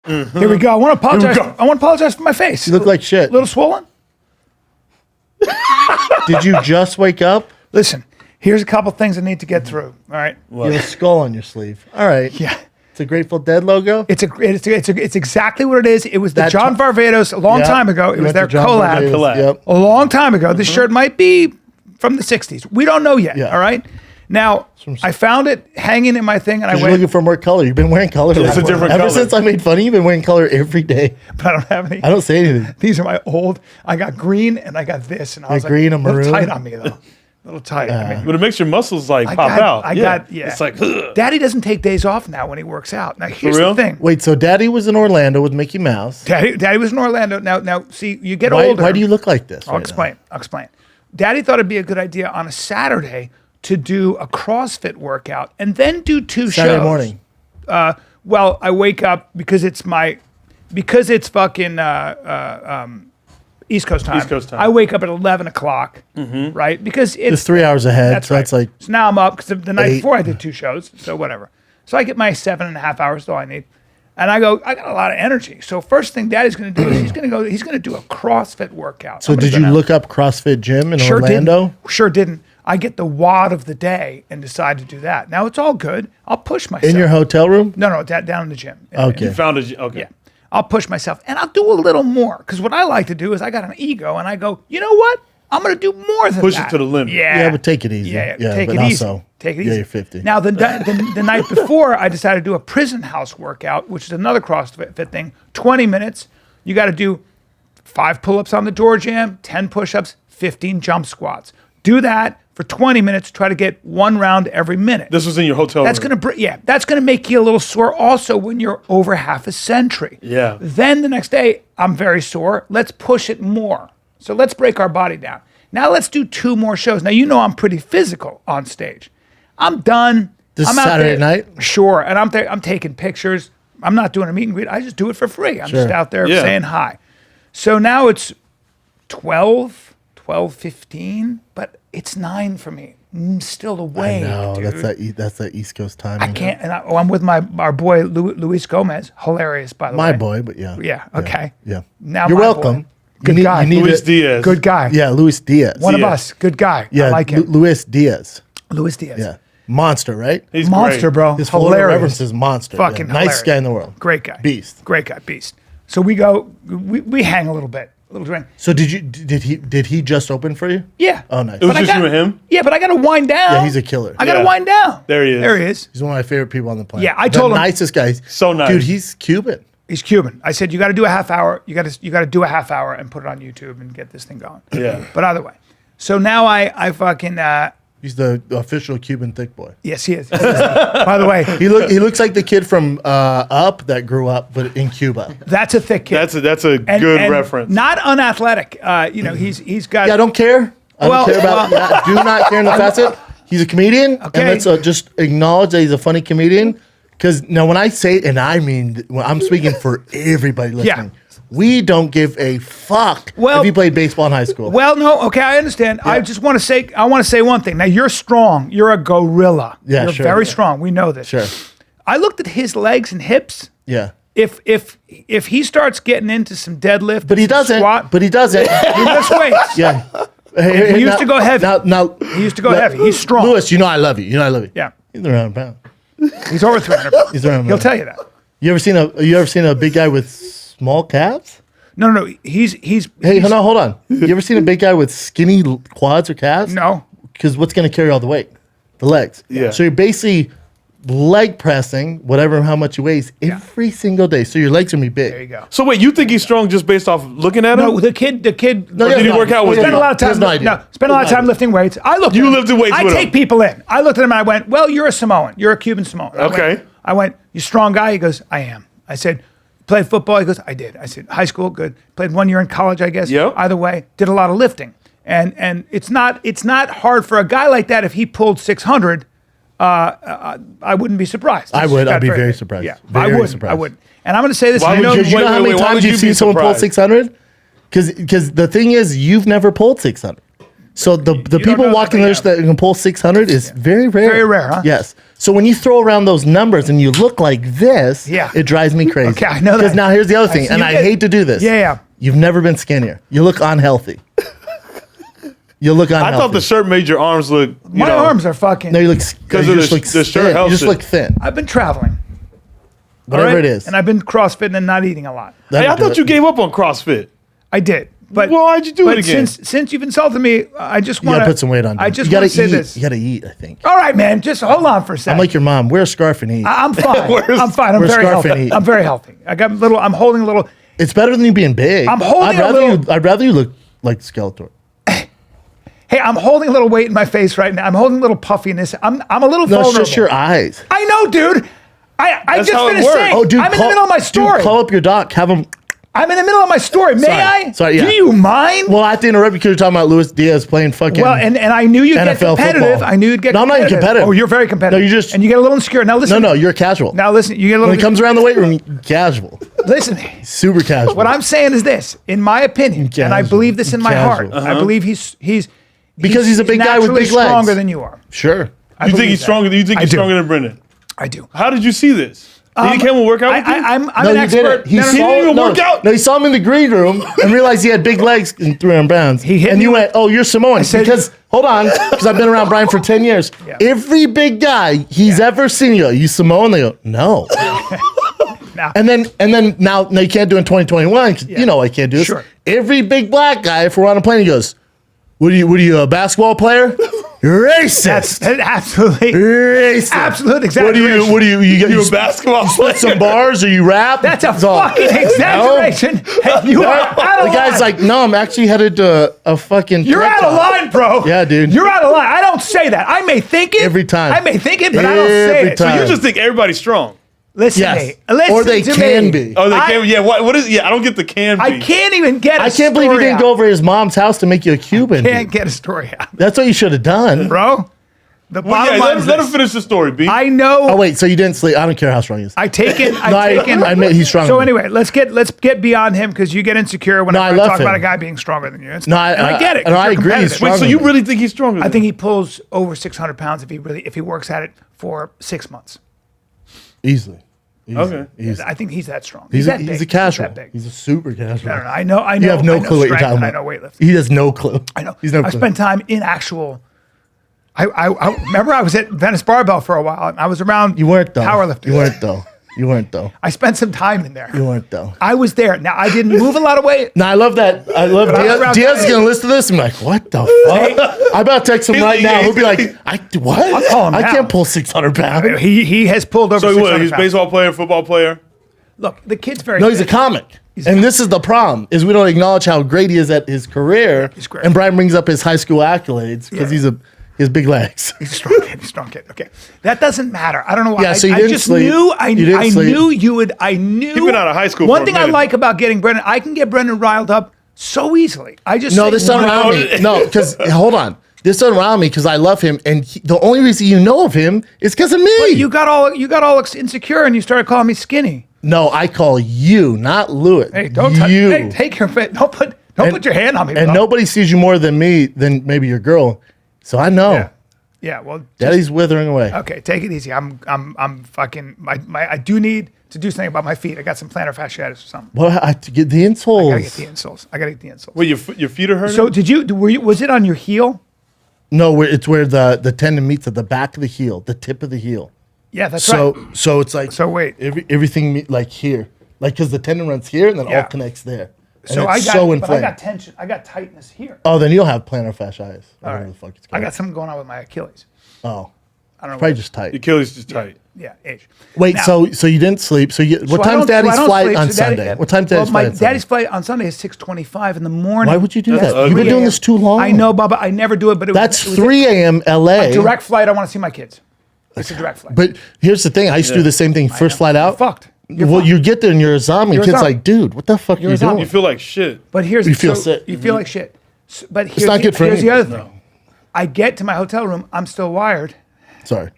Here we go. I want to apologize. I want to apologize for my face. You look like shit. A little swollen? Did you just wake up? Listen, here's a couple things I need to get through. All right. You have a skull on your sleeve. All right. Yeah. It's a Grateful Dead logo. It's exactly what it is. It was the John Varvatos a long time ago. It was their collab. Yep. A long time ago. This shirt might be from the 60s. We don't know yet. All right. Now, I found it hanging in my thing, and I went. You're looking for more color. You've been wearing color. It's a different color. Ever since I made fun of you, you've been wearing color every day. But I don't have any. I don't say anything. These are my old. I got green and I got this, and I was like, green and maroon. A little tight on me though. A little tight. I mean, But it makes your muscles like pop out. It's like, ugh. Daddy doesn't take days off now when he works out. Now here's real? the thing. Wait, so Daddy was in Orlando with Mickey Mouse. Daddy was in Orlando. Now, see, you get older. Why do you look like this? I'll explain. Daddy thought it'd be a good idea on a Saturday to do a CrossFit workout and then do two Saturday shows. morning. Well, I wake up because it's fucking East Coast time. East Coast time. I wake up at 11 o'clock, right? Because it's Just 3 hours ahead. That's So right. that's like. So now I'm up because the night 8. before I did 2 shows, so whatever. So I get my 7.5 hours, all I need. And I go, I got a lot of energy. So first thing Daddy's going to do is he's going to do a CrossFit workout. So did you look up CrossFit Gym in Orlando? Sure didn't. I get the wad of the day and decide to do that. Now it's all good. I'll push myself. In your hotel room? No, down in the gym. Okay. You found a, okay. Yeah. I'll push myself and I'll do a little more. Because what I like to do is I got an ego and I go, you know what? I'm going to do more than Push that. it to the limit. Yeah. Yeah, but take it easy. Yeah, take but it easy. also, Take it easy. Yeah, you're 50. Now, the night before, I decided to do a prison house workout, which is another CrossFit thing. 20 minutes. You got to do 5 pull-ups on the door jam, 10 push-ups, 15 jump squats. Do that for 20 minutes. Try to get 1 round every minute. This was in your hotel That's room. that's gonna make you a little sore. Also, when you're over half a century. Yeah. Then the next day, I'm very sore. Let's push it more. So let's break our body down. Now let's do 2 more shows. Now you know I'm pretty physical on stage. I'm done. This I'm is out Saturday there. night? Sure, and I'm there. I'm taking pictures. I'm not doing a meet and greet. I just do it for free. I'm just out there saying hi. So now it's 12:15, but it's 9 for me. I'm still awake. No, dude. that's that East Coast time. I can't. And I'm with our boy Luis Gomez. Hilarious, by the way. My boy, but yeah. Yeah. Okay. Yeah. Now You're my welcome. boy. Good guy. Luis Diaz. Good guy. Yeah, Luis Diaz. One of Diaz. us. Good guy. Yeah, I like him. Luis Diaz. Luis Diaz. Yeah. Monster, right? He's Monster, great. bro. His Florida Hilarious. reference is monster. Fucking Nicest hilarious. guy in the world. Great guy. Beast. Great guy. Beast. So we hang a little bit. A little drink. So did he just open for you? Yeah. Oh, nice. It was But I just you got- and him? Yeah, but I got to wind down. Yeah, he's a killer. I got to Yeah. wind down. There he is. There he is. He's one of my favorite people on the planet. Yeah, I told him- nicest guy. So nice. Dude, he's Cuban. He's Cuban. I said, you got to do a half hour. You got to do a half hour and put it on YouTube and get this thing going. Yeah. But either way. So now I fucking, He's the official Cuban thick boy. yes, he is. By the way, He looks like the kid from Up that grew up, but in Cuba. that's a thick kid. That's a And- good and reference. Not unathletic. He's got. Yeah, I don't care. I Well, don't care about that. Do not care in the facet. He's a comedian, Okay. and let's just acknowledge that he's a funny comedian. Because now, when I say it, and I mean, when I'm speaking for everybody listening. We don't give a fuck if you played baseball in high school. Well, no, okay, I understand. I just want to say one thing. Now you're strong. You're a gorilla. Yeah, you're sure. very strong. We know this. Sure. I looked at his legs and hips. Yeah. If he starts getting into some deadlift, But he doesn't. squat, But he doesn't. he lifts weights. Yeah. He used to go heavy. Now, He used to go heavy. He's strong. Lewis, you know I love you. Yeah. He's around pound. He's over 300 pounds. He's around He'll pound. tell you that. You ever seen a big guy with small calves? No. He's Hey, hold on. You ever seen a big guy with skinny quads or calves? No. Because what's going to carry all the weight? The legs. Yeah. So you're basically leg pressing how much he weighs every single day. So your legs are going to be big. There you go. So wait, you think he's strong just based off looking at him? No, the kid. No, did he work out with Spent you? a lot of time. He has no idea. No, spent a lot of time lifting weights. I looked. You at him. lifted weights I with take him. people in. I looked at him and I went, "Well, you're a Samoan. You're a Cuban Samoan." Okay. I went, "You strong guy?" He goes, "I am." I said, "Played football?" He goes, "I did." I said, "High school, good. Played 1 year in college, I guess." Yep. Either way, did a lot of lifting, and it's not hard for a guy like that if he pulled 600. I wouldn't be surprised. I would. He's got I'd be very big. surprised. Yeah, Very, I very wouldn't. surprised. I wouldn't. And I'm going to say this. Why I would know you- Do you know Wait, how many why times would you've you seen be someone pull surprised? 600? Because the thing is, you've never pulled 600. So the people walking the earth that can pull 600 is very rare. Very rare, huh? Yes. So when you throw around those numbers and you look like this, it drives me crazy. Okay, I know that. Because now here's the other thing, and I hate to do this. Yeah. You've never been skinnier. You look unhealthy. You look unhealthy. I thought the shirt made your arms look. My arms are fucking. No, you look because you of just look the shirt thin. helps You just it. look thin. I've been traveling. Whatever it is. And I've been CrossFitting and not eating a lot. Hey, I thought you gave up on CrossFit. I did. But well, why'd you do it again? Since you've insulted me, I just want to put some weight on. I just you want gotta to say eat. this. You gotta eat. I think. All right, man. Just hold on for a second. I'm like your mom. Wear a scarf and eat. I'm fine. I'm fine. I'm Wear a very scarf and healthy. eat. I'm very healthy. I'm holding a little. It's better than you being big. I'm holding I'd rather you look like Skeletor. Hey, I'm holding a little weight in my face right now. I'm holding a little puffiness. I'm a little vulnerable. No, it's just your eyes. I know, dude. I just how it finished works. saying. Oh, dude, I'm in the middle of my story. Dude, call up your doc. Have him. I'm in the middle of my story. May I? Sorry, yeah. Do you mind? Well, I have to interrupt you because you're talking about Luis Diaz playing fucking. Well, and I knew you'd get NFL competitive. football. I knew you'd get No, I'm not even competitive. Oh, you're very competitive. No, you just. And you get a little insecure. Now listen. No, you're casual. Now listen. You get a little. When it comes around the weight room, casual. Listen. Super casual. What I'm saying is this, in my opinion, and I believe this in my heart. I believe he's because he's a big guy with big legs. Stronger than you are. Sure. You think he's stronger? You think he's stronger than Brendan? I do. How did you see this? Did he come and work out with you? I'm No, an you expert. didn't. He didn't even work out. No, he saw him in the green room and realized he had big legs and 300 pounds. He hit and me you with- went, "Oh, you're Samoan." said- Because hold on, because I've been around Bryan for 10 years. Yeah. Every big guy he's ever seen, you go, "You Samoan?" They go, "No." Now- And then now you can't do it in 2021. 'Cause you know I can't do this. Sure. Every big black guy, if we're on a plane, he goes, "What are you, a basketball player?" Racist. That's absolutely Racist. absolute exaggeration. What do you You a basketball split some bars or you rap? That's a It's all- fucking exaggeration. Hey, you are out The of guy's line. like, no, I'm actually headed to a fucking. You're TED out of Talk." line, bro. Yeah, dude. You're out of line. I don't say that. I may think it Every time. I may think it, but I don't say Every it. time. You just think everybody's strong. Listen Yes. to me. Listen Or they to can me. be. Oh, they I- can't. Yeah. What is? Yeah. I don't get the can be. I can't even get. I I can't believe he didn't go over his mom's house to make you a Cuban. Can't dude. get a story out, That's what you should have done. bro. The Well, bottom yeah, line is let him this. finish the story, B. I know. Oh wait, so you didn't sleep? I don't care how strong he is. I take it. No, I admit he's strong. So anyway, let's get beyond him because you get insecure whenever I I love talk him. about a guy being stronger than you. And I get it. and 'cause I you're agree, he's competitive. strong. Wait, so you really think he's stronger? I think he pulls over 600 pounds if he works at it for 6 months. Easily. Okay. Easily. I think he's that strong. He's that a big. casual. That big. He's a super casual. I don't know. I know. You have no I know clue what you're strength talking and about. I know weightlifting. He has no clue. I know. He's no I clue. spent time in actual. I remember I was at Venice Barbell for a while. And I was around. You weren't though. Powerlifting. You weren't though. You weren't though. I spent some time in there. You weren't though. I was there. Now I didn't move a lot of weight. No, I love that. I love I was Diaz. around- Diaz is gonna listen to this. I'm like, what the fuck? I'm about to text him right now. He'll be like, what? I'll call him I now. can't pull 600 pounds. He has pulled over. So 600 what? He's a pounds. baseball player, football player. Look, the kid's very. No, he's a fit. comic. And this is the problem: is we don't acknowledge how great he is at his career. He's great. And Bryan brings up his high school accolades because Yeah. he has big legs. He's a strong kid. He's a strong kid. Okay, that doesn't matter. I don't know why. Yeah, so you I didn't just sleep. knew. You didn't I sleep. knew you would. I knew. You've been out of high school One for a thing I minute. like about getting Brendan, I can get Brendan riled up so easily. I just No, say this doesn't one- rile me. No, because hold on. This doesn't rile me because I love him, and the only reason you know of him is because of me. But you got all insecure and you started calling me skinny. No, I call you, not Lewis. Hey, don't touch. you. Hey, take your fit. Don't put your hand on me. And bro. nobody sees you more than me, than maybe your girl. So I know. Yeah. Yeah. Well. Daddy's withering away. Okay, take it easy. I'm fucking. I do need to do something about my feet. I got some plantar fasciitis or something. Well, I to get the I gotta get insoles. the insoles. I gotta get the insoles. Wait, your feet are hurting? So was it on your heel? No, it's where the tendon meets at the back of the heel, the tip of the heel. Yeah, that's So right. so it's like So wait. everything like here, like because the tendon runs here and then Yeah. all connects there. And So it's I got, so but I inflamed. got tension. I got tightness here. Oh, then you'll have plantar fasciitis. All Whatever right. the fuck it's I called. got something going on with my Achilles. Oh, I don't know. probably what- just tight. Your Achilles is tight. Yeah, age. Wait, Now- so you didn't sleep? So So what I time's don't- Daddy's I don't flight sleep, on so Daddy- Sunday? What time's well, Daddy's my flight on daddy's Sunday? flight on Sunday is 6:25 in the morning. Why would you do That's that? You've been 3 doing a.m. this too long. I know, Bubba. I never do it, but That's it was 3 a.m. LA. a direct flight. I want to see my kids. It's a direct flight. But here's the thing: I used to do the same thing. First flight out, Fucked. You're well, fucked. you get there and you're a zombie. You're a Kid's zombie. like, dude, what the fuck are you a zombie. doing? You feel like shit. But here's You feel sick. You feel like shit. But here's, not good for here's the anything. other thing. I get to my hotel room. I'm still wired. Sorry.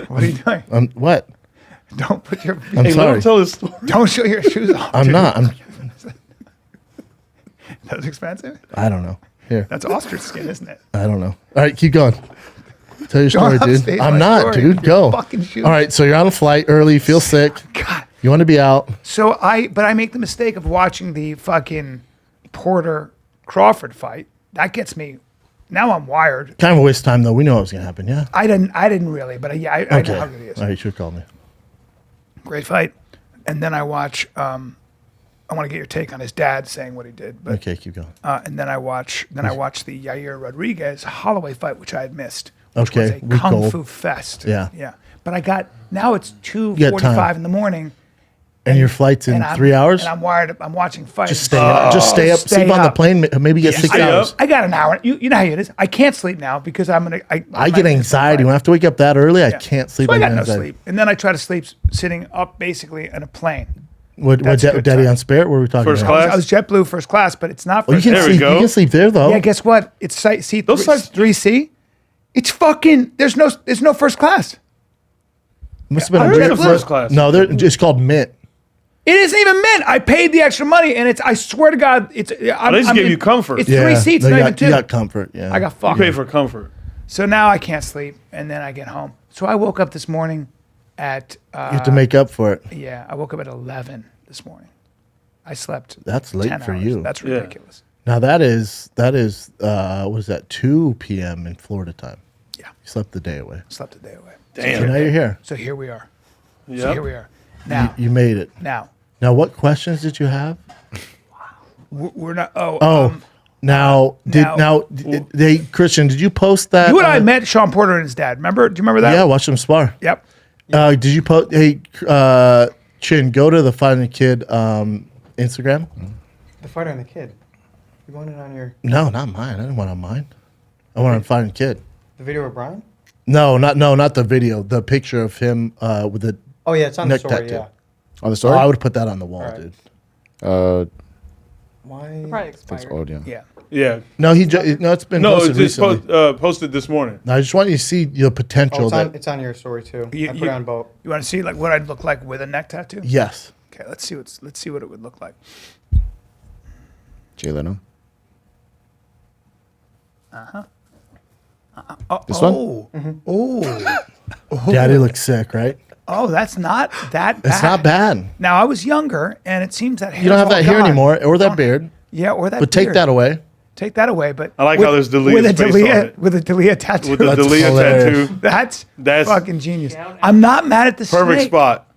What are you doing? What? Don't put your. I'm Hey, let sorry. him tell his story. Don't show your shoes off. I'm dude. not. That's expensive. I don't know. Here. That's ostrich skin, isn't it? I don't know. All right, keep going. Tell your story, Don't dude. upstage I'm my not, story. dude. You're Go. fucking shooting. All right, so you're on a flight early. You feel sick. God. You want to be out. So I make the mistake of watching the fucking Porter Crawford fight. That gets me. Now I'm wired. Kind of a waste of time, though. We know what was going to happen, yeah? I didn't really, but yeah, I know how good he is. All right, you should have called me. Great fight. And then I watch. I want to get your take on his dad saying what he did. But, Okay, keep going. and then I watch the Yair Rodriguez Holloway fight, which I had missed. Which Okay, was a week kung old. fu fest. Yeah. Yeah. But now it's got 2:45 time. in the morning. And your flight's in I'm- 3 hours? And I'm wired. I'm watching fights. Just stay up. Just stay up. Stay Sleep on the up. plane. Maybe get 6 stay up. hours. I got an hour. You know how it is. I can't sleep now because I'm gonna. I get anxiety. When I have to wake up that early, I Yeah. can't sleep. So I get got no anxiety. sleep, and then I try to sleep sitting up, basically in a plane. What That's a good Daddy time. on Spirit? What were we talking First about? class? I was JetBlue first class, but it's not Well, you first can class. There we sleep. go. You can sleep there though. Yeah, guess what? It's seat Those sites- 3C. It's fucking. There's no first class. Must have been I a heard weird it's first class. No, it's called Mint. It isn't even meant. I paid the extra money, and I swear to God, it's. They just gave you comfort. It's 3 seats, no, not you even got, 2. You got comfort. Yeah, I got You fucked. pay for comfort. So now I can't sleep, and then I get home. So I woke up this morning at. You have to make up for it. Yeah, I woke up at 11 this morning. I slept. That's late 10 for hours. you. That's Yeah. ridiculous. Now that is what is that 2 p.m. in Florida time? Yeah, You slept the day away. slept a day away. So Damn. now you're here. So here we are. So Yep. here we are. Now, You made it. now Now, what questions did you have? we're not. Christian, did you post that? You and I met Sean Porter and his dad. Remember? Do you remember that? Yeah, watch them spar. Yep. Did you post? Hey, Chin, go to the Finding Kid Instagram. The Fighter and the Kid. You want it on your No, not mine. I didn't want it on mine. I want it on Finding Kid. the video of Bryan? No, not the video. The picture of him with the. Oh yeah, it's on the Neck story. tattoo. Yeah. On the Oh, story? I would put that on the wall, Alright. dude. Why? Probably It's expired. old, yeah. Yeah. Yeah. No, it's been No, posted it's just recently. posted this morning. I just want you to see the potential Oh, that. it's on your story too. You- I put you- it on both. You want to see like what I'd look like with a neck tattoo? Yes. Okay, let's see what it would look like. Jay Leno. Oh, This one? oh, Daddy looks sick, right? oh, that's not that bad. It's not bad. Now I was younger, and it seems that You don't have hair's that all hair gone. anymore, or that beard. Yeah, or that. But take beard. that away. Take that away. But I like how there's Delia's face on it. with a Dalia tattoo. With the That's Dalia hilarious. tattoo. That's That's fucking genius. I'm not mad at the Perfect snake. spot.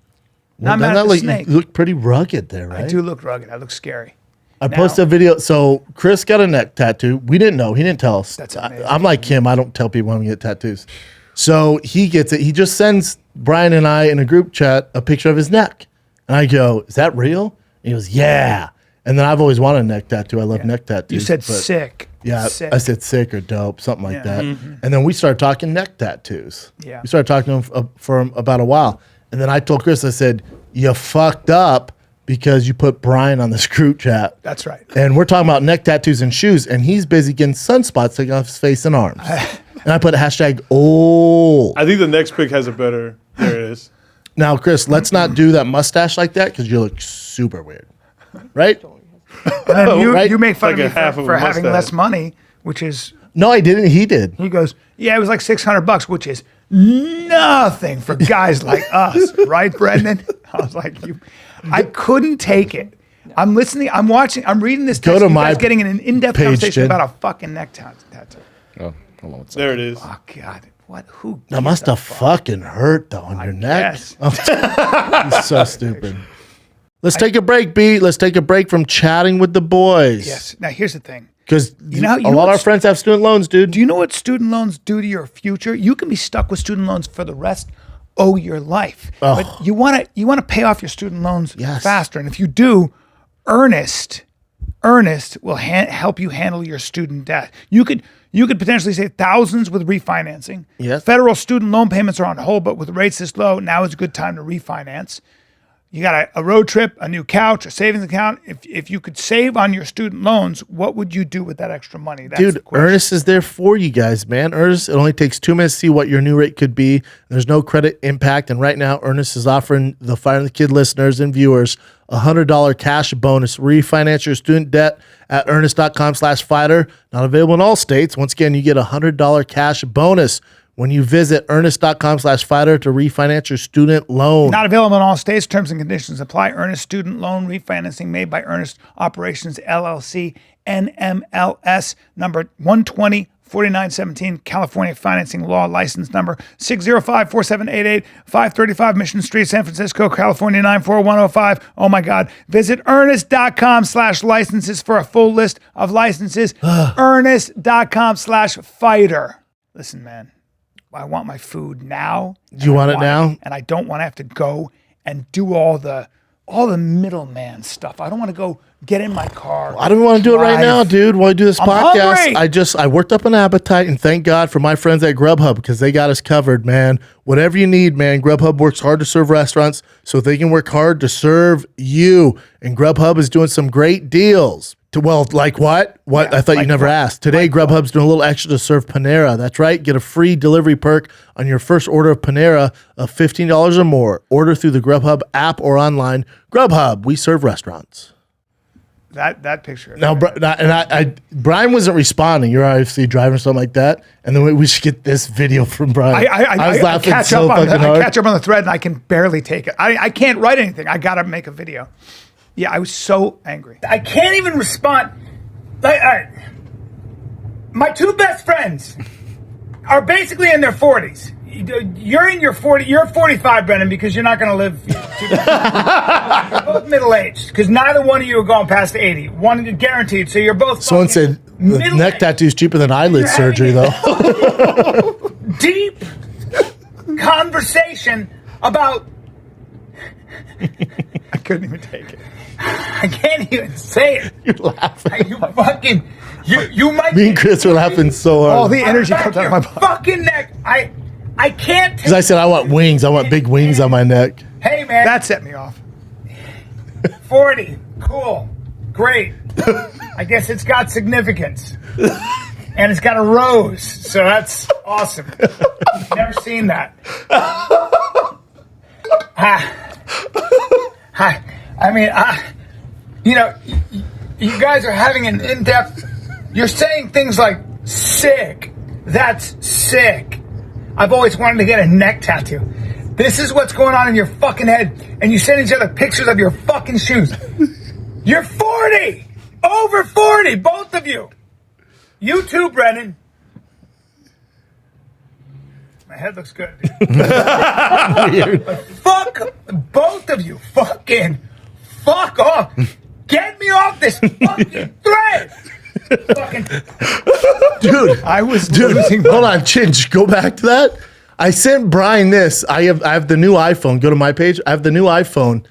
Not Doesn't mad that at the look, snake. you look pretty rugged there, right? I do look rugged. I look scary. I Now- posted a video. So Chris got a neck tattoo. We didn't know. He didn't tell us. That's amazing. I'm like him. I don't tell people when we get tattoos. So he gets it. He just sends Bryan and I in a group chat a picture of his neck. And I go, "Is that real?" And he goes, "Yeah." And then I've always wanted a neck tattoo. I love neck tattoos. You said but- sick. Yeah, Sick. I said sick or dope, something like Yeah. that. And then we started talking neck tattoos. Yeah. We started talking to him for about a while. And then I told Chris, I said, "You fucked up because you put Bryan on this group chat." That's right. And we're talking about neck tattoos and shoes, and he's busy getting sunspots taken off his face and arms. And I put a hashtag old. I think the next pick has a better. There it is. Now, Chris, let's not do that mustache like that because you look super weird. Right? And then you, Right? you make fun Like of a me half for, of for a having mustache. less money, which is No, I didn't. He did. he goes, yeah, it was like $600, which is nothing for guys like us, right, Brendan? I was like, I couldn't take it. I'm listening. I'm watching. I'm reading this. Go text, to you my guys getting in an in-depth page, conversation Jen. about a fucking neck tattoo. Oh, hold on one second. There it is. Oh God, what? Who? That must have fucking hurt though on your neck. guess. He's so stupid. Let's take a break, B. Let's take a break from chatting with the boys. Yes. Now here's the thing. Because You know a lot of what's- our friends have student loans, dude. Do you know what student loans do to your future? You can be stuck with student loans for the rest of your life. But you want to pay off your student loans Yes. faster, and if you do, Earnest will help you handle your student debt. You could potentially save thousands with refinancing. Yes. Federal student loan payments are on hold, but with rates this low, now is a good time to refinance. You got a road trip, a new couch, a savings account. If you could save on your student loans, what would you do with that extra money? That's Dude, Earnest is there for you guys, man. Earnest, it only takes 2 minutes to see what your new rate could be. There's no credit impact. And right now, Earnest is offering the Fire and the Kid listeners and viewers a $100 cash bonus. Refinance your student debt at earnest.com/fighter. Not available in all states. Once again, you get a $100 cash bonus when you visit earnest.com/fighter to refinance your student loan. Not available in all states. Terms and conditions apply. Earnest student loan refinancing made by Earnest Operations LLC, NMLS number 1204917, California financing law license number 6054788, 535 Mission Street, San Francisco, California 94105. Oh my God. Visit earnest.com/licenses for a full list of licenses. earnest.com/fighter. Listen, man. I want my food now. Do you want it now? And I don't want to have to go and do all the middleman stuff. I don't want to go get in my car. I don't want to do it right now, dude. While I do this podcast, hungry. I worked up an appetite, and thank God for my friends at Grubhub because they got us covered, man. Whatever you need, man. Grubhub works hard to serve restaurants so they can work hard to serve you. And Grubhub is doing some great deals. Well, like what? What? Yeah, I thought like you never what? asked. Today, Grubhub's doing a little extra to serve Panera. That's right. Get a free delivery perk on your first order of Panera of $15 or more. Order through the Grubhub app or online. Grubhub, we serve restaurants. That picture. Now, Bryan wasn't responding. You're obviously driving or something like that. And then we should get this video from Bryan. I was laughing catch so up on fucking the, hard. I catch up on the thread and I can barely take it. I can't write anything. I got to make a video. Yeah, I was so angry. I can't even respond. Like, all right. My two best friends are basically in their 40s. You're in your 40. You're 45, Brennan, because you're not going to live. You're both middle-aged, because neither one of you are going past 80. One guaranteed. So you're both. Someone said the neck tattoo is cheaper than eyelid surgery, though. Deep conversation about. I couldn't even take it. I can't even say it. You're laughing. You fucking. You might. Me and Chris were laughing so hard. All the energy comes out of my body. Fucking neck. I can't take. Because I said I want wings. I want big wings on my neck. Hey man, that set me off. 40. Cool. Great. I guess it's got significance. And it's got a rose, so that's awesome. Never seen that. Hi. I mean, you guys are having an in-depth. You're saying things like sick. That's sick. I've always wanted to get a neck tattoo. This is what's going on in your fucking head, and you send each other pictures of your fucking shoes. You're 40, over 40, both of you. You too, Brennan. My head looks good. Fuck both of you. Fucking fuck off. Get me off this fucking thread. Fucking. Dude, I was losing. Hold on, Chinch. Go back to that. I sent Bryan this. I have the new iPhone. Go to my page. I have the new iPhone.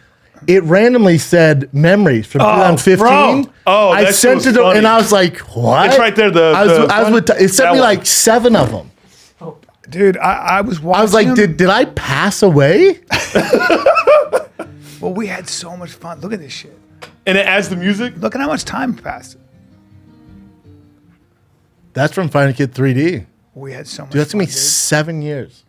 It randomly said memories from 2015. Oh, I that sent shit it, was and funny. I was like, "What?" It's right there, it sent me that like one. 7 of them. Dude, I was watching. I was like, him. "Did I pass away?" Well, we had so much fun. Look at this shit. And it adds the music. Look at how much time passed. That's from Fire and the Kid 3D. We had so much Dude, that's fun, gonna be 7 years.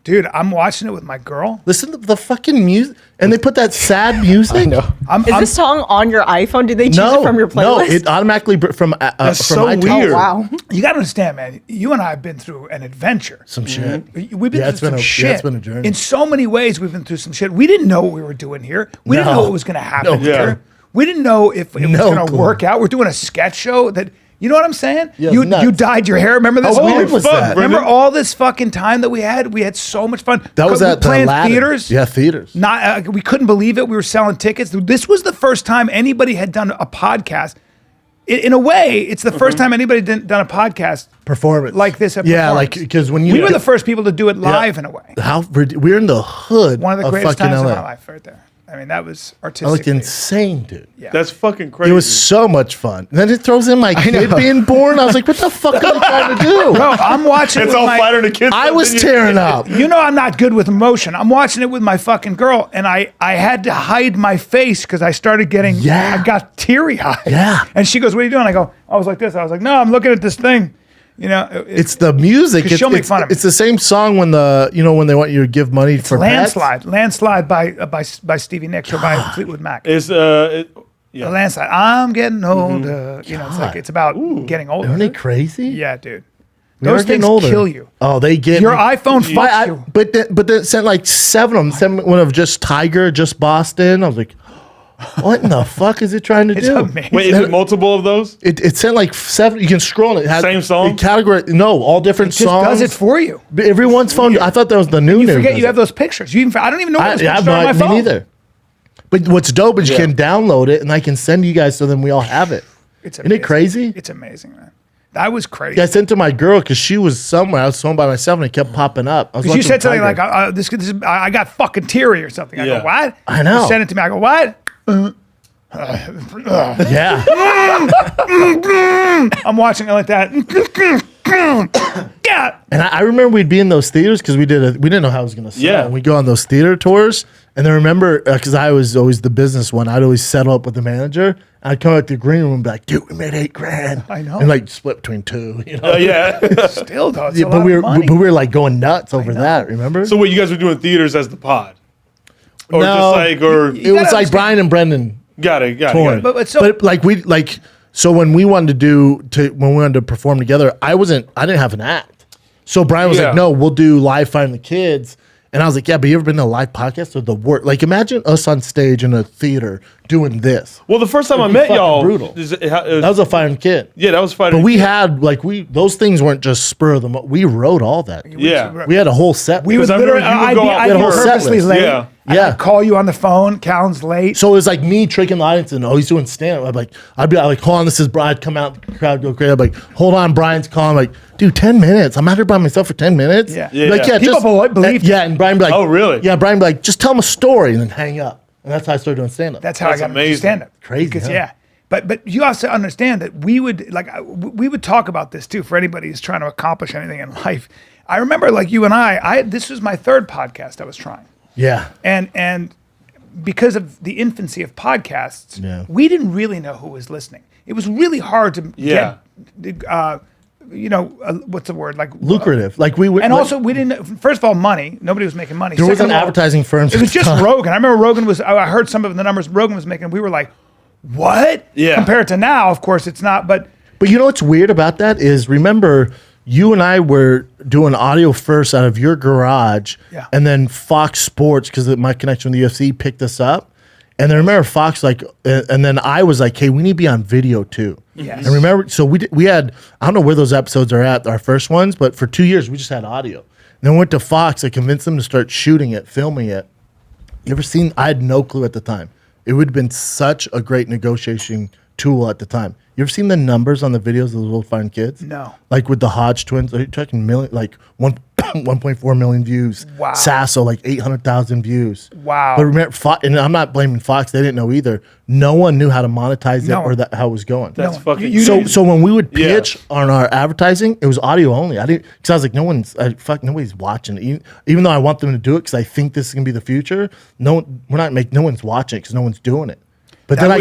Dude, I'm watching it with my girl. Listen to the fucking music, and they put that sad music. I know. Is this song on your iPhone? Did they choose it from your playlist? No, it automatically from That's from so iTunes. weird. Oh, wow. You got to understand, man. You and I have been through an adventure. Some shit. We've been Yeah, it's through been some a- shit. yeah, it's been a journey. In so many ways, we've been through some shit. We didn't know what we were doing here. We didn't No. know what was going to happen No here. clue. We didn't know if it was No going to clue. work out. We're doing a sketch show that. You know what I'm saying? Yeah, you nuts. dyed your hair. Remember this? How We weird did was fun, that? Brendan. Remember all this fucking time that we had? We had so much fun. That was We at the playing Aladdin. theaters. Yeah, theaters. Not we couldn't believe it. We were selling tickets. This was the first time anybody had done a podcast. In a way, it's the first time anybody done a podcast Performance like this. At Yeah, Performance. like because when you we were the first people to do it live in a way. we're in the hood. One of the greatest fucking times LA. of my life, right there. I mean, that was I artistic. looked insane, dude. Yeah. That's fucking crazy. It was so much fun. And then it throws in my kid being born. I was like, what the fuck are you trying to do? Bro, I'm watching. It's with all my, fighter the kids. I was tearing up. You know I'm not good with emotion. I'm watching it with my fucking girl, and I had to hide my face because I started getting. Yeah. I got teary eyed. Yeah. And she goes, "What are you doing?" I was like this. I was like, "No, I'm looking at this thing." You know, It's the music. 'Cause she'll make fun of me. It's the same song when when they want you to give money for pets. Landslide by Stevie Nicks or by Fleetwood Mac. It's A landslide. I'm getting older. You know, it's about getting older. Aren't they crazy? Yeah, dude. We are Those getting things older. kill you. Oh, they get Your me. iPhone fucks you. But then it sent like 7 of them. Sent one of just Tiger, just Boston. I was like, what in the fuck is it trying to It's do? amazing. Wait, is it multiple of those? It sent like 7. You can scroll and it has Same song? category. No, all different It just songs. does it for you. Everyone's phone. I thought that was the new. You name forget does you it. have those pictures. I don't even know what those I pictures have are on my me phone. neither. But what's dope is you can download it and I can send you guys so then we all have it. It's Isn't it crazy? It's amazing, man. That was crazy. I sent to my girl because she was somewhere. I was home by myself and it kept popping up. Because you said something like, I got fucking teary or something. I Yeah. go, what? I know. You sent it to me. I go, what? yeah. I'm watching it like that. Yeah. And I remember we'd be in those theaters because we didn't know how it was going to sound. Yeah. We'd go on those theater tours. And then remember, because I was always the business one, I'd always settle up with the manager. I'd come out to the green room and be like, dude, we made $8,000. I know. And like split between 2, you know? Yeah. Still, though, it's Yeah, a but lot we of were money. like going nuts over that, remember? So what, you guys were doing theaters as the pod? Or No. just like, or it was gotta like understand- Bryan and Brendan got it. touring. But so- But like so when we wanted to perform together, I didn't have an act. So Bryan was Yeah. like, no, we'll do live Find the Kids. And I was like, yeah, but you ever been to a live podcast or the work? Like imagine us on stage in a theater doing this. Well, the first time I It'd be met fucking y'all, brutal. That was a Find the Kid. yeah, that was fighting. But we had those things weren't just spur of the moment. We wrote all that. Yeah. We had a whole set. We would Because I remember literally, you would I'd go be, out I'd with be a set purposely list. late. Yeah. And Yeah. I'd call you on the phone. Callan's late. So it was like me tricking the audience and he's doing stand up. I'd be like, hold on, this is Brian. I'd come out, the crowd go crazy. I'd be like, hold on, Brian's calling. I'm like, dude, 10 minutes. I'm out here by myself for 10 minutes. Yeah. Yeah, Like, yeah. People believe Yeah, and Brian be like, Oh, really? Yeah, Brian be like, just tell him a story and then hang up. And that's how I started doing stand up. That's how That's I got amazing. into stand up. Crazy, Because, huh? yeah. But you also understand that we would talk about this too for anybody who's trying to accomplish anything in life. I remember like you and this was my 3rd podcast I was trying. Yeah. And because of the infancy of podcasts, Yeah. we didn't really know who was listening. It was really hard to Yeah. get, what's the word? Like Lucrative. Like we would. and like, also, we didn't. First of all, money. Nobody was making money. there Second wasn't of all, advertising firms. It was at the just time. Rogan. I remember Rogan was. I heard some of the numbers Rogan was making. We were like, "What?" Yeah. Compared to now, of course, it's not. But But you know what's weird about that is remember you and I were doing audio first out of your garage, Yeah. and then Fox Sports because my connection with the UFC picked us up. And then remember Fox and then I was like, hey, we need to be on video too. Yes. And remember, so we had I don't know where those episodes are at, our first ones, but for 2 years we just had audio. And then we went to Fox. I convinced them to start shooting it, filming it. You ever seen? I had no clue at the time. It would have been such a great negotiation tool at the time. You ever seen the numbers on the videos of those little fine kids? No. Like with the Hodge twins, are you talking million, like 1.4 million views? Wow. Sasso, like 800,000 views. Wow. But remember, and I'm not blaming Fox. They didn't know either. No one knew how to monetize No it or one. how it was going. That's No, fucking. you didn't- So when we would Yeah. pitch on our advertising, it was audio only. I didn't because I was like, nobody's watching it. Even though I want them to do it because I think this is gonna be the future. No one's watching it because no one's doing it. But then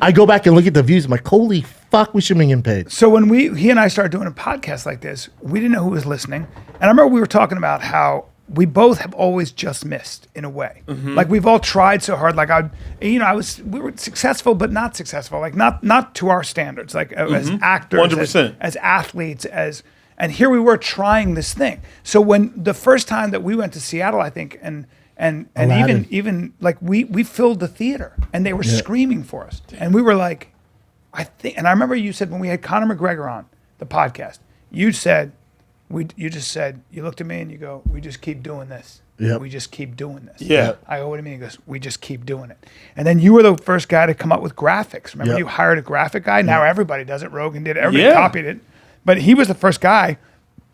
I go back and look at the views. I'm like, holy fuck, we should be getting paid. So when he and I started doing a podcast like this, we didn't know who was listening. And I remember we were talking about how we both have always just missed in a way. Like we've all tried so hard. Like we were successful, but not successful. Like not to our standards. Like as actors, 100%. as athletes, and here we were trying this thing. So when the first time that we went to Seattle, I think, and Aladdin. even like we filled the theater and they were screaming for us. And we were like, I remember you said when we had Conor McGregor on the podcast, you looked at me and you go, we just keep doing this. Yep. We just keep doing this. Yeah. I go, what do you mean? He goes, we just keep doing it. And then you were the first guy to come up with graphics. Remember Yep. you hired a graphic guy? Now everybody does it. Rogan did it. Everybody Yeah. copied it. But he was the first guy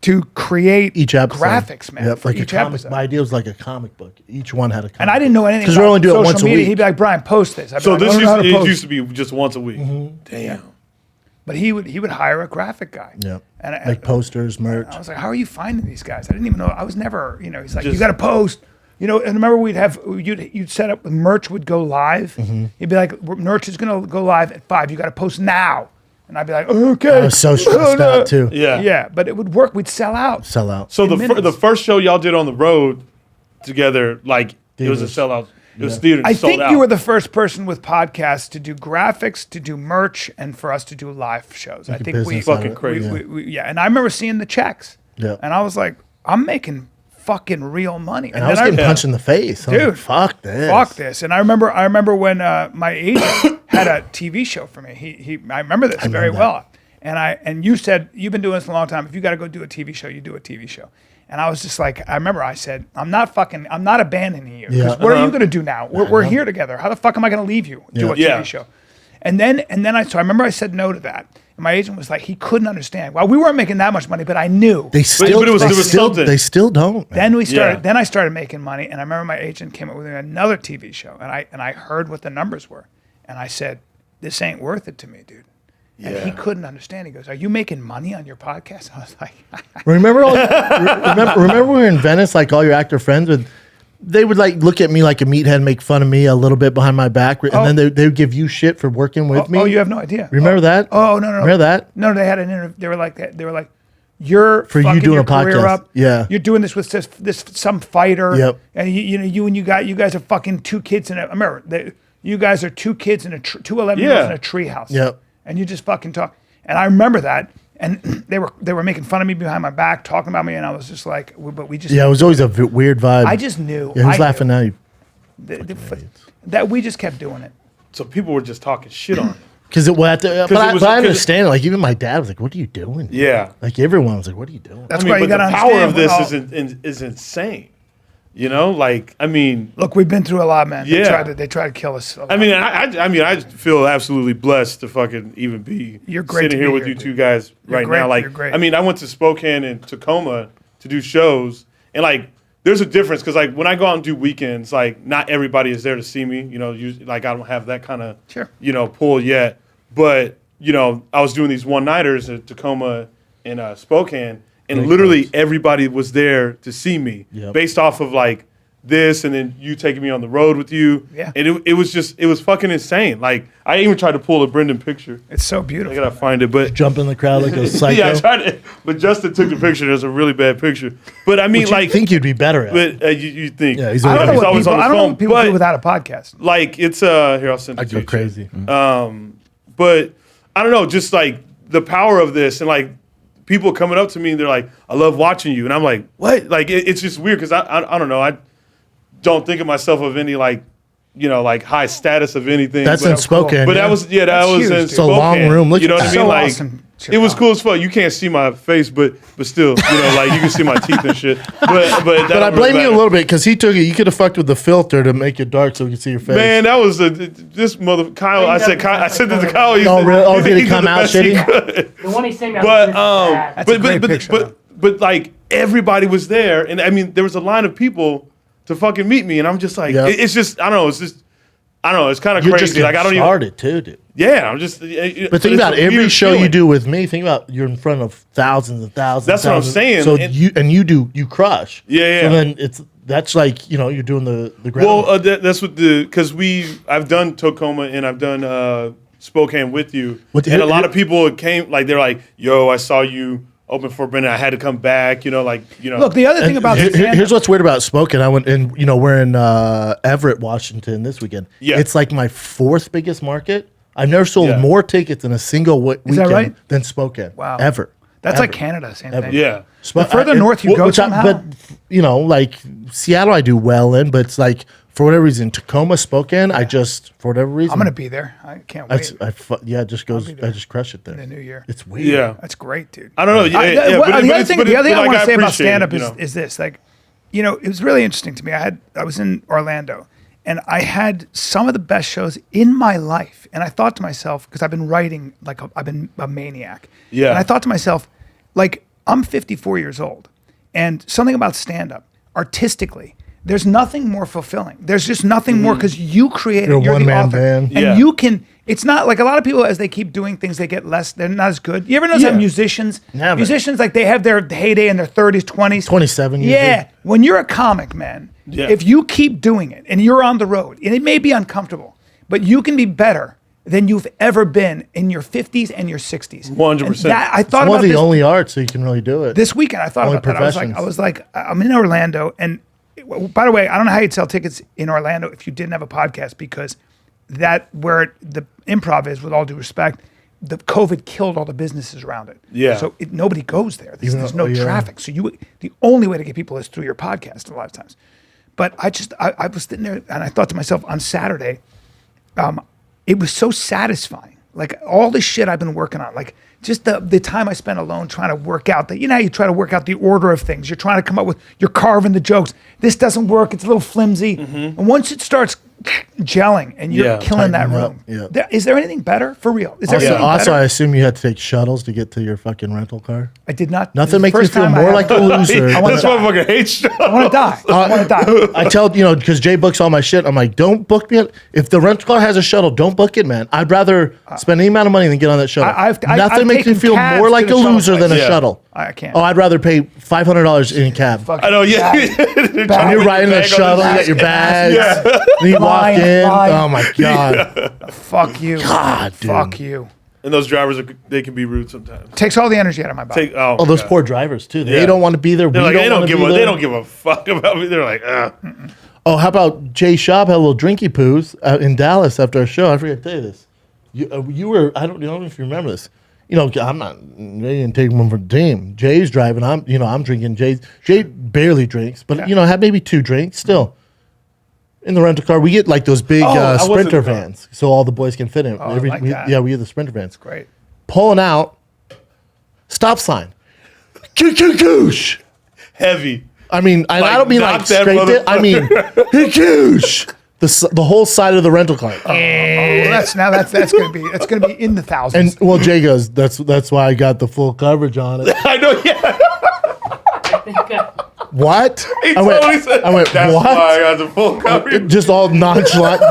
to create Each episode. graphics, man. Yep, for like each a comic. episode. My idea was like a comic book. Each one had a comic And I didn't know anything 'Cause about we only do it social once a media. week. He'd be like, Brian, post this. I'd be So like, this I don't know how to post. used to be just once a week. Mm-hmm. Damn. But he would hire a graphic guy. Yeah. And Like posters, merch. I was like, how are you finding these guys? I didn't even know. I was never, he's like, you Just- got to post. And remember you'd set up, merch would go live. Mm-hmm. He'd be like, merch is going to go live at 5. You got to post now. And I'd be like, okay. I was so stressed out too. Yeah. Yeah, but it would work. We'd sell out. Sell out. So in minutes. the first show y'all did on the road together, like it was a Theaters. sellout. It was theater. I sold think out. you were the first person with podcasts to do graphics, to do merch, and for us to do live shows. I a think we business out of Fucking it. crazy. yeah. And I remember seeing the checks. Yeah. And I was like, I'm making fucking real money. And I was getting punched in the face. I was like, Dude, fuck this. Fuck this. And I remember when my agent had a TV show for me. I remember this very well. And you said, you've been doing this a long time. If you got to go do a TV show, you do a TV show. And I was just like, I remember I said, I'm not abandoning you. 'Cause Yeah. what are you going to do now? We're here together. How the fuck am I going to leave you? Do a Yeah. TV show. And then I remember I said no to that. And my agent was like, he couldn't understand. Well, we weren't making that much money, but I knew. They still, but it was- they there was still, something. they still don't. Man. Then I started making money, and I remember my agent came up with another TV show, and I heard what the numbers were, and I said, "This ain't worth it to me, dude." And he couldn't understand. He goes, "Are you making money on your podcast?" I was like, Remember, remember we were in Venice, like all your actor friends would. They would like look at me like a meathead, and make fun of me a little bit behind my back, and then they would give you shit for working with me. "Oh, you have no idea." Remember that? Oh no. Remember that? No, they had an interview. They were like that. They were like, "You're For you fucking doing your a career podcast. up. Yeah. You're doing this with this some fighter. Yep. And you guys are fucking 2 kids in a. Remember, you guys are 2 kids in two 11-year-olds in a treehouse. Yep. And you just fucking talk. And I remember that. And they were making fun of me behind my back, talking about me, and I was just like, but we just. Yeah, it was always a weird vibe. I just knew. Yeah, who's I laughing knew now? that we just kept doing it. So people were just talking shit on it. Because but I was- understand it. Like even my dad was like, "What are you doing?" Yeah. Like everyone was like, "What are you doing?" That's I why mean, you but got to the power of this understand. is insane. You know, like I mean, Look, we've been through a lot, man. Yeah. They tried to kill us. a lot. I mean, I feel absolutely blessed to fucking even be You're great sitting to here be with here, you dude. two guys You're right great, now. Like, you're great. I mean, I went to Spokane and Tacoma to do shows, and like, there's a difference because like when I go out and do weekends, like not everybody is there to see me. You know, like I don't have that kind of Sure. pull yet. But I was doing these one-nighters at Tacoma and Spokane, and literally everybody was there to see me Yep. based off of like this, and then you taking me on the road with you. Yeah. And it was fucking insane. Like I even tried to pull a Brendan picture. It's so I beautiful. gotta find it, but Jump in the crowd like a psycho. yeah, I tried it. But Justin took the picture. There's a really bad picture. But I mean, Which you like, think you'd be better at. but you think? Yeah, he's I don't know he's what always people, on his I don't know phone. what people but do without a podcast. like it's here I'll send it I'd to go you. crazy. But I don't know, just like the power of this, and like people coming up to me and they're like, "I love watching you," and I'm like, "What?" Like it's just weird because I don't know, I don't think of myself of any like like high status of anything. That's but, in Spokane. But that was that That's was huge, in dude. It's a long Spokane. room. Look You know at what I that. mean? So Like awesome. it was cool as fuck. You can't see my face, but still, like you can see my teeth and shit. But But I blame you a little bit because he took it. You could have fucked with the filter to make it dark so we could see your face. Man, that was this mother Kyle. I said this to Kyle. Oh, really? Oh, did he it come the out best he shitty? could. The one he sent me, But That's a great picture, but like everybody was there, and I mean there was a line of people to fucking meet me, and I'm just like, Yep. it's just I don't know, it's kind of You're crazy. just Like I don't even. started too, dude. Yeah, I'm just. But think about every show you do with me. Think about you're in front of thousands and thousands. That's what I'm thousands. saying. So And- you crush. Yeah. So then that's like you're doing the ground. Well, that's what because I've done Tacoma and I've done Spokane with you, What- and a lot of people came like they're like, "Yo, I saw you open for Brendan. I had to come back." Look, the other thing And about here's what's weird about Spokane. I went and we're in Everett, Washington this weekend. Yeah. It's like my 4th biggest market. I've never sold Yeah. more tickets in a single weekend right? than Spokane. Wow. Ever. that's like Ever. Canada, same Ever. thing. Yeah. The further north you go, which somehow. but like Seattle, I do well in, but it's like for whatever reason, Tacoma, Spokane, I just for whatever reason, I'm gonna be there. I can't wait. it just goes. be there I just crush it there. in the new year. It's weird. Yeah. That's great, dude. I don't know. Yeah, The but other it's- thing, but the it- other thing but I want to say about appreciate it, stand up you know. is this. Like, it was really interesting to me. I was in Orlando and I had some of the best shows in my life. And I thought to myself, because I've been writing I've been a maniac. Yeah. And I thought to myself, like, I'm 54 years old, and something about stand-up, artistically, there's nothing more fulfilling. There's just nothing more because you create You're it. a You're the one-man author. band. And Yeah. you can, it's not like a lot of people, as they keep doing things, they get less, they're not as good. You ever notice how musicians, Never. like they have their heyday in their 30s, 20s. 27 usually. Yeah. When you're a comic, man, Yeah. if you keep doing it and you're on the road, and it may be uncomfortable, but you can be better than you've ever been in your 50s and your 60s. 100%. And that- I It's thought one about of the this only arts, so you can really do it. this weekend. I thought Only about that. professions. I was like, I'm in Orlando, and by the way, I don't know how you'd sell tickets in Orlando if you didn't have a podcast, because that where the improv is, with all due respect, the COVID killed all the businesses around it. Yeah. So nobody goes there. There's no yeah. traffic. So the only way to get people is through your podcast a lot of times. But I was sitting there and I thought to myself on Saturday, it was so satisfying. Like all the shit I've been working on, like just the time I spent alone trying to work out that, you know, how you try to work out the order of things. You're trying to come up with, you're carving the jokes. This doesn't work. It's a little flimsy. And once it starts gelling and you're Yeah, killing that tightening room, up, yeah. is there anything better for real? Is there Also, anything I better? assume you had to take shuttles to get to your fucking rental car. I did not. Nothing this is makes the you first feel time I more have- like a loser. I wanna This die. motherfucker hates you. I want to die. I want to die. I tell because Jay books all my shit. I'm like, don't book me. If the rental car has a shuttle, don't book it, man. I'd rather spend any amount of money than get on that shuttle. Nothing I've makes me taken feel cabs more to like the a shuttle loser than a place. Yeah. shuttle. I can't. Oh, I'd rather pay $500 in a cab. I know, yeah. And you're riding the shuttle, you got your bags, and you walk Line, in. line. Oh my god, Fuck you. God, dude. Fuck you. And those drivers, they can be rude sometimes. Takes all the energy out of my body. Oh, those poor drivers too. They Yeah. don't want to be there. They're We like, they don't wanna give be a, there. they don't give a fuck about me. They're like, Oh, how about Jay Schaub had a little drinky poos in Dallas after our show? I forgot to tell you this. You were, I don't know if you remember this. You know, I'm not, they didn't take one for the team. Jay's driving. I'm drinking. Jay barely drinks, but had maybe 2 drinks still. In the rental car, we get like those big I was in Sprinter the car. vans, so all the boys can fit in. I like that. Yeah, we get the Sprinter vans. Great. Pulling out, stop sign. Goosh. heavy. I mean, I Like, don't mean knock like that scraped it. I mean, goosh. The whole side of the rental car. That's gonna be in the thousands. And well, Jay goes, that's why I got the full coverage on it. I know, yeah. What? He I went, totally said, I went, that's what? why I got the full coverage. Just all nonchalant.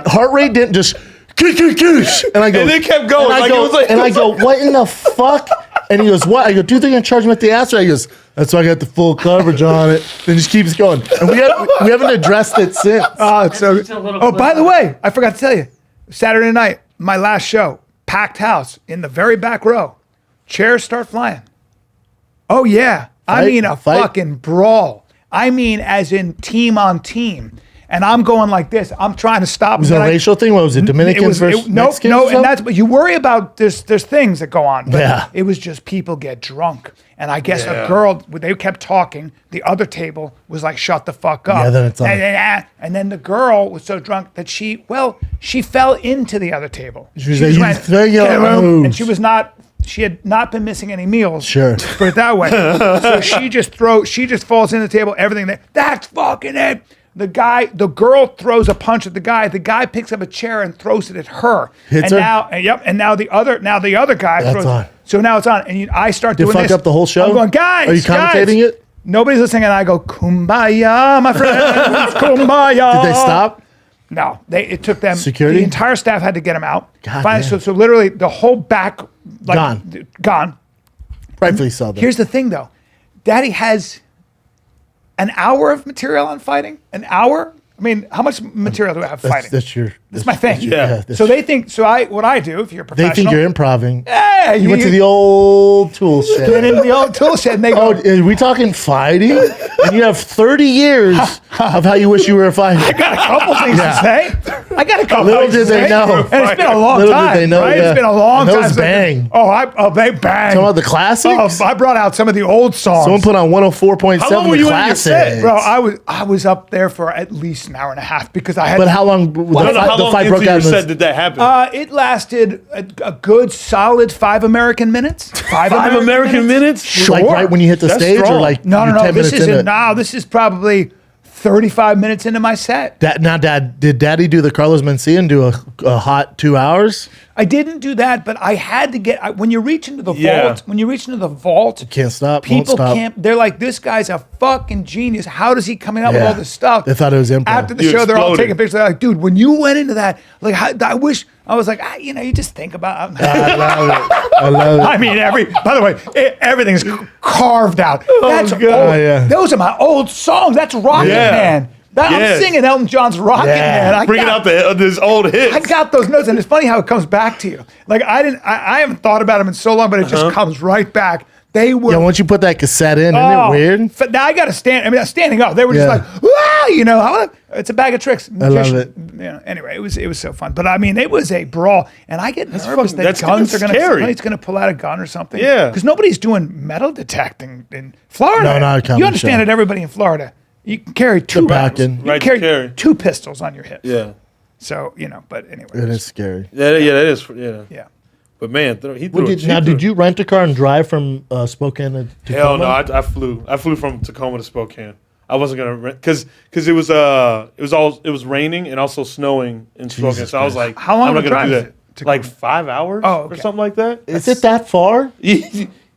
Heart rate didn't just goosh. And I go, And they kept going. And I Like, go, it was like, and I go, what in the fuck? And he goes, what? I go, dude, they're gonna charge me at the ass. He goes, that's why I got the full coverage on it. Then just keeps going. And we haven't addressed it since. Oh, it's so. Oh, by the way, I forgot to tell you. Saturday night, my last show, packed house in the very back row. Chairs start flying. Oh yeah, I Fight? mean a Fight? fucking brawl. I mean, as in team on team. And I'm going like this. I'm trying to stop. Was it a racial thing? What was it? Dominicans versus Mexicans? No, or and something? that's. But you worry about there's things that go on. But Yeah. it was just people get drunk, and I guess Yeah. a girl. They kept talking. The other table was like, "Shut the fuck up." Yeah, then it's on. And then the girl was so drunk that she fell into the other table. She was like, "You went, throw your "Get a room," and moves. she was not. She had not been missing any meals. Sure. Put it that way. So she just falls in the table. Everything there. That's fucking it. The girl throws a punch at the guy. The guy picks up a chair and throws it at her. Hits and her? Now the other guy That's throws. on. So now it's on, and I start Did it doing fuck this. up the whole show? I'm going, guys. Are you commentating guys. it? Nobody's listening, and I go, "Kumbaya, my friend, kumbaya." Did they stop? No, it took them. Security? The entire staff had to get them out. God Finally, damn. so literally the whole back, gone. Rightfully so. Though. Here's the thing, though. Daddy has an hour of material on fighting. An hour. I mean, how much material do I have fighting? That's my thing. Yeah. So they think. So what I do, if you're a They professional, think you're improving. Yeah, You went to the old tool get shed. into the old tool shed, and they Oh, go. are we talking fighting? And you have 30 years of how you wish you were a fighter. I got a couple things to say. I got a couple. Little things did to they say. know. And it's been a long Little did time. they know, right? yeah. It's been a long And time. those since- bang. They bang. Talking about the classics? I brought out some of the old songs. Someone put on 104.7 How long were the you in your set, classics. Bro, I was up there for at least an hour and a half because I had. But how long How the fight long broke into out? your in set did that happen? It lasted a good solid 5 American minutes. Five American minutes? like right when you hit the That's stage or strong. like No. you're 10 This minutes into isn't. it? No, this is probably 35 minutes into my set. Now, Dad, did Daddy do the Carlos Mencia and do a hot 2 hours? I didn't do that, but I had to get. When you reach into the Yeah. vault, Can't stop. people won't stop. can't. They're like, this guy's a fucking genius. How does he coming up with Yeah. all this stuff? They thought it was improv. After the You show, they're all exploded. taking pictures. They're like, dude, when you went into that, like, I wish I was like, you just think about. I love it. I love it. I mean, by the way, everything's carved out. That's God. old. Oh, yeah. Those are my old songs. That's Rocket Yeah. Man. I'm Yes. singing Elton John's Rocket Yeah. Man. Bringing out this old hits. I got those notes, and it's funny how it comes back to you. Like I haven't thought about them in so long, but it just comes right back. They were. Yeah, once you put that cassette in, isn't it weird? Now I got to stand. I mean, standing up, they were just Yeah. like, it's a bag of tricks. I love it. Anyway, it was so fun. But I mean, it was a brawl, and I get nervous fucking- that that's guns are going to. scary. Somebody's going to pull out a gun or something. Yeah. because nobody's doing metal detecting in Florida. No, not a comedy You understand show. that everybody in Florida, you can carry two back rounds. in. You can Right to carry, carry. 2 pistols on your hips. Yeah. So but anyway. It is scary. Yeah, that is. Yeah. Yeah. But man, he threw Did you rent a car and drive from Spokane to Tacoma? Hell no, I flew. I flew from Tacoma to Spokane. I wasn't gonna rent because it was raining and also snowing in Spokane. Jesus So I was like, How long I'm of not a gonna do drive that. is it to Like Tacoma? 5 hours Oh, or okay. something like that. Is it that far?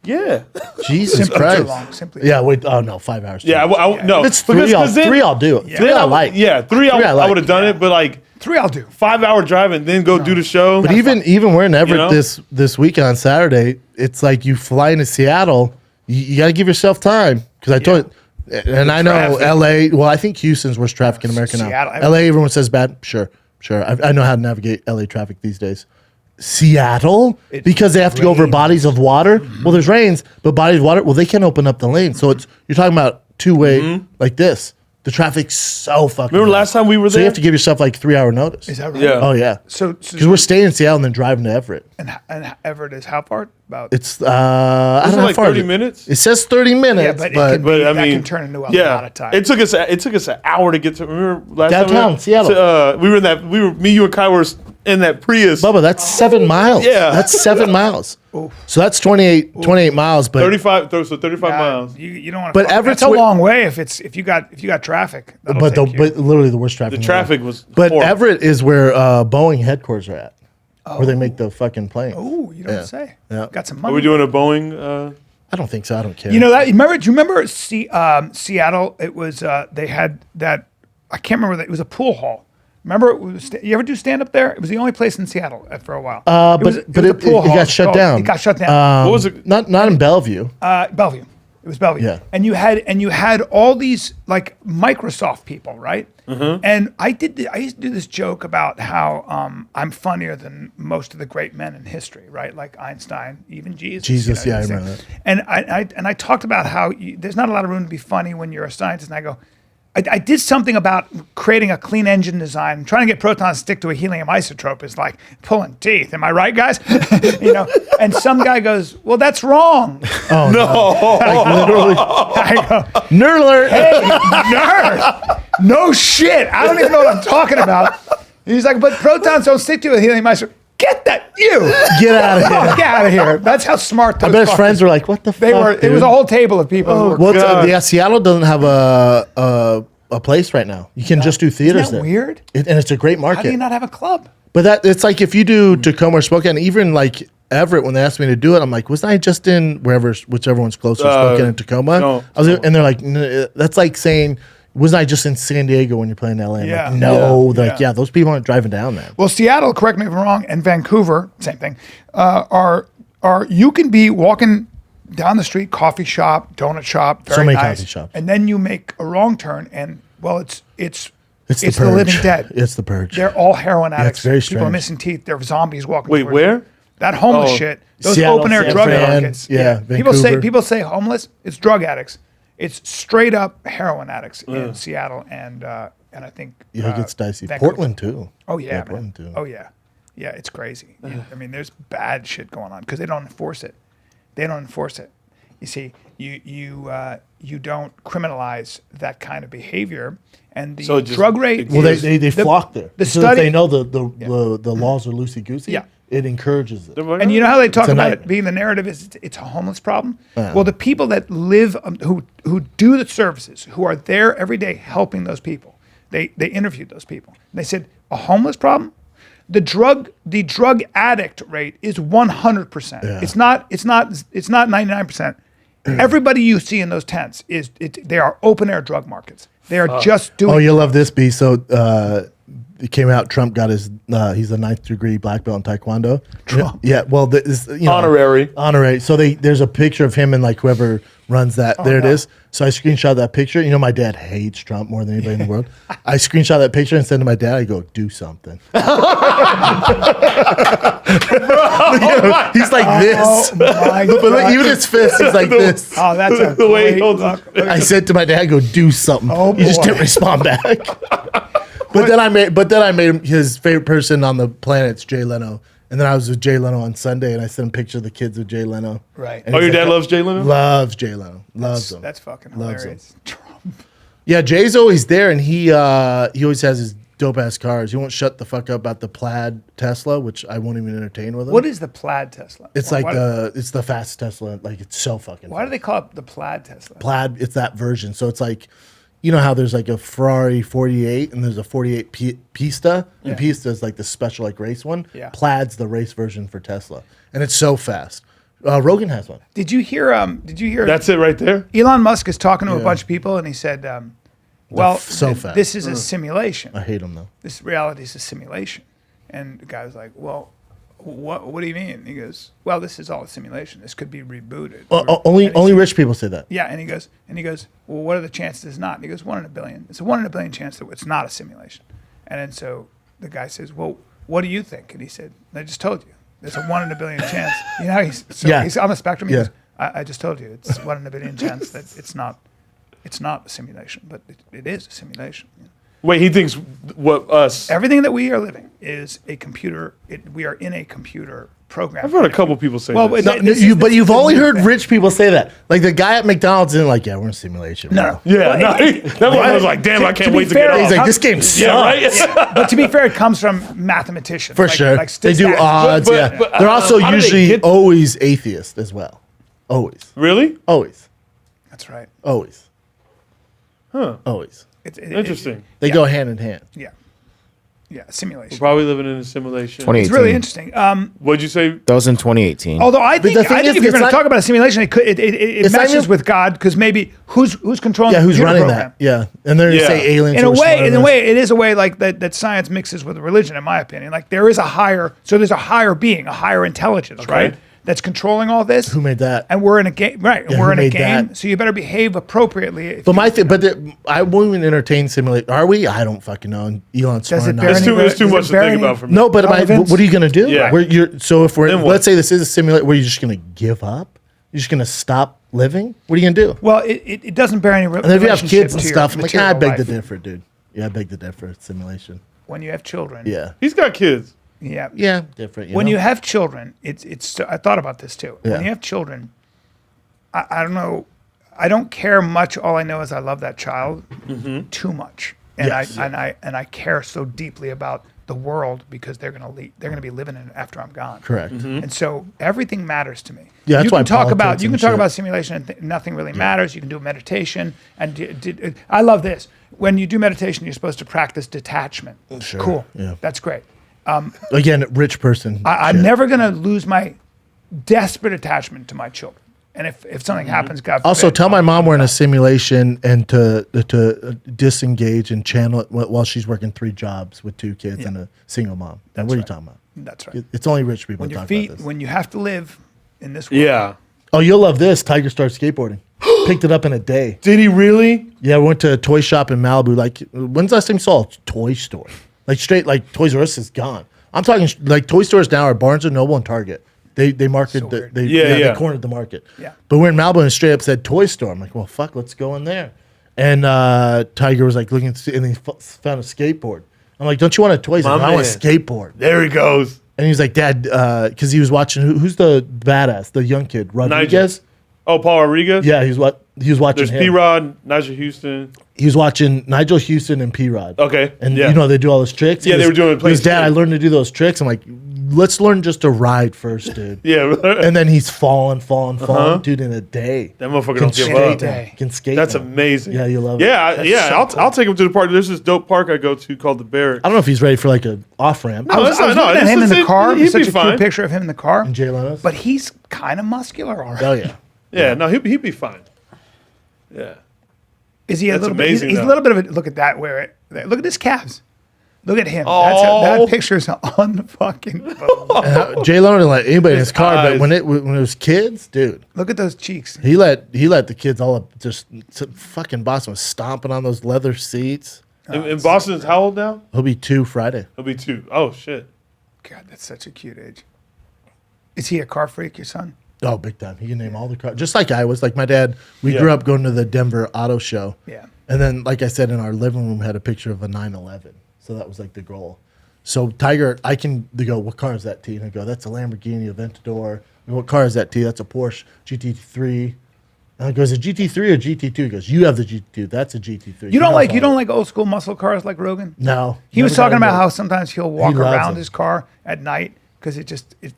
Yeah. Jesus Simply Christ. too long. Simply. Yeah, wait. Oh, no, 5 hours. Yeah. No. If it's because- 3, 'cause then- 3 I'll do it. 3 I like. Yeah, three I I like. would have done it, but like 3 I'll do. 5 hour drive and then go do the show. But even we're in Everett You know? this weekend on Saturday, it's like you fly into Seattle, you got to give yourself time. Because I told and I know traffic. LA, well, I think Houston's worst traffic in America now. Seattle, LA, everyone says bad. Sure. I know how to navigate LA traffic these days. Seattle, because they have to go over bodies of water. Well, there's rains, but bodies of water, well, they can't open up the lane. So you're talking about two-way like this. The traffic's so fucking Remember bad. last time we were So there? you have to give yourself like 3 hour notice. Is that right? Yeah. Oh, yeah. So Because we're staying in Seattle and then driving to Everett. and Everett is how far? About It's I don't know how like far 30 is it? minutes? It says 30 minutes, yeah, but, but, it can But I that mean, can turn into a yeah, lot of time. It took us an hour to get to. Remember last Downtown time Seattle. we were in that. Me, you, and Kai were in that Prius. Bubba, that's 7 miles. Yeah. That's 7 miles. So that's 28 miles, but 35 miles. You don't want. But Everett's that's a wi- long way if you got traffic. That'll but take you. literally the worst traffic. The in traffic world. was. But horrible. Everett is where Boeing headquarters are at, where they make the fucking planes. Ooh, you don't Yeah. say. Yeah. Got some Are money. we doing a Boeing? I don't think so. I don't care. You know that? Do you remember Seattle? It was they had that. I can't remember that. It was a pool hall. Remember? You ever do stand up there? It was the only place in Seattle for a while. but it got shut down. It got shut down. What was it? Not in Bellevue. Bellevue. It was Bellevue. Yeah. And you had all these like Microsoft people, right? Mm-hmm. And I used to do this joke about how I'm funnier than most of the great men in history, right? Like Einstein, even Jesus. Jesus, yeah, I these remember things. that. And I talked about how there's not a lot of room to be funny when you're a scientist. And I go, I did something about creating a clean engine design. Trying to get protons to stick to a helium isotope is like pulling teeth. Am I right, guys? And some guy goes, "Well, that's wrong." No. Like literally. I go, Nerd alert. "Hey, nerd! No shit! I don't even know what I'm talking about." And he's like, "But protons don't stick to a helium isotope." Get that Get out of here. Get out of here! That's how smart those I bet his fuckers- friends were like, "What the They fuck?" were. It was a whole table of people. who were, Well, God. yeah, Seattle doesn't have a place right now. You can just do theaters Isn't that there. weird? And it's a great How do market. you not have a club? But it's like if you do Tacoma or Spokane, even like Everett, when they asked me to do it, I'm like, wasn't I just in whichever one's closer, Spokane and Tacoma? no, And they're like, that's like saying, wasn't I just in San Diego when you're playing LA? I'm Yeah. like, no. Yeah. They're like, yeah, those people aren't driving down there. Well, Seattle, correct me if I'm wrong, and Vancouver, same thing, are you can be walking down the street, coffee shop, donut shop, very many nice, coffee shops. and then you make a wrong turn, and well, it's It's the living purge. dead. It's the purge. They're all heroin addicts. it's very People are strange. missing teeth. They're zombies walking. Wait, towards where? you. That homeless Oh. shit. Those Seattle, open air San drug Fran, markets. yeah, People Vancouver. say homeless. It's drug addicts. It's straight up heroin addicts in Seattle and I think Yeah, it gets dicey. Vancouver. Portland, too. Oh yeah, man. Portland, too. Oh yeah, yeah. It's crazy. I mean, there's bad shit going on because they don't enforce it. They don't enforce it. You see, you don't criminalize that kind of behavior, and the So it just drug rate. Well, is- they flock there. the so study- if they know the laws are loosey-goosey, Yeah. it encourages it. And you know how they talk a about nightmare. it being the narrative is it's a homeless problem. Well, the people that live who do the services, who are there every day helping those people, they interviewed those people. They said a homeless problem. the drug addict rate is 100%. Yeah. It's not 99%. Everybody you see in those tents they are open air drug markets. They are just doing. Oh, you'll love this, B. So it came out. Trump got his. He's a 9th degree black belt in Taekwondo. Trump. Yeah. Well, Honorary. Honorary. So there's a picture of him and like whoever runs that. There it is. So I screenshot that picture. You know, my dad hates Trump more than anybody in the world. I screenshot that picture and sent to my dad. I go, do something. He's like this. Oh my But look, God. even his fist, he's like this. Oh, that's a The way he great holds look. I said to my dad, go do something. Oh, He just boy. didn't respond back. But then I made him his favorite person on the planet's Jay Leno. And then I was with Jay Leno on Sunday, and I sent him pictures of the kids with Jay Leno. Right. And Oh, he's your like, dad loves Jay Leno? Loves Jay Leno. Loves him. That's fucking Loves hilarious. Trump. Yeah, Jay's always there, and he always has his dope ass cars. He won't shut the fuck up about the plaid Tesla, which I won't even entertain with him. What is the plaid Tesla? It's Why- like why, it's the fast Tesla. Like it's so fucking. Why do they call it the plaid Tesla? plaid? It's that version. So it's like, you know how there's like a Ferrari 48 and there's a 48 Pista, and Pista is like the special like race one. Yeah. Plaid's the race version for Tesla, and it's so fast. Rogan has one. Did you hear? That's it right there? Elon Musk is talking to a bunch of people, and he said, "Well, so fast. this is a simulation. I hate him though. This reality is a simulation." And the guy was like, "Well, what do you mean?" He goes, "Well, this is all a simulation. This could be rebooted." Only And he only said- rich people say that. Yeah, and he goes, "Well, what are the chances it's not?" And he goes, 1 in a billion. It's a 1 in a billion chance that it's not a simulation. And then so the guy says, "Well, what do you think?" And he said, "I just told you. There's a 1 in a billion chance." You know, he's on the spectrum. He Yeah. goes, I just told you, it's 1 in a billion chance that it's not a simulation, but it is a simulation. Wait, he thinks what us? Everything that we are living is a computer. We are in a computer program. I've heard a couple people say Well, this. but- No, but you've the only new heard thing. rich people say that. Like the guy at McDonald's isn't like, yeah, we're in a simulation. No. Yeah, no, that one was like, damn, I can't to be wait to fair, get He's off. like, this game sucks. Yeah, right? But to be fair, it comes from mathematicians. For sure. they do stats. odds. But- yeah. but, They're also how do they usually get- always atheist as well. Always. Really? Always. That's right. Always. Huh. Always. Interesting. They Yeah. go hand in hand. Yeah. Yeah, simulation. Probably living in a simulation. 2018. It's really interesting. What'd you say? That was in 2018. Although I think the thing is, if you're it's going to not- talk about a simulation, it It's not meshes even- with God because maybe who's controlling? Yeah, the who's computer running program? that? Yeah. And they're going to Yeah. say aliens. In are a smarter way, than us. it is a way like that science mixes with religion, in my opinion. Like there's a higher being, a higher intelligence, right? That's controlling all this. Who made that? And we're in a game, right? Yeah, we're who in a made game, that? so you better behave appropriately. if But you- my thing, I won't even entertain simulate. Are we? I don't fucking know. And Elon's Does smart it enough. bear It's any too, it's too does it much to bear think any- about for me. No, but relevance? what are you gonna do? Yeah. So if Then what? let's say this is a simulate, where you're just gonna give up, you're just gonna stop living. What are you gonna do? Well, it doesn't bear any. And then if you have kids and to your stuff, I'm like, I material beg to life. differ, dude. Yeah, I beg to differ. It's simulation. When you have children, Yeah, He's got kids. yeah. yeah, different. When know? you have children, it's. I thought about this too. Yeah. When you have children, I don't know. I don't care much. All I know is I love that child too much, and Yes. I care so deeply about the world because they're gonna be living in it after I'm gone. correct. And so everything matters to me. Yeah, that's you why can talk about politics you can and talk shit. about simulation and nothing really matters. You can do meditation and I love this. When you do meditation, you're supposed to practice detachment. Sure, Cool. yeah. That's great. Again, rich person. I'm shit. never gonna lose my desperate attachment to my children. And if something happens, God forbid, Also, tell my I'll- mom we're in a simulation and to disengage and channel it while she's working 3 jobs with 2 kids and a single mom. What are you right. talking about? That's right. It's only rich people When that your talk feet, about this. when you have to live in this world. Yeah. Oh, you'll love this. Tiger started skateboarding. Picked it up in a day. Did he really? Yeah, we went to a toy shop in Malibu. Like, when's the last time you saw a toy store? Like, straight, like, Toys R Us is gone. I'm talking, like, toy stores now are Barnes & Noble and Target. They market, So weird. Yeah. they cornered the market. Yeah. But we're in Malibu and it straight up said toy store. I'm like, well, fuck, let's go in there. And Tiger was like looking, and he found a skateboard. I'm like, don't you want a toy? He's like, My I want a man. skateboard. There he goes. And he was like, Dad, because he was watching, who's the badass, the young kid, Rodriguez? Oh, Paul Rodriguez? Yeah, he was watching There's him. P-Rod, Nigel Houston. He was watching Nigel Houston and P-Rod. Okay. And yeah. you know they do all those tricks. Yeah, they were doing it He goes, playing Dad, I skate." learned to do those tricks. I'm like, let's learn just to ride first, dude. Yeah. And then he's falling, dude, in a day. That motherfucker Can don't give skate up. Day. Can skate. That's now. amazing. Yeah, you love it. Yeah. I'll take him to the park. There's this dope park I go to called the Barracks. I don't know if he's ready for like a off ramp. No, I was that's looking at him in the car. He'd Such be a fine. cute picture of him in the car. And Jay Leno's. But he's kind of muscular already. Oh yeah. Yeah, no, he'd be fine. Yeah. Is he a That's little bit? He's amazing, a though. little bit of a look at that. Look at his calves. Look at him. Oh. That picture's unfucking. Jay Leno didn't let anybody in his car, eyes. but when it was kids, dude, Look at those cheeks. he let the kids all up. Just fucking Boston was stomping on those leather seats. And Boston's how old now? He'll be 2 Friday. He'll be 2. Oh shit. God, that's such a cute age. Is he a car freak, your son? Oh, big time. He can name all the cars. Just like I was. Like my dad, we Yeah. grew up going to the Denver Auto Show. Yeah. And then, like I said, in our living room had a picture of a 911. So that was like the goal. So Tiger, they go, what car is that, T? And I go, that's a Lamborghini Aventador. And what car is that, T? That's a Porsche GT3. And I go, is it GT3 or GT2? He goes, you have the GT2. That's a GT3. You don't like old school muscle cars like Rogan? No. He was Never got talking about into how it. sometimes he'll walk loves around them. his car at night because it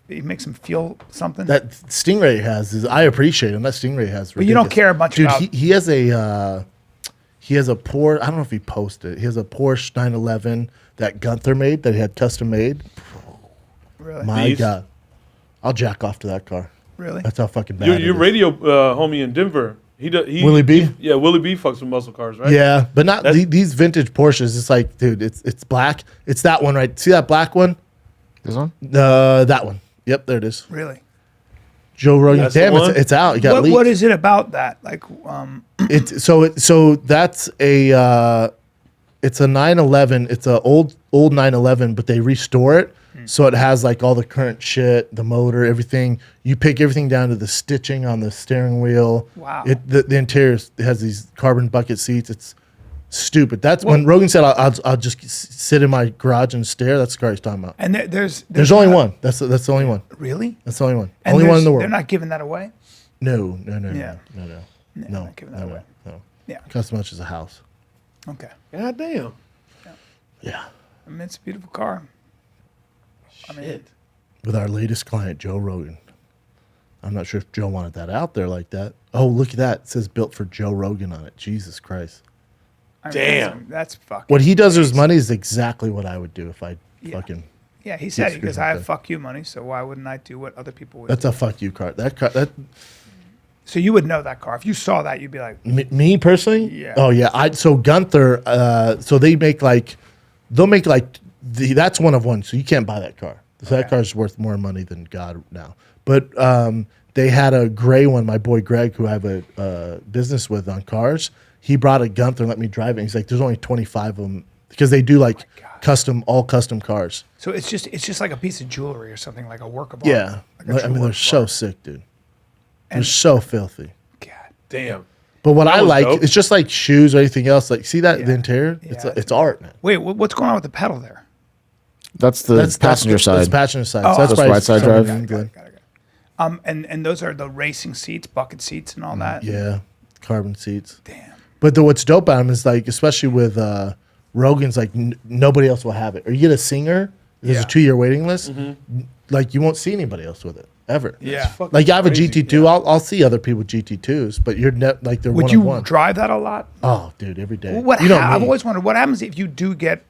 makes him feel something. That Stingray has I appreciate him. That Stingray has. But you don't ridiculous- care much Dude, about- he has a Porsche. I don't know if he posted. He has a Porsche 911 that Gunther made that he had custom made. Really? My Beast. God, I'll jack off to that car. Really? That's how fucking bad. Your it is. radio homie in Denver. He Willie B? Yeah, Willie B fucks with muscle cars, right? Yeah, but not That's- these vintage Porsches. It's like, dude, it's black. It's that one, right? See that black one? This one? That one. Yep, there it is. Really? Joe Rogan. That's the Damn, one? it's out. It got leaked. What is it about that? Like, So that's it's a 911. It's a old 911, but they restore it. So it has like all the current shit, the motor, everything. You pick everything down to the stitching on the steering wheel. Wow. The interior has these carbon bucket seats. It's stupid. That's when Rogan said, "I'll just sit in my garage and stare." That's the car he's talking about. and there's There's only one. That's the only one. Really? That's the only one. And Only one in the world. They're not giving that away. No. Yeah. No. not giving that away. No. Yeah. Costs as much as a house. Okay. God damn. Yeah. I mean, it's a beautiful car. I mean, Shit. With our latest client, Joe Rogan. I'm not sure if Joe wanted that out there like that. Oh, look at that. It says built for Joe Rogan on it. Jesus Christ. I mean, Damn. that's fucking. What he does with his money is exactly what I would do if I Yeah. fucking. Yeah, he said Yes, because good I have like that. fuck you money, so why wouldn't I do what other people would? That's do? a fuck you car. That So you would know that car if you saw that, you'd be like, me personally. Yeah. Oh yeah. So Gunther. So they'll make like that's one of one. So you can't buy that car. So that car's worth more money than God now. But they had a gray one. My boy Greg, who I have a business with on cars, he brought a Gunther and let me drive it. He's like, "There's only 25 of them because they do like custom cars." so it's just like a piece of jewelry or something, like a work of art. Yeah. Like a I true mean, work they're of so art. sick, dude. They're And- so filthy. God. Damn. But what I was like, dope. it's just like shoes or anything else. Like, see that the Yeah. interior? Yeah. It's art, man. Wait, what's going on with the pedal there? That's the passenger That's side. passenger side. Oh, so that's that's why right it's side somewhere drive. in England. Got it. And those are the racing seats, bucket seats, and all that. Yeah, carbon seats. Damn. But what's dope about them is like, especially with Rogan's, like nobody else will have it. Or you get a singer, there's Yeah. a 2-year waiting list. Like you won't see anybody else with it ever. Yeah. Fucking Like I have a crazy, GT2. yeah. I'll see other people with GT2s, but you're like they're Would one you of one. drive that a lot? Oh, dude, every day. What you know I've me. always wondered what happens if you do get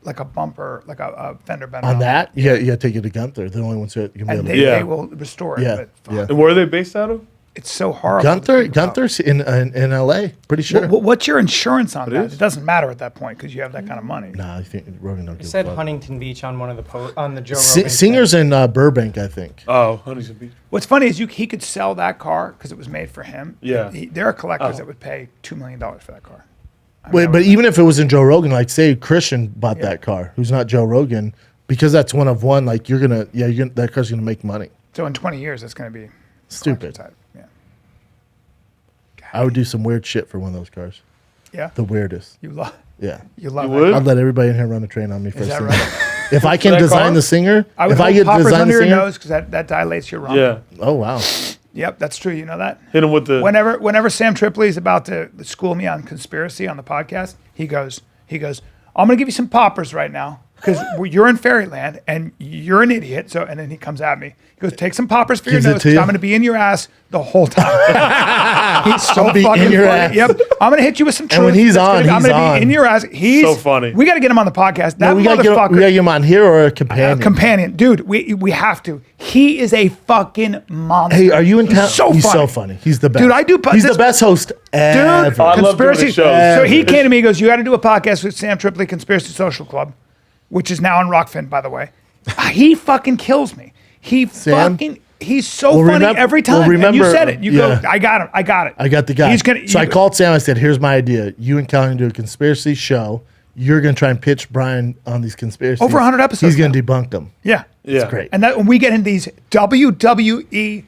like a bumper, like a fender bender On that, you got to take it to Gunther. They're the only ones who can be and able they, to. Yeah. they will restore it. Yeah, But fuck, yeah. And where are they based out of? it's so horrible. to think about. Gunther's in LA. Pretty sure. What's your insurance on that? is? It doesn't matter at that point because you have that kind of money. Nah, I think Rogan don't It give said a fuck. Huntington Beach on one of the on the Joe Rogan. Singers in Burbank, I think. Oh, Huntington Beach. What's funny is he could sell that car because it was made for him. Yeah. There are collectors Oh. that would pay $2 million for that car. I mean, Wait, that but was- even if it was in Joe Rogan, like say Christian bought that car, who's not Joe Rogan, because that's one of one. Like that car's gonna make money. so in 20 years, it's going to be Stupid. collector's type. Yeah. I would do some weird shit for one of those cars. Yeah. The weirdest. You love. Yeah. You love You that would? car. I'd let everybody in here run a train on me for Is a that singer. right? If I can that design car? the singer, I would if I hold get poppers design the under your singer, nose because that dilates your rump. Yeah. oh wow, Yep, that's true. You know that. Hit him with the. Whenever Sam Tripoli is about to school me on conspiracy on the podcast, he goes, I'm gonna give you some poppers right now. because you're in fairyland and you're an idiot. So, and then he comes at me. He goes, take some poppers for Gives your it nose. to you? I'm going to be in your ass the whole time. He's so be fucking in your funny. ass. Yep. I'm going to hit you with some truth. And when he's That's on, good. I'm he's gonna on. be in your ass. He's So funny. We got to get him on the podcast. That we gotta motherfucker. get him on here or a companion. Companion. Dude, we have to. He is a fucking monster. Hey, are you in town? He's so funny. He's so funny. He's the best. Dude, I do. He's the best host ever. Dude, I love doing conspiracy. the shows. So he came to me. He goes, "You got to do a podcast with Sam Tripoli, Conspiracy Social Club, which is now on Rockfin, by the way." He fucking kills me. Sam? He's so Well, funny remem- every time. well, and you remember- said it. You yeah. go, I got him. I got it. I got the guy. He's gonna. So I called Sam. I said, "Here's my idea. You and Calvin do a conspiracy show. You're gonna try and pitch Bryan on these conspiracies. Over 100 episodes He's gonna now. debunk them. Yeah. Yeah. It's great. And that when we get in these WWE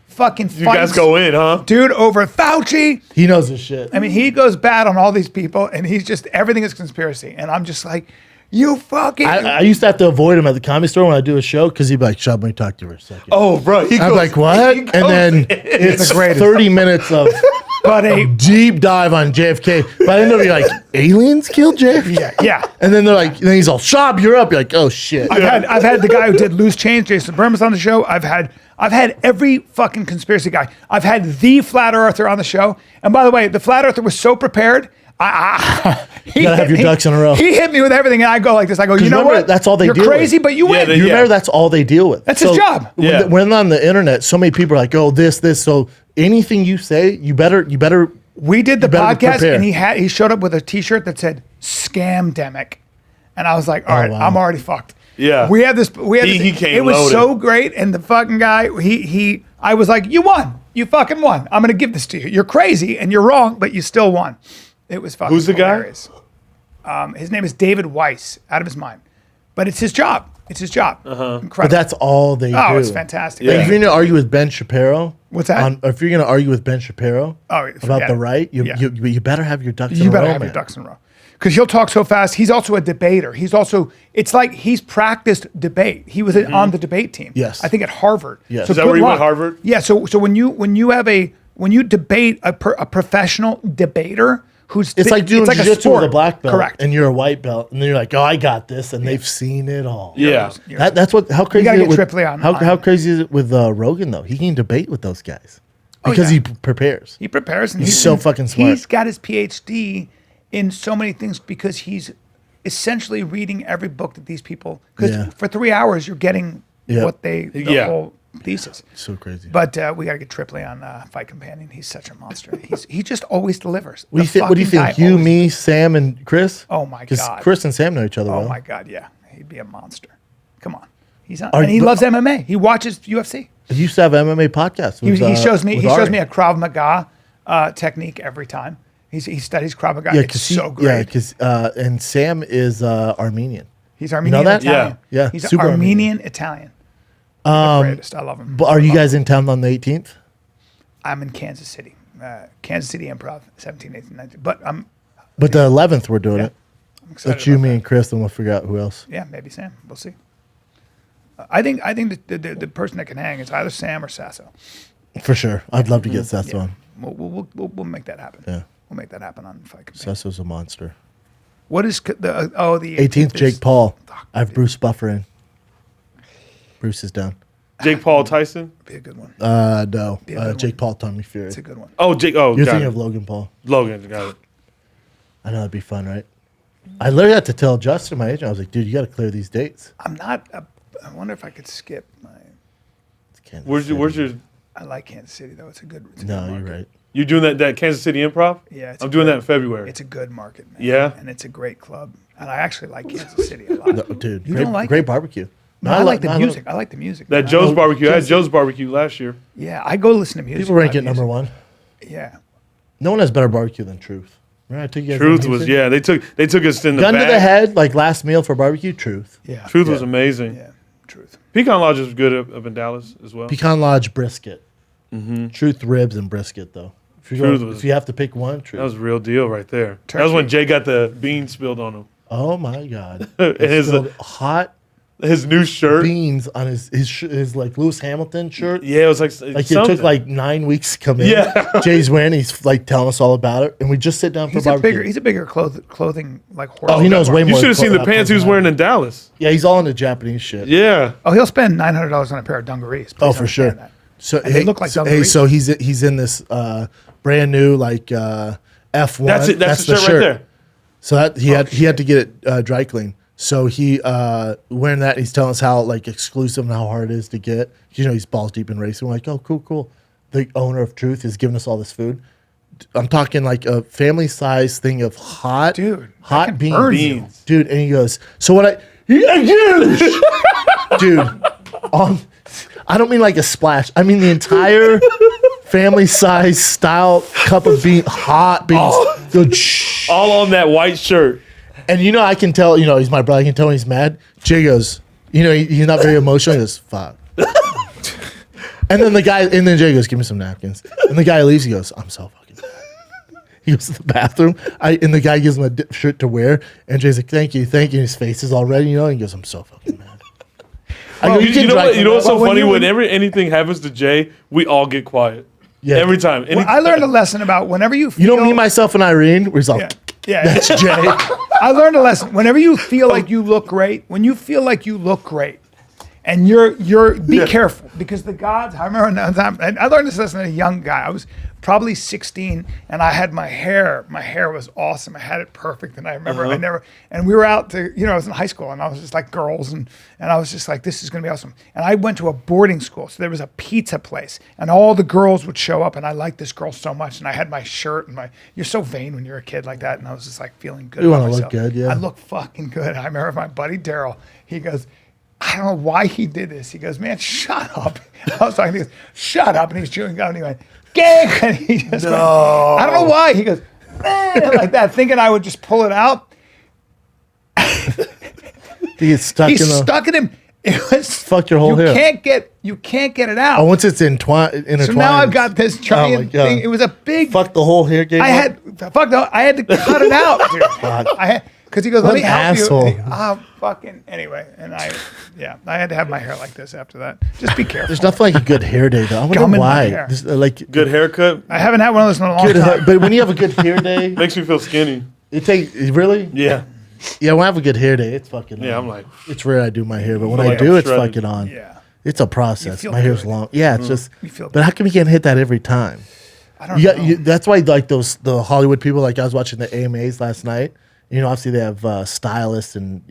fucking fights, You guys go in, huh? dude, over Fauci. He knows his shit. I mean, he goes bad on all these people, and he's just everything is conspiracy. And I'm just like, you fucking. I used to have to avoid him at the Comedy Store when I do a show because he'd be like, "Shab, let me talk to you for a second." Oh, bro. He I'm goes- like, "What?" he And goes then in. it's the greatest. 30 minutes of but a deep dive on JFK. But I end up being like, "Aliens killed JFK." yeah. And then they're like, then he's all, "Shab, you're up." You're like, "Oh shit." I've had the guy who did Loose Change, Jason Burmas, on the show. I've had every fucking conspiracy guy. I've had the flat earther on the show. And by the way, the flat earther was so prepared. He gotta have hit your ducks in a row. He hit me with everything, and I go like this. I go, you know remember, what? that's all they You're deal with. crazy, but you win. they- You Yeah. remember that's all they deal with. That's his job. Yeah. When on the internet, so many people are like, "Oh, this." So anything you say, you better. We did the You better podcast, prepare. and he showed up with a T-shirt that said "Scamdemic," and I was like, "All right, wow. I'm already fucked." Yeah. we had this. He came It was loaded. so great, and the fucking guy, I was like, "You won. You fucking won. I'm gonna give this to you. You're crazy and you're wrong, but you still won." It was fucking. Who's the guy? hilarious. His name is David Weiss, out of his mind, but it's his job. It's his job. Incredible. But that's all they do. Oh, it's fantastic. Like, Yeah. if you're gonna argue with Ben Shapiro, What's that? If you're gonna argue with Ben Shapiro about yeah. the right, you Yeah. better have your ducks in a You row. better have your man. ducks in a row. Because he'll talk so fast. He's also a debater. It's like he's practiced debate. He was on the debate team. Yes. I think at Harvard. Yes. So Is that good where he went, luck. Harvard? Yeah. So when you debate a professional debater who's It's like doing a jiu-jitsu with sport. a black belt, Correct. and you're a white belt, and then you're like, "Oh, I got this," and they've seen it all. Yeah. That's what. How crazy? gotta is it get with, Tripoli on- How on- crazy is it with Rogan though? He can debate with those guys because yeah. he prepares. He prepares, and He's so fucking smart. He's got his PhD in so many things because he's essentially reading every book that these people. Because Yeah. for 3 hours, you're getting Yeah. the Yeah. whole thesis. So crazy. But we got to get Tripoli on Fight Companion. He's such a monster. He just always delivers. What do you think? You, me, Sam, and Chris? Oh my Because God. Chris and Sam know each other Oh well. my God, yeah, he'd be a monster. Come on, he's on, Are and he you- loves MMA. He watches UFC. He used to have MMA podcasts. He shows me. with He shows Ari. me a Krav Maga technique every time. He studies Krav Maga. Yeah, it's because so great. because and Sam is Armenian. He's Armenian that? Italian. Yeah. Yeah, He's super Armenian Italian. The greatest. I love him. But are you guys in town on the 18th? I'm in Kansas City. Kansas City Improv, 17, 18, 19. But I'm But the 11th we're doing it. excited. That's you, about me, that. and Chris, and we'll figure out who else. Yeah, maybe Sam. We'll see. I think the person that can hang is either Sam or Sasso. For sure. I'd love to get Seth on. We'll make that happen. Yeah. We'll make that happen on Fight Companion. Sesso's a monster. What is the 18th, is- Jake Paul. I have Bruce Buffer in. Bruce is down. Jake Paul Tyson. Be a good one. No. Be a good Jake one. Paul, Tommy Fury. It's a good one. Oh, Jake. Oh, You're got thinking it. of Logan Paul. Logan. Got it. I know that'd be fun, right? I literally had to tell Justin, my agent, I was like, dude, you got to clear these dates. I'm not. I wonder if I could skip my. It's Kansas Where's City. your? I like Kansas City though. It's a good. It's a No, good you're market. right. You doing that Kansas City Improv? Yeah, it's I'm a doing good- that in February. It's a good market, man. Yeah? and it's a great club, and I actually like Kansas City a lot. No, dude, You great, don't like great it? barbecue. No, I like the music. I like the music. That man. Joe's Barbecue. I had Joe's Barbecue last year. Yeah, I go listen to music. People rank live it number music. one. Yeah, No one has better barbecue than Truth. Remember I took you guys Truth to was Houston? They took us in the Gun to back. the head, like last meal for barbecue, Truth. yeah, Truth was amazing. yeah. Truth. Pecan Lodge is good up in Dallas as well. Pecan Lodge brisket. Truth ribs and brisket, though. If you, Truth was- if you have to pick one, Truth. That was a real deal right there. That was when Jay got the beans spilled on him. Oh my God! And It his spilled hot His new shirt. beans on his like Lewis Hamilton shirt. Yeah, it was like Like it took like 9 weeks to come in. Yeah. Jay's wearing. He's like telling us all about it, and we just sit down for barbecue. He's a bigger clothing like horse. Oh, he knows way more. You should have seen the about pants he was wearing in Dallas. Yeah, he's all into Japanese shit. Yeah. Oh, he'll spend $900 on a pair of dungarees. Oh, Please for sure. understand that. So And they look like dungarees. so he's in this brand new like F1. That's it. That's the shirt right there. So that he had to get it dry clean. So he wearing that. He's telling us how like exclusive and how hard it is to get. You know, he's balls deep in racing. We're like, oh, cool. The owner of Truth is giving us all this food. I'm talking like a family size thing of hot Dude, I can burn you. beans, dude. And he goes, so what dude, I don't mean like a splash. I mean the entire family size style cup of hot beans. Go, All on that white shirt. and you know, I can tell, you know, he's my brother. I can tell when he's mad. Jay goes, you know, he's not very emotional. He goes, fuck. And then Jay goes, give me some napkins. And the guy leaves. He goes, I'm so fucking mad. He goes to the bathroom. And the guy gives him a shirt to wear. And Jay's like, thank you. And his face is all red, you know. And he goes, I'm so fucking mad. I go, You know what's so funny? Whenever anything happens to Jay, we all get quiet. Yeah. Every time. Well, I learned a lesson about whenever you feel... You know me, myself, and Irene? We're all, Yeah. that's Jay. I learned a lesson. Whenever you feel like you look great, and be careful, because the gods, I remember another time, and I learned this lesson as a young guy. I was probably 16 and I had my hair was awesome. I had it perfect. And I remember and we were out to, I was in high school and I was just like girls and I was just like, this is going to be awesome. And I went to a boarding school. So there was a pizza place and all the girls would show up and I liked this girl so much. And I had my shirt and you're so vain when you're a kid like that. And I was just like feeling good. You want to look good, yeah. I look fucking good. I remember my buddy Daryl, he goes, I don't know why he did this. He goes, man, shut up. I was talking, he goes, shut up. And he's chewing gum and he went, gang. And he just went, I don't know why. He goes, like that, thinking I would just pull it out. He's stuck stuck in him. It was fuck your whole hair. You can't get it out. Oh, once it's intertwined. So now I've got this giant thing. It was a big. Fuck the whole hair game. I had to cut it out, dude. Because he goes, let me help you. Fucking anyway, and I had to have my hair like this after that. Just be careful. There's nothing like a good hair day though. I wonder Gum in my why. hair. Like Good haircut. I haven't had one of those in a long time. but when you have a good hair day, Makes me feel skinny. really. Yeah. Yeah, when I have a good hair day, it's fucking. Yeah, on. I'm like. It's rare I do my hair, but when feel I like do, I'm it's shredded. fucking on. Yeah. It's a process. feel My hair's good. long. Yeah, it's just. You feel But how come you can't hit that every time? I don't know. That's why like the Hollywood people. Like I was watching the AMAs last night. Obviously they have stylists and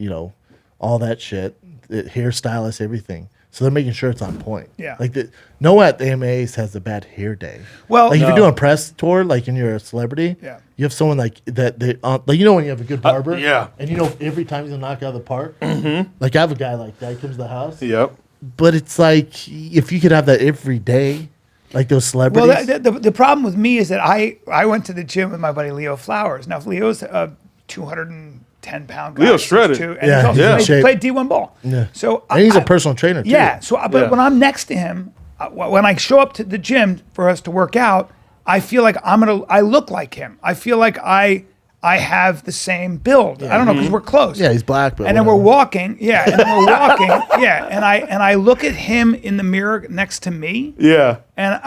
all that shit, hairstylists, everything. So they're making sure it's on point. Yeah. Like no one at the AMAs has a bad hair day. Well, like if you're doing a press tour, like and you're a celebrity, Yeah. you have someone like that. They like when you have a good barber, yeah. and every time he's gonna knock out of the park. Mm-hmm. Like I have a guy like that. He comes to the house. Yep. But it's like if you could have that every day, like those celebrities. Well, the problem with me is that I went to the gym with my buddy Leo Flowers. Now Leo's a 210-pound guy. Leo's shredded. And he's in he played D1 ball. Yeah. So and he's a personal trainer too. Yeah. So, but when I'm next to him, when I show up to the gym for us to work out, I feel like I look like him. I feel like I have the same build. I don't know because we're close. Yeah, he's black, but and then we're walking. Yeah, and then we're walking. Yeah, and I look at him in the mirror next to me. Yeah. And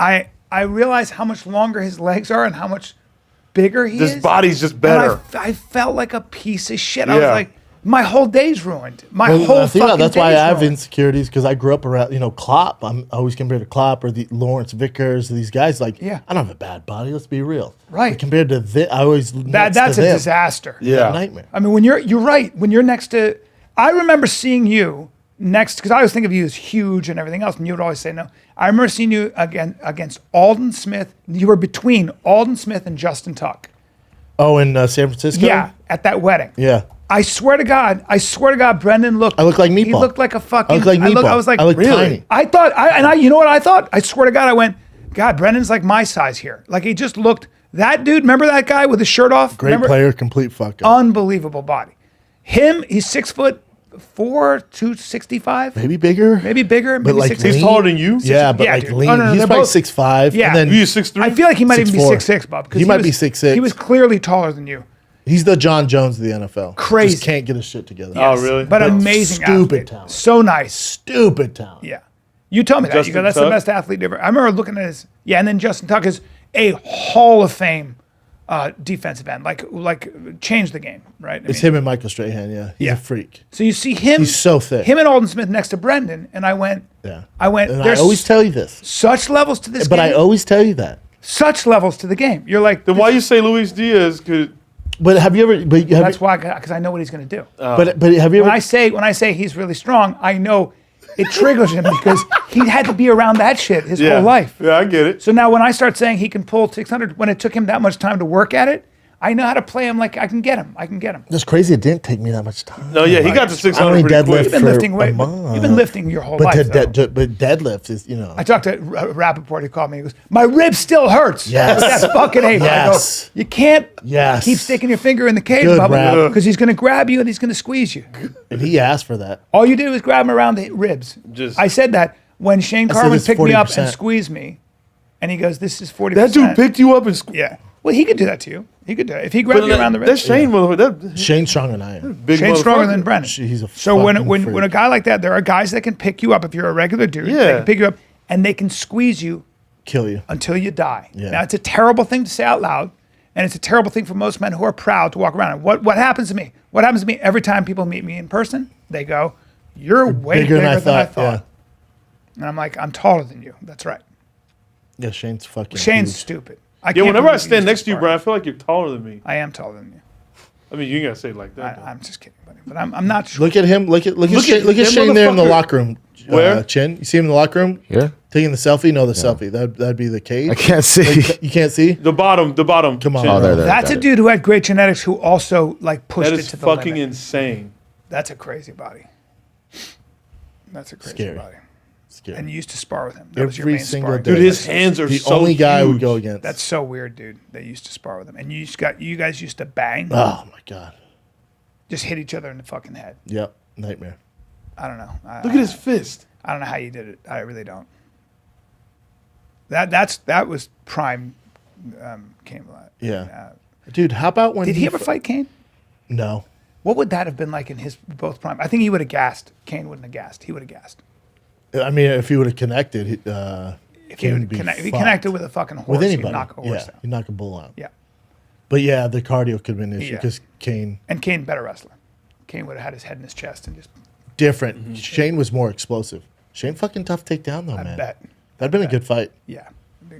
I realize how much longer his legs are and how much bigger he is. This body's just better. And I felt like a piece of shit. I was like, my whole day's ruined. My whole fucking that's why I day's have ruined. insecurities because I grew up around Klopp. I'm always compared to Klopp or the Lawrence Vickers. These guys I don't have a bad body. Let's be real. Right. But compared to I always That's a disaster. Yeah. Nightmare. I mean, you're right. When you're next to, I remember seeing you next, because I always think of you as huge and everything else, and you would always say no. I remember seeing you against Alden Smith. You were between Alden Smith and Justin Tuck. Oh, in San Francisco? Yeah, at that wedding. Yeah. I swear to God, Brendan looked. I look like Meatball. He looked like a fucking. I look like Meatball. I was like, I look really? tiny. I thought, you know what I thought? I swear to God, I went, God, Brendan's like my size here. Like he just looked, that dude, remember that guy with his shirt off? Great player, complete fuck up. Unbelievable body. He's 6'4", 265. Maybe bigger. Maybe bigger. But Maybe like 6'6". He's taller than you? Yeah, but Yeah, like dude. lean. Oh, no, He's they're probably both- 6'5". Yeah. And then You 6'3"? I feel like he might even be 6'4". 6'6", Bob. 'cause He might be was- 6'6". He was clearly taller than you. He's the John Jones of the NFL. Crazy. Just can't get his shit together. Oh, really? But amazing Stupid athlete. talent. So nice. Stupid talent. Yeah. You told me that. You Justin go, that's the Tuck? best athlete ever. I remember looking at his, and then Justin Tuck is a Hall of Fame defensive end. Like changed the game, right? It's him and Michael Strahan, yeah. He's Yeah. a freak. So you see him. He's so thick. Him and Alden Smith next to Brendan, and I went, Yeah. there's And I always tell you this. such levels to this But game. I always tell you that. Such levels to the game. You're like, Then why you say Luis Diaz could? But have you ever that's why, because I know what he's going to do. but have you When ever I say he's really strong, I know it triggers him because he had to be around that shit his Yeah. whole life. Yeah, I get it. So now when I start saying he can pull 600, when it took him that much time to work at it, I know how to play him like I can get him. That's crazy. It didn't take me that much time. No, yeah, he got to 600 only pretty quick. You've been for lifting a weight. month. You've been lifting your whole But life. though. but deadlift is, I talked to Rappaport. He called me. He goes, "My rib still hurts." Yes. That's fucking hate. Yes. I go, you can't Yes. keep sticking your finger in the cage, Good, Bubba, Rap. because he's going to grab you and he's going to squeeze you. and he asked for that. All you do is grab him around the ribs. Just- I said that when Shane said Carwin it's picked me up 40%. and squeezed me, and he goes, "This is 40%." That dude picked you up and. Yeah. Well, he could do that to you. He could do it if he grabbed you around the That's ribs. Shane, motherfucker. That Shane's stronger than I am. big Shane's stronger motherfucker. than Brendan. He's a So when fucking freak. when a guy like that, there are guys that can pick you up if you're a regular dude. They Yeah. can pick you up and they can squeeze you Kill you. until you die. Yeah. Now it's a terrible thing to say out loud, and it's a terrible thing for most men who are proud to walk around. And what happens to me? What happens to me every time people meet me in person? They go, "You're way bigger than I thought." Yeah. And I'm like, "I'm taller than you." That's right. Yeah, Shane's fucking Shane's huge. stupid. Yeah, whenever I stand he's next to you, smart. Brian, I feel like you're taller than me. I am taller than you. I mean, you ain't gotta say it like that. though. I'm just kidding, buddy. But I'm not. Look at him. Look at Look Shane, at look at that Shane there in the motherfucker. locker room. Where? Chin. You see him in the locker room? Yeah. Taking the selfie? No, the selfie. That'd be the cage. I can't see. You can't see? The bottom. Come on. chin. Oh, there. That's got a it. dude who had great genetics who also like pushed That it is to the fucking limit. insane. That's a crazy body. That's a crazy Scary. body. Scary. And you used to spar with him. That was your Every main single sparring day. Dude, partner. his hands are the so only guy I would huge. go against. That's so weird, dude. That you used to spar with him, and you guys used to bang, Oh my god. just hit each other in the fucking head. Yep. Nightmare. I don't know. Look at his fist. I don't know how you did it. I really don't. That was prime. Kane. Yeah. Dude, how about when Did he ever fight Kane? No. What would that have been like in his both prime? I think he would have gassed. Kane wouldn't have gassed. He would have gassed. I mean, if he would have connected, If he, Kane would would be connect, if he fucked. connected with a fucking horse, with he'd anybody. knock a horse Yeah, out. you knock a bull out. Yeah. But yeah, the cardio could have been an issue Yeah. because Kane And Kane, better wrestler. Kane would have had his head in his chest and just, different. Mm-hmm. Shane was more explosive. Shane fucking tough takedown though, I man. bet. That'd been a good fight. Yeah.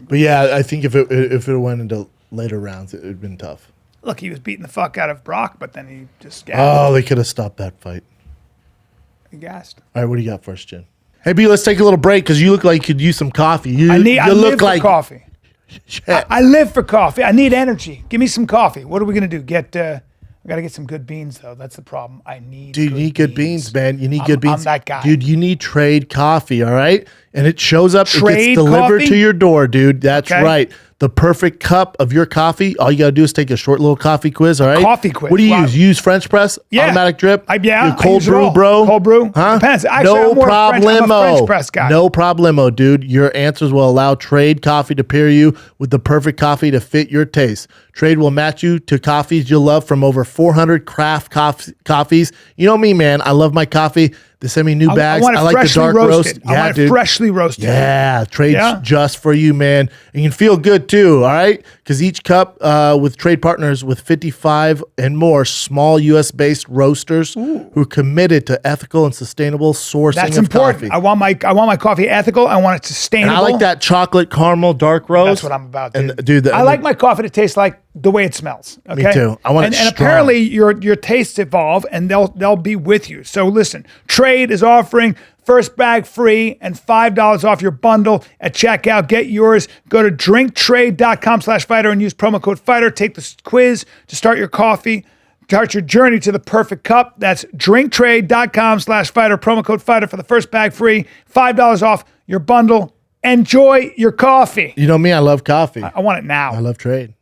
But yeah, I think if it went into later rounds, it would have been tough. Look, he was beating the fuck out of Brock, but then he just gassed. Oh, they could have stopped that fight. He gassed. All right, what do you got for us, Jen? Hey, B, let's take a little break because you look like you could use some coffee. You I live look for like coffee. shit. I live for coffee. I need energy. Give me some coffee. What are we gonna do? I gotta get some good beans though. That's the problem. I need. Dude, you need good beans, man. You need good beans. I'm that guy. Dude, you need Trade coffee, all right? And it shows up, it Trade gets delivered coffee? to your door, dude. That's Okay. right. The perfect cup of your coffee. All you got to do is take a short little coffee quiz, all right? Coffee quiz. What do you Wow. use? Use French press? Yeah. Automatic drip? Yeah, Your I cold use it brew, all. bro? Cold brew? Huh? Depends. Actually, no I'm more French- I'm a problemo. French press guy. No problemo, dude. Your answers will allow Trade Coffee to pair you with the perfect coffee to fit your taste. Trade will match you to coffees you'll love from over 400 craft coffees. You know me, man. I love my coffee. They send me new bags. I want it I like the freshly dark roasted. roast. I want it freshly roasted. Yeah, Trade's Yeah. just for you, man. And you can feel good too, all right? Because each cup with Trade partners with 55 and more small U.S.-based roasters who are committed to ethical and sustainable sourcing That's of important. coffee. I want my coffee ethical. I want it And sustainable. I like that chocolate caramel dark roast. That's what I'm about, dude. And, dude, I like my coffee to taste like the way it smells. Okay? too. I want it and strong. apparently your tastes evolve and they'll be with you. So listen, Trade is offering first bag free and $5 off your bundle at checkout. Get yours. Go to drinktrade.com/fighter and use promo code fighter. Take the quiz to start your coffee. Start your journey to the perfect cup. That's drinktrade.com/fighter. Promo code fighter for the first bag free. $5 off your bundle. Enjoy your coffee. You know me, I love coffee. I want it now. I love Trade.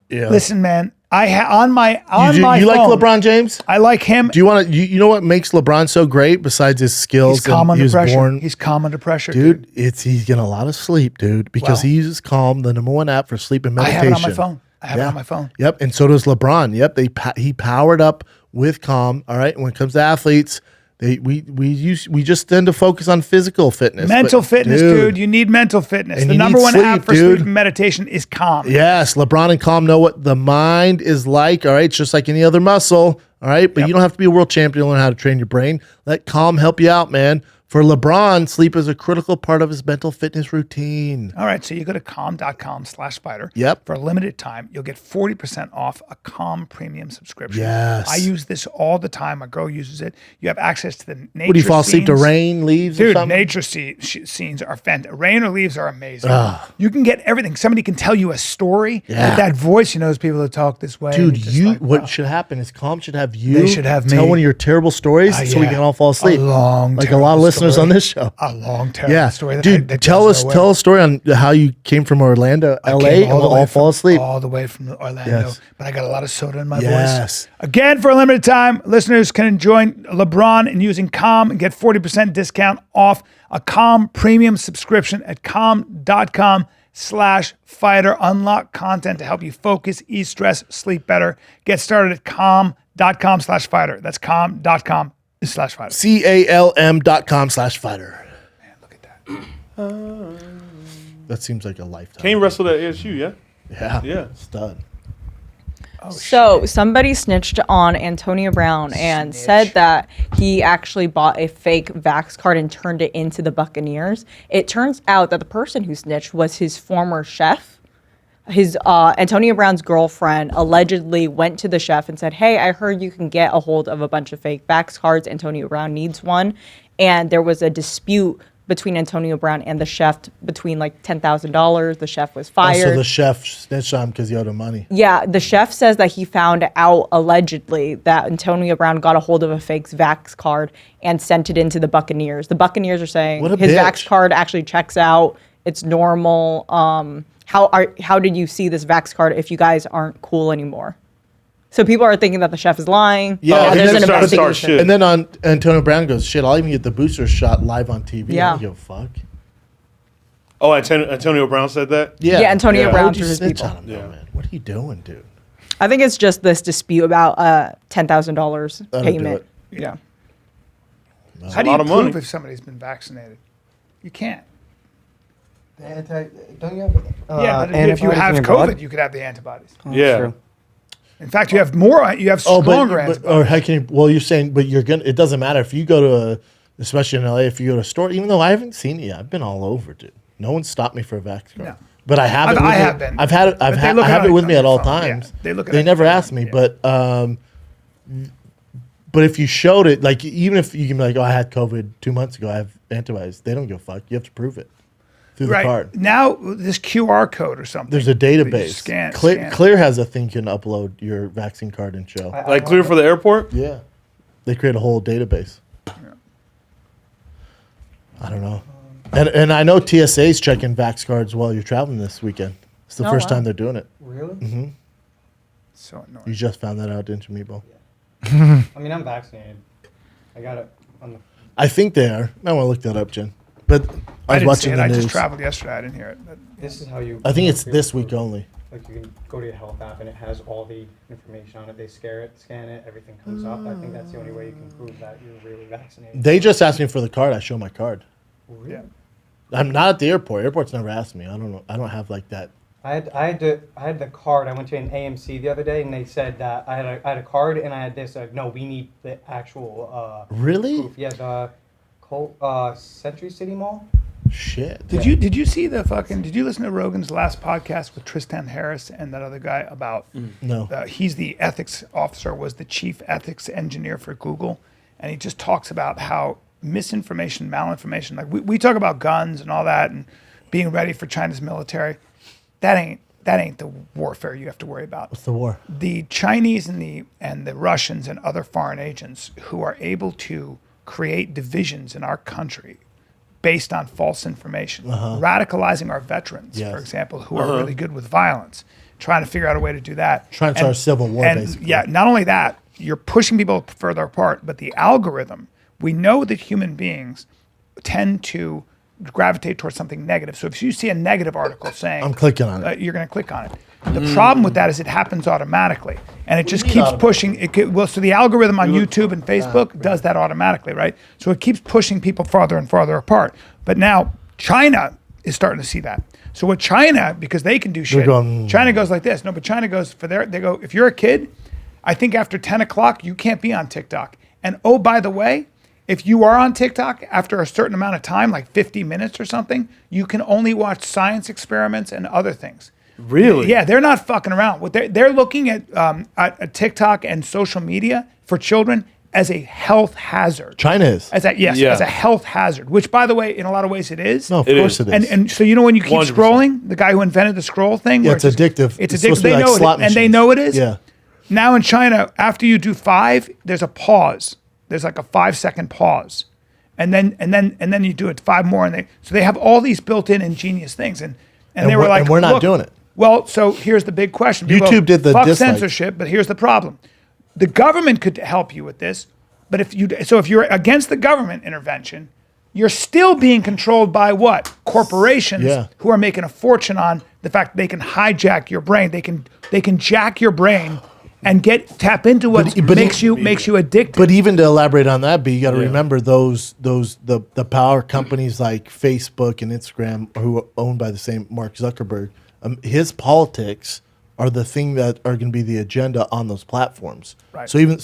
Yeah. Listen, man. On my you phone, like LeBron James? I like him. Do you want to? You know what makes LeBron so great besides his skills? He's calm and under he was pressure. born- He's calm under pressure, dude. He's getting a lot of sleep, dude, because Wow. he uses Calm, the #1 app for sleep and I meditation. have it on my phone. I have it on my phone. Yep, and so does LeBron. Yep, he powered up with Calm. All right, and when it comes to athletes, we just tend to focus on physical fitness. Mental fitness, dude. You need mental fitness. And The you number need one sleep, app for dude. sleep and meditation is Calm. Yes, LeBron and Calm know what the mind is like. All right, it's just like any other muscle. All right, but you don't have to be a world champion to learn how to train your brain. Let Calm help you out, man. For LeBron, sleep is a critical part of his mental fitness routine. All right, so you go to calm.com/spider. Yep. For a limited time, you'll get 40% off a Calm premium subscription. Yes. I use this all the time. My girl uses it. You have access to the nature What do you fall asleep to scenes. rain, leaves, or Dude, something? nature scenes are fantastic. Rain or leaves are amazing. You can get everything. Somebody can tell you a story with that voice. You know, those people that talk this way. Dude, and it's just what wow. should happen is Calm should have you. They should have tell me. one of your terrible stories so we yeah. can all fall asleep. A long, like a lot of terrible listeners story. on this show. A long, terrible Yeah, story. That dude, that tell goes us, nowhere. tell a story on how you came from Orlando, I LA, came and we'll the way all fall asleep. All the way from Orlando, Yes. but I got a lot of soda in my Yes. voice. Again, for a limited time, listeners can join LeBron in using Calm and get 40% discount off a Calm premium subscription at calm.com/fighter. Unlock content to help you focus, ease stress, sleep better. Get started at calm.com/fighter. That's calm.com/fighter. CALM.com/fighter. Man, look at that. That seems like a lifetime. Kane wrestled at ASU, yeah? Yeah. Stud. So somebody snitched on Antonio Brown and said that he actually bought a fake Vax card and turned it into the Buccaneers. It turns out that the person who snitched was his former chef. His Antonio Brown's girlfriend allegedly went to the chef and said, "Hey, I heard you can get a hold of a bunch of fake Vax cards. Antonio Brown needs one." And there was a dispute between Antonio Brown and the chef between like $10,000. The chef was fired. Also, the chef snitched on him because he owed him money. Yeah, the chef says that he found out allegedly that Antonio Brown got a hold of a fake Vax card and sent it into the Buccaneers. The Buccaneers are saying What a his bitch. Vax card actually checks out. It's normal. How did you see this Vax card if you guys aren't cool anymore? So people are thinking that the chef is lying. Yeah, Now and there's then an start investigation. shit. And then on Antonio Brown goes, shit, I'll even get the booster shot live on TV. Yeah. I don't give a fuck. Oh, Antonio Brown said that? Yeah, Antonio Yeah. Brown Why'd you through his snitch people. on him, though, Yeah. man? What are you doing, dude? I think it's just this dispute about $10,000 That'll do payment. it. Yeah. How do lot you of money. prove if somebody's been vaccinated? You can't. Don't you have? Yeah, but if you antibodies in have your COVID, blood? you could have the antibodies. Yeah. True. In fact, you have more. You have Oh, stronger but antibodies. or how can you? Well, you're saying, but you're gonna. It doesn't matter if you go to a, especially in LA, if you go to a store. Even though I haven't seen it yet, I've been all over, dude. No one stopped me for a vax card. No. But I have it. I with me. have been. I've had it. But I've they had. look I have at it with on me your at all phone. Yeah, times. they look at They it. never asked me, Yeah. but if you showed it, like even if you can be like, oh, I had COVID 2 months ago, I have antibodies. They don't give a fuck. You have to prove it through the Right card. now, this QR code or something. There's a that you database. Scan. Clear has a thing you can upload your vaccine card and show. Like clear for the airport? Yeah. They create a whole database. I don't know. And I know TSA's checking vax cards while you're traveling this weekend. It's the Oh, first wow. time they're doing it. Really? So annoying. You just found that out, didn't you, Meebo? I mean, I'm vaccinated. I got it on the. I think they are. I want to look that up, Jen. But I was didn't watching see it. the I news. just traveled yesterday. I didn't hear it. But This is how you. I think it's prove this it. week only. Like you can go to your health app and it has all the information on it. They scan it, everything comes up. I think that's the only way you can prove that you're really vaccinated. They just asked me for the card. I show my card. yeah. I'm not at the airport. Airport's never asked me. I don't know. I don't have like that. I had the card. I went to an AMC the other day and they said that I had a card and I had this. No, we need the actual. Really? Proof. Yeah, the Century City Mall. Shit. Did you see the fucking? Did you listen to Rogan's last podcast with Tristan Harris and that other guy about? No. He's the ethics officer, was the chief ethics engineer for Google, and he just talks about how misinformation, malinformation. Like we talk about guns and all that, and being ready for China's military. That ain't the warfare you have to worry about. What's the war? The Chinese and the Russians and other foreign agents who are able to create divisions in our country based on false information, radicalizing our veterans, Yes. for example, who are really good with violence, trying to figure out a way to do that. Trying to start a civil war, basically. Yeah, not only that, you're pushing people further apart, but the algorithm, we know that human beings tend to gravitate towards something negative. So if you see a negative article saying, I'm clicking on it. you're going to click on it. The problem with that is it happens automatically, and it just keeps pushing. So the algorithm on YouTube and Facebook does that automatically, right? So it keeps pushing people farther and farther apart. But now China is starting to see that. So what China, because they can do shit, China goes like this. No, but China goes they go, if you're a kid, I think after 10 o'clock, you can't be on TikTok. And oh, by the way, if you are on TikTok after a certain amount of time, like 50 minutes or something, you can only watch science experiments and other things. Really? Yeah, they're not fucking around. What they're looking at TikTok and social media for children as a health hazard. China is. As a health hazard, which, by the way, in a lot of ways it is. No, of course it is. And so, you know, when you keep 100%. scrolling, the guy who invented the scroll thing. Yeah, it's addictive. It's supposed addictive. to be They like know slot it, and they machines. know it is. Yeah. Now in China, after you do 5, there's a pause. There's like a 5-second pause. And then you do it 5 more, and they have all these built-in ingenious things, and they were like, and we're not look, doing it. Well, so here's the big question. People YouTube did the fuck dislike. censorship, but here's the problem: the government could help you with this, but if you're against the government intervention, you're still being controlled by what? Corporations who are making a fortune on the fact that they can hijack your brain. They can jack your brain and tap into what makes you addicted. But even to elaborate on that, you got to remember the power companies like Facebook and Instagram, who are owned by the same Mark Zuckerberg. His politics are the thing that are going to be the agenda on those platforms. Right. So even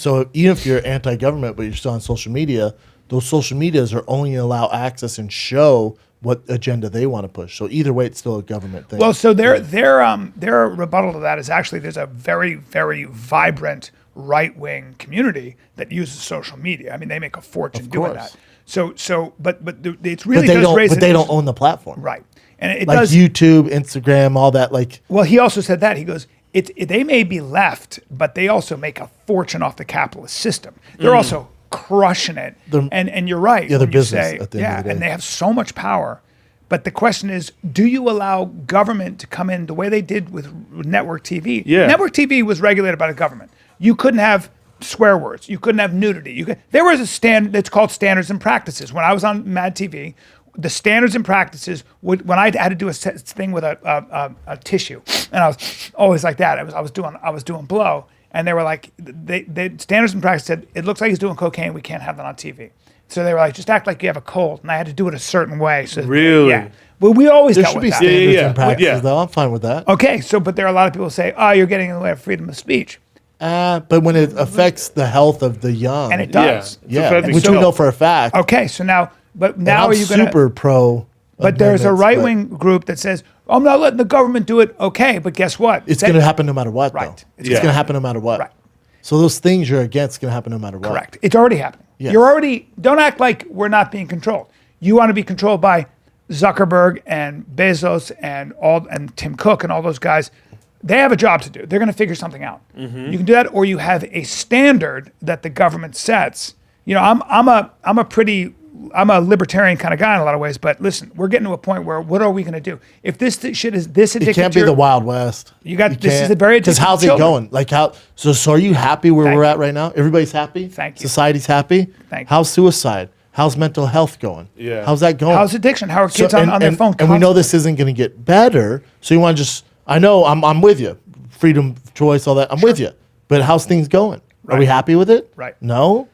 if you're anti-government but you're still on social media, those social medias are only going to allow access and show what agenda they want to push. So either way, it's still a government thing. Well, so their rebuttal to that is actually there's a very, very vibrant right-wing community that uses social media. I mean, they make a fortune doing that. So, but it's really but they don't own the platform, right? And it like does YouTube, Instagram, all that. Like, well, he also said that he goes, they may be left, but they also make a fortune off the capitalist system. They're also crushing it, and you're right. Yeah, they're when you business say, at the end of the day. and they have so much power. But the question is, do you allow government to come in the way they did with network TV? Yeah. Network TV was regulated by the government. You couldn't have swear words. You couldn't have nudity. There was a standard that's called standards and practices. When I was on Mad TV, the standards and practices, when I had to do a thing with a tissue, and I was always like that. I was doing blow, and they were like, they standards and practices said, it looks like he's doing cocaine. We can't have that on TV. So they were like, just act like you have a cold, and I had to do it a certain way. So really, yeah. Well, we always there dealt should with be that. standards and practices, though. I'm fine with that. Okay, but there are a lot of people who say, oh, you're getting in the way of freedom of speech. But when it affects the health of the young, And it does. Which we know for a fact. Okay, so now And are I'm you going to... super pro. But there's a amendments, right-wing group that says, I'm not letting the government do it. Okay, but guess what? It's going to happen no matter what, Right. though. It's It's going to happen no matter what. Right. So those things you're against going to happen no matter what. Correct. It's already happening. Yes. Don't act like we're not being controlled. You want to be controlled by Zuckerberg and Bezos and Tim Cook and all those guys. They have a job to do. They're going to figure something out. You can do that, or you have a standard that the government sets. You know, I'm a libertarian kind of guy in a lot of ways, but listen, we're getting to a point where what are we going to do? If this shit is this addictive, It can't be the Wild West. This is a very addictive. Because how's it going? Like how? So are you happy where we're at right now? Everybody's happy. Thank you. Society's happy. Thank you. How's suicide? How's mental health going? Yeah. How's that going? How's addiction? How are kids on their phone? And we know this isn't going to get better. So you want to just? I know I'm with you. Freedom, choice, all that. I'm with you. But how's things going? Are we happy with it? Right. No.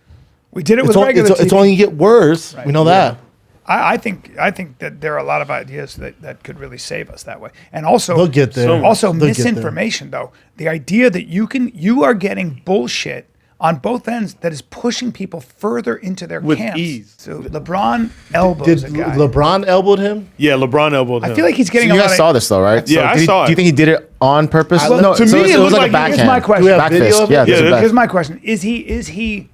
We did it with regular TV. It's only going to get worse. Right. We know that. I think that there are a lot of ideas that could really save us that way, and also They'll get there. Also, They'll get there. misinformation though. The idea that you are getting bullshit on both ends that is pushing people further into their With camps. ease. So LeBron elbows Did a guy. LeBron elbowed him? Yeah, LeBron elbowed him. I feel like he's getting You a lot guys of. saw this though, right? Yeah, I did he- saw it. Do you think he did it on purpose? I love- No, to so me, it it was looked like a like- here's backhand. my question. Do we have Back video fist. of it? Yeah, Yeah, it's a back- Here's my question: Is he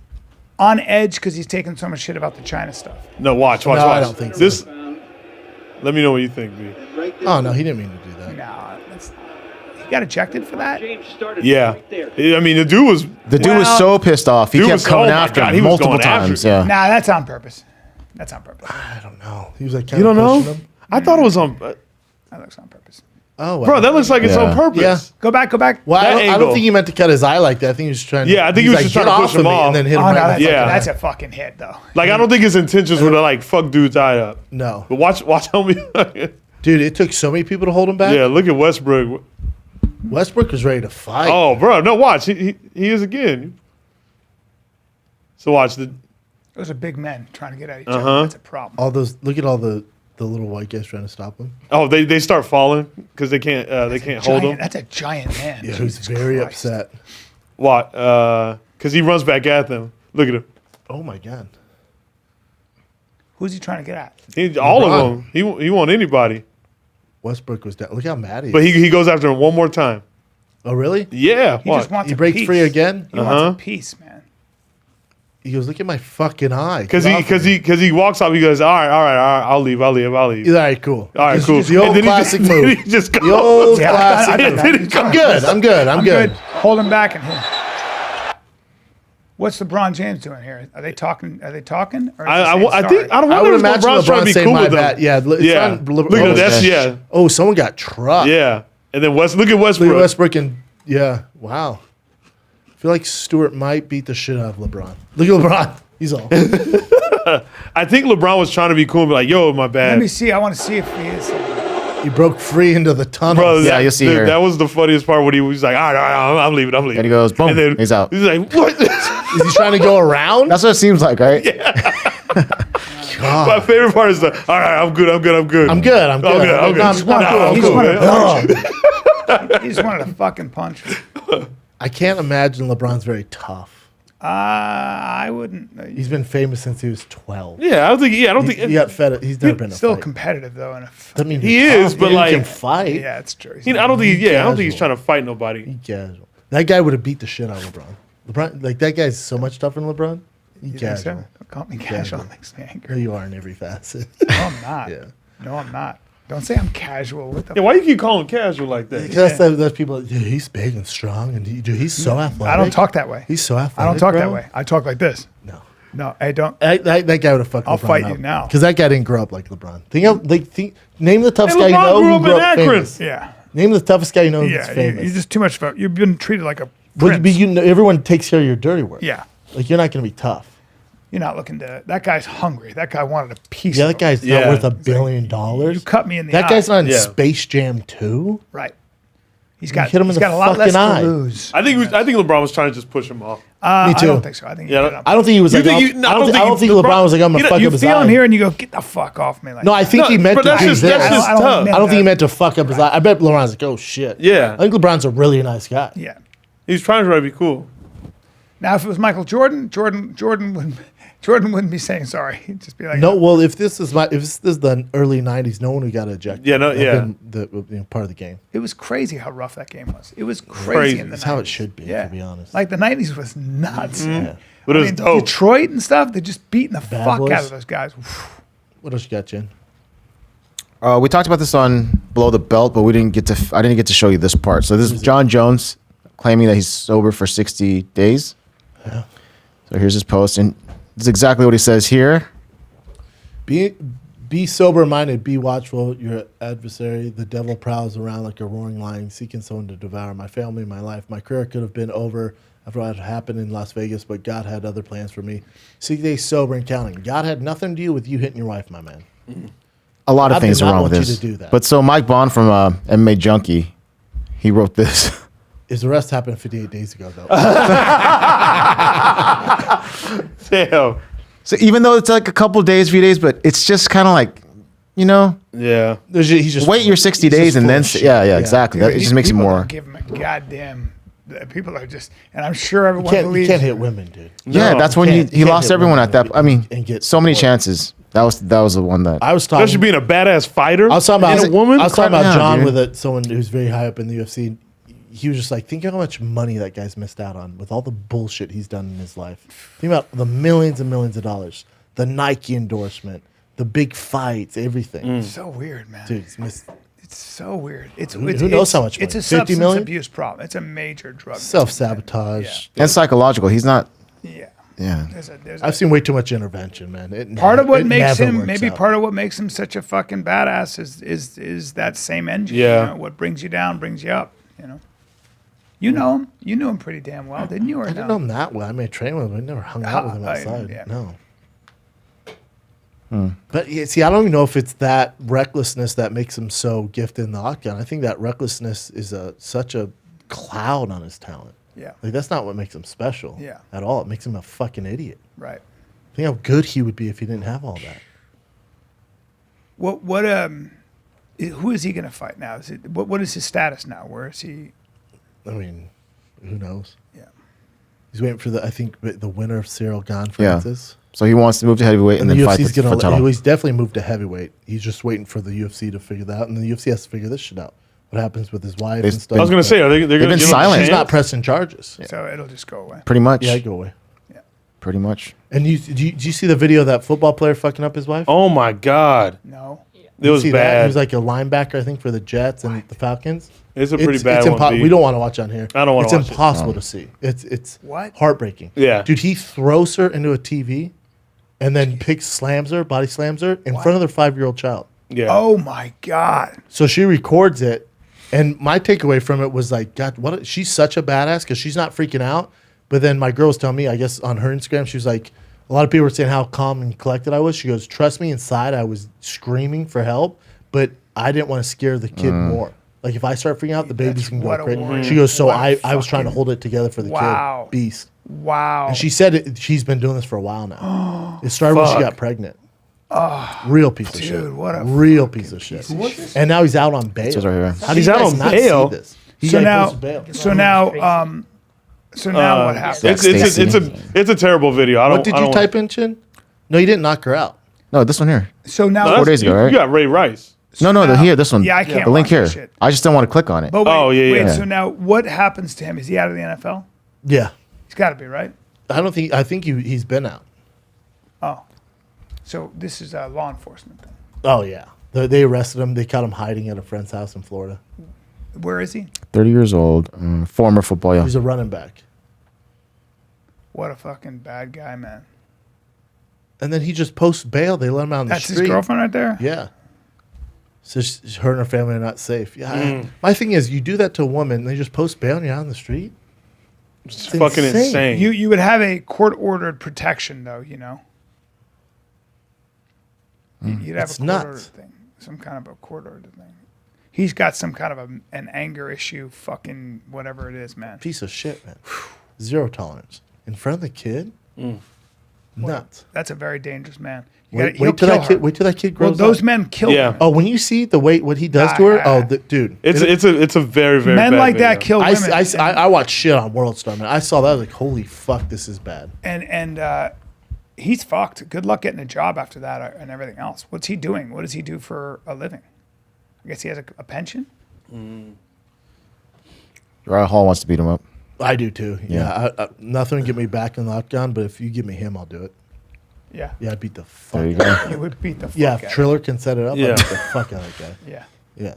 on edge because he's taking so much shit about the China stuff? No, watch. No, I don't think so. This. Let me know what you think, B. Oh no, he didn't mean to do that. No, he got ejected for that. Yeah. I mean, the dude was. The dude was Well- so pissed off. He Dude kept was- coming oh my after God, him he was multiple going after times. him. Yeah. Nah, that's on purpose. That's on purpose. I don't know. He was like, You don't know? Him. I thought it was on. That looks on purpose. Oh, wow. Bro, that looks like it's Yeah. on purpose. Yeah. Go back. Well, I that don't angle. think he meant to cut his eye like that. I think he was trying. Yeah, I think he was just "Get trying to push off of him me," off. and then hit him Oh right no, in that's, the Yeah. that's a fucking hit though. Like, I don't think his intentions were to, like, fuck dude's eye up. No, But watch how me. dude, it took so many people to hold him back. Yeah, look at Westbrook. Westbrook was ready to fight. Oh, bro, no, watch. He is again. So watch the. Those are big men trying to get at each Uh-huh. other. That's a problem. Look at all the little white guys trying to stop him. Oh, they start falling because they can't hold him. That's a giant man. Yeah, who's Jesus very Christ. upset. What? Because he runs back at them. Look at him. Oh my god. Who's he trying to get at? All of LeBron. them. He won't anybody. Westbrook was down. Look how mad he is. But he goes after him one more time. Oh really? Yeah. He watch. just wants He a breaks piece. free again? He wants a piece, man. He goes, look at my fucking eye. Because Get off of me. he walks off. He goes, all right. I'll leave. He's all right, cool. All right, This is cool. just The old And then classic he just, move. He just goes. The old Yeah, classic I- I- move. I- I'm good. I'm good. Hold him back and him. What's LeBron James doing here? Are they talking? Or is he saying I sorry? think I don't I wonder would if imagine LeBron's trying to LeBron be saying cool my with bad. them. Yeah, it's Yeah. not Look at that's yeah. Oh, someone got trucked. Yeah. And then look at Look at Westbrook. Westbrook and yeah, wow. I feel like Stewart might beat the shit out of LeBron. Look at LeBron. He's all. I think LeBron was trying to be cool and be like, yo, my bad. Let me see. I want to see if he is. He broke free into the tunnel. Bro, Yeah, you'll see here. that was the funniest part when he was like, all right, I'm leaving. And he goes, boom, And then he's out. He's like, what? Is he trying to go around? That's what it seems like, right? My favorite part is the, all right, I'm good. I'm good. I'm good. I'm No, I'm cool. I'm cool. He just wanted a fucking punch. I can't imagine LeBron's very tough. I wouldn't. He's been famous since he was 12. Yeah, I don't think. He got fed. He's never been in a Still fight. competitive though. I mean, He he's is, tough. but He like- can fight. Yeah, it's true. I don't think. Yeah, I don't think he's Casual. trying to fight nobody. He casual. That guy would have beat the shit out of LeBron. LeBron, like that guy's so much tougher than LeBron. He You think casual. so? Call me casual. Casual. Makes me There angry. you are in every facet. No, I'm not. Yeah. No, I'm not. Don't say I'm casual. What the? Yeah, why you keep calling him casual like that? Because those people, dude, he's big and strong, and he's so athletic. I don't talk that way. He's so athletic. I don't talk bro. that way. I talk like this. No. No, I don't. That guy would have fucked I'll LeBron fight up. you now. Because that guy didn't grow up like LeBron. Name the toughest Hey, guy you LeBron know grew who up grew in up Akron. famous. Yeah. Name the toughest guy you know that's Yeah. famous. You're just too much of a. You've been treated like a But prince. everyone takes care of your dirty work. Yeah. Like, you're not going to be tough. You're not looking to. That guy's hungry. That guy wanted a piece. Yeah, of that guy's Yeah. not worth $1 billion. You cut me in the That eye. guy's not in Yeah. Space Jam 2. Right. He's got. hit him He's in got the a lot less fucking eye. to lose. I think LeBron was trying to just push him off. Me I too. don't think so. I think. Yeah, He did it I don't think he was You like, think you- no, I don't think LeBron was like, I'm going to fuck you up his feel eye. him here and you go, get the fuck off me. Like, No, I think he meant but to that's do just- this. that's just I don't tough. mean I don't think he that. meant to fuck up his eye. I bet LeBron's like, oh, shit. Yeah. I think LeBron's a really nice guy. Yeah. He's trying to be cool. Now, if it was Michael Jordan, Jordan wouldn't be saying sorry. He'd just be like, No, well, if this is the early '90s, no one who got ejected. Yeah, no, would have yeah. been the part of the game. It was crazy how rough that game was. It was Crazy. crazy in the That's 90s. how it should be, Yeah. to be honest. Like the 90s was nuts. Yeah. But it was dope. Detroit and stuff, they're just beating the Bad fuck Boys. out of those guys. What else you got, Jen? We talked about this on Below the Belt, but I didn't get to show you this part. So this is John Jones claiming that he's sober for 60 days. Yeah. So here's his post, and this is exactly what he says here. Be sober-minded, be watchful. Your adversary, the devil, prowls around like a roaring lion, seeking someone to devour. My family, my life, my career could have been over after what had happened in Las Vegas, but God had other plans for me. 60 days sober and counting. God had nothing to do with you hitting your wife, my man. A lot of I did things are not wrong with want you this. to do that. But so Mike Bond from MMA Junkie, he wrote this. His arrest happened 58 days ago, though. Damn. So even though it's like a couple days, few days, but it's just kind of like, you know, Yeah. He's just wait your 60 he's days just and full then of say, shit. yeah, exactly. That, it just makes it People more. don't give him a goddamn. People are just, and I'm sure everyone You believes. can't hit women, dude. Yeah, that's when can't- he you can't lost hit everyone women at that. I mean, and get so many support. chances. That was the one that. I was talking. Especially being a badass fighter. I was talking about and a woman. I was talking about Yeah, John dude. with someone who's very high up in the UFC. He was just like, think of how much money that guy's missed out on with all the bullshit he's done in his life. Think about the millions and millions of dollars, the Nike endorsement, the big fights, everything. Mm. So weird, man. Dude, he's missed It's so weird. It's Who knows how much It's money? a 50 substance million? abuse problem. It's a major drug. self-sabotage. and psychological. He's not. Yeah. Yeah. There's I've seen way too much intervention, man. part of what it makes never him works maybe out. part of what makes him such a fucking badass is that same engine. Yeah. You know, what brings you down brings you up. You know him. You knew him pretty damn well, didn't you? Or I didn't know him that well. I may train with him. I never hung out with him I- outside. yeah. No. But see, I don't even know if it's that recklessness that makes him so gifted in the octagon. I think that recklessness is such a cloud on his talent. Yeah. Like that's not what makes him special. Yeah. At all. It makes him a fucking idiot. Right. Think how good he would be if he didn't have all that. Who is he going to fight now? What is his status now? Where is he? I mean, who knows? Yeah. He's waiting for the winner of Cyril Gane Francis. So he wants to move to heavyweight and And the then fight UFC's for gonna title. he's definitely moved to heavyweight. He's just waiting for the UFC to figure that out, and the UFC has to figure this shit out. What happens with his wife and stuff? I was gonna say, they're gonna been give him a silent. He's chance? not pressing charges. So it'll just go away. Pretty much. Yeah, go away. Pretty much. And do you see the video of that football player fucking up his wife? Oh my God, No. it was See that? bad. He was like a linebacker, I think, for the Jets and the Falcons. It's a pretty bad one. B. We don't want to watch on here. I don't wanna It's watch it. impossible to see. It's What? heartbreaking. Yeah. Dude, he throws her into a TV, and then body slams her in front of their 5-year-old child. Yeah. Oh my God. So she records it, and my takeaway from it was like, God, she's such a badass because she's not freaking out. But then my girl was telling me, I guess on her Instagram, she was like, a lot of people were saying how calm and collected I was. She goes, trust me, inside I was screaming for help, but I didn't want to scare the kid more. Like if I start freaking out, the babies can go what a crazy. warrior. She goes, so What a I was trying to fucking- hold it together for the Wow. kid. Beast. Wow. And she said she's been doing this for a while now. It started when she Fuck. got pregnant. Real piece of dude, shit. what a real piece of shit. And now he's out on bail. This right here. How He's do you out guys on not bail? see this? He So got now, posted bail. so now what happens? It's a terrible video. What did you type in, Chin? No, you didn't knock her out. No, this one here. So now, No, 4 days ago, right? You got Ray Rice. No, now- here, this one. Yeah, I can't The link watch here. this shit. I just didn't want to click on it. But wait, Oh, yeah, wait, yeah. so now what happens to him? Is he out of the NFL? Yeah. He's got to be, right? I think he's been out. Oh. So this is a law enforcement thing. Oh, yeah. They arrested him. They caught him hiding at a friend's house in Florida. Where is he? 30 years old, former football. Yeah. He's a running back. What a fucking bad guy, man. And then he just posts bail. They let him out on That's the street. his girlfriend right there? Yeah. So her and her family are not safe. Yeah. My thing is, you do that to a woman, and they just post bail and you're out on the street? It's fucking insane. You would have a court-ordered protection, though, you know? You'd have It's a court-ordered nuts. thing. Some kind of a court-ordered thing. He's got some kind of an anger issue, fucking whatever it is, man. Piece of shit, man. Zero tolerance. In front of the kid? Nuts. That's a very dangerous man. Wait He'll till kill that kid. her. Wait till that kid Well, grows those up. men kill Yeah. women. Oh, when you see what he does to her, dude. It's a very, very Men bad like that video. kill I, women. I watched shit on World Star, man. I saw that. I was like, holy fuck, this is bad. and he's fucked. Good luck getting a job after that and everything else. What's he doing? What does he do for a living? I guess he has a pension. Uriah Hall wants to beat him up. I do too. Yeah. Nothing would get me back in the octagon, but if you give me him, I'll do it. Yeah. Yeah, I'd beat the fuck There you out of him. go. You would beat the fuck Yeah, out if of Triller can set it up, Yeah. I'd beat the fuck out of that guy. him. Yeah. Yeah.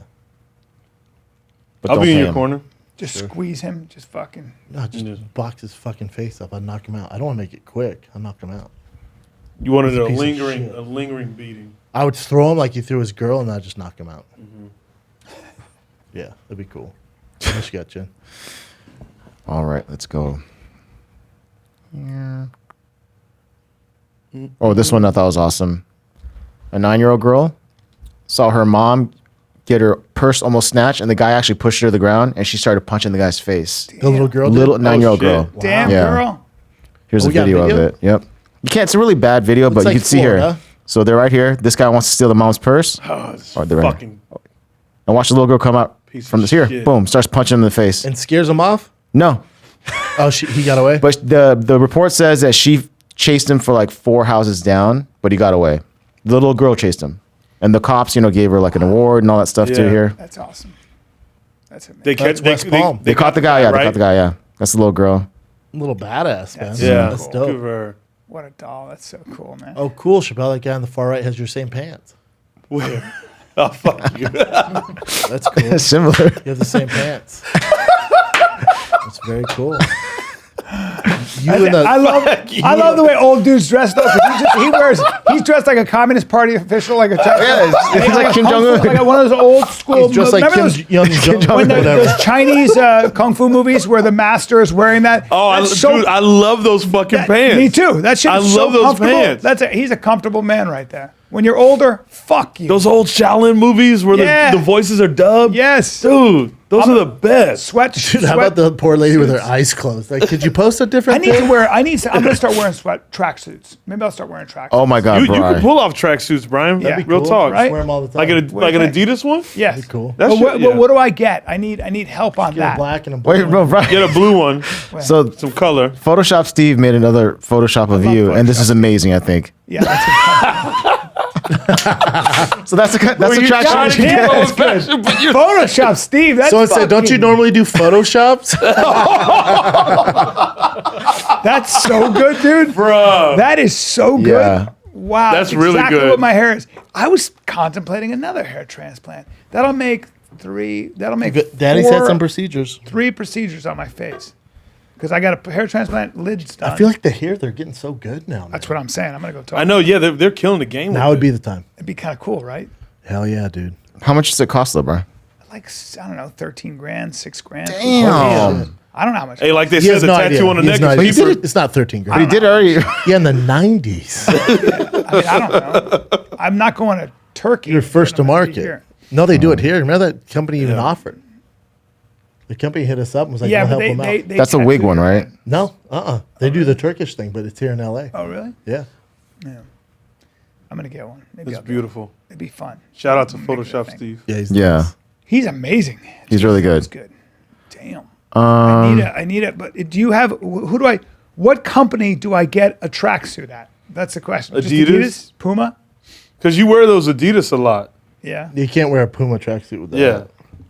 But I'll don't be in pay your him. corner. Just squeeze him. Just fucking. No, just box his fucking face up. I'd knock him out. I don't want to make it quick. I'll knock him out. You wanted He's a a piece of lingering, shit. a lingering beating. I would throw him like you threw his girl, and I'd just knock him out. Yeah, that'd be cool. What else you got, Jen? All right, let's go. Yeah. Oh, this one I thought was awesome. A 9-year-old girl saw her mom get her purse almost snatched, and the guy actually pushed her to the ground, and she started punching the guy's face. The little girl? did? Little 9-year-old shit. girl. Damn, Yeah. girl. Here's Oh, a we got video of video? it. Yep. You can't. It's a really bad video, but like you can see here. Florida. So they're right here. This guy wants to steal the mom's purse, Oh, it's Or they're right. fucking. and watch the little girl come out Piece from of this here. shit. Boom! Starts punching him in the face. And scares him off? No, Oh, he got away? but the report says that she chased him for like 4 houses down, but he got away. The little girl chased him, and the cops, gave her like an award and all that stuff too. Yeah. here, That's awesome. That's amazing. They That's catch. West Palm. they caught the guy. Yeah, right? they caught the guy. Yeah, that's the little girl. Little badass, man. Yeah, That's Good dope. for her. What a doll. That's so cool, man. Oh, cool. Chappelle, that guy on the far right has your same pants. Where? Oh fuck you. That's cool. Similar. You have the same pants. That's very cool. I love the way old dudes dress though. 'Cause he's dressed like a Communist Party official, like a He's like Kim Jong-un. like one of those old school. He's just like remember Kim Young Jong, when whatever. those Chinese kung fu movies where the master is wearing that. Oh, dude, I love those fucking pants. Me too. That shit I is so love those comfortable. pants. He's a comfortable man right there. When you're older, fuck you. Those old Shaolin movies where Yeah. the voices are dubbed. Yes. Dude, those are the best. Sweat. Dude, how about the poor lady with her eyes closed? Like, could you post a I different need to thing? wear. I'm gonna start wearing tracksuits. Maybe I'll start wearing tracksuits. Oh my God, You Bryan. can pull off tracksuits, Brian. Yeah. That'd be Real cool. talk. Right? Wear them all the time. Like an What do you think? Adidas one? Yes. That'd be cool. That's But yeah. what do I get? I need help on Get that. a black and a blue. Wait, no, Bryan. Get a blue one, So some color. Photoshop Steve made another Photoshop of you, and this is amazing. I think. Yeah. That's So that's the you traction. trying to you get get. old fashioned, but you're Photoshop, Steve. That's So it said, don't you fucking- normally do Photoshops? That's so good, dude. bro. That is so good. Yeah. Wow. That's really exactly good. what my hair is. I was contemplating another hair transplant. That'll make Daddy four- said some procedures. 3 procedures on my face. Because I got a hair transplant, lids done. I feel like the hair, they're getting so good now. That's what I'm saying. I'm going to go talk. I know. Yeah, they're killing the game. Now with would be the time. It'd be kind of cool, right? Hell yeah, dude. How much does it cost, though, Bryan? Like, I don't know, 13 grand, 6 grand. Damn. I don't know how much. Hey, like they He said, has the no tattoo idea. on the He neck has no is idea. cheaper. It's not 13 grand. He did already. Yeah, in the 90s. I mean, I don't know. I'm not going to Turkey. You're first to I'm gonna be market. here. No, they do it here. Remember that company even offered? The company hit us up and was like, Yeah, we'll but help them out. they That's a wig tattoo one, your right? hand. No, They do the Turkish thing, but it's here in LA. Oh, really? Yeah. I'm going to get one. Maybe It's I'll do it. beautiful. It'd be fun. Shout out to Make it a Photoshop thing. Steve. Yeah. Yeah. He's amazing. He's really good. He's good. Damn. I need it. But do you have, what company do I get a tracksuit at? That's the question. Just Adidas? Puma? Because you wear those Adidas a lot. Yeah. You can't wear a Puma tracksuit with that. Yeah.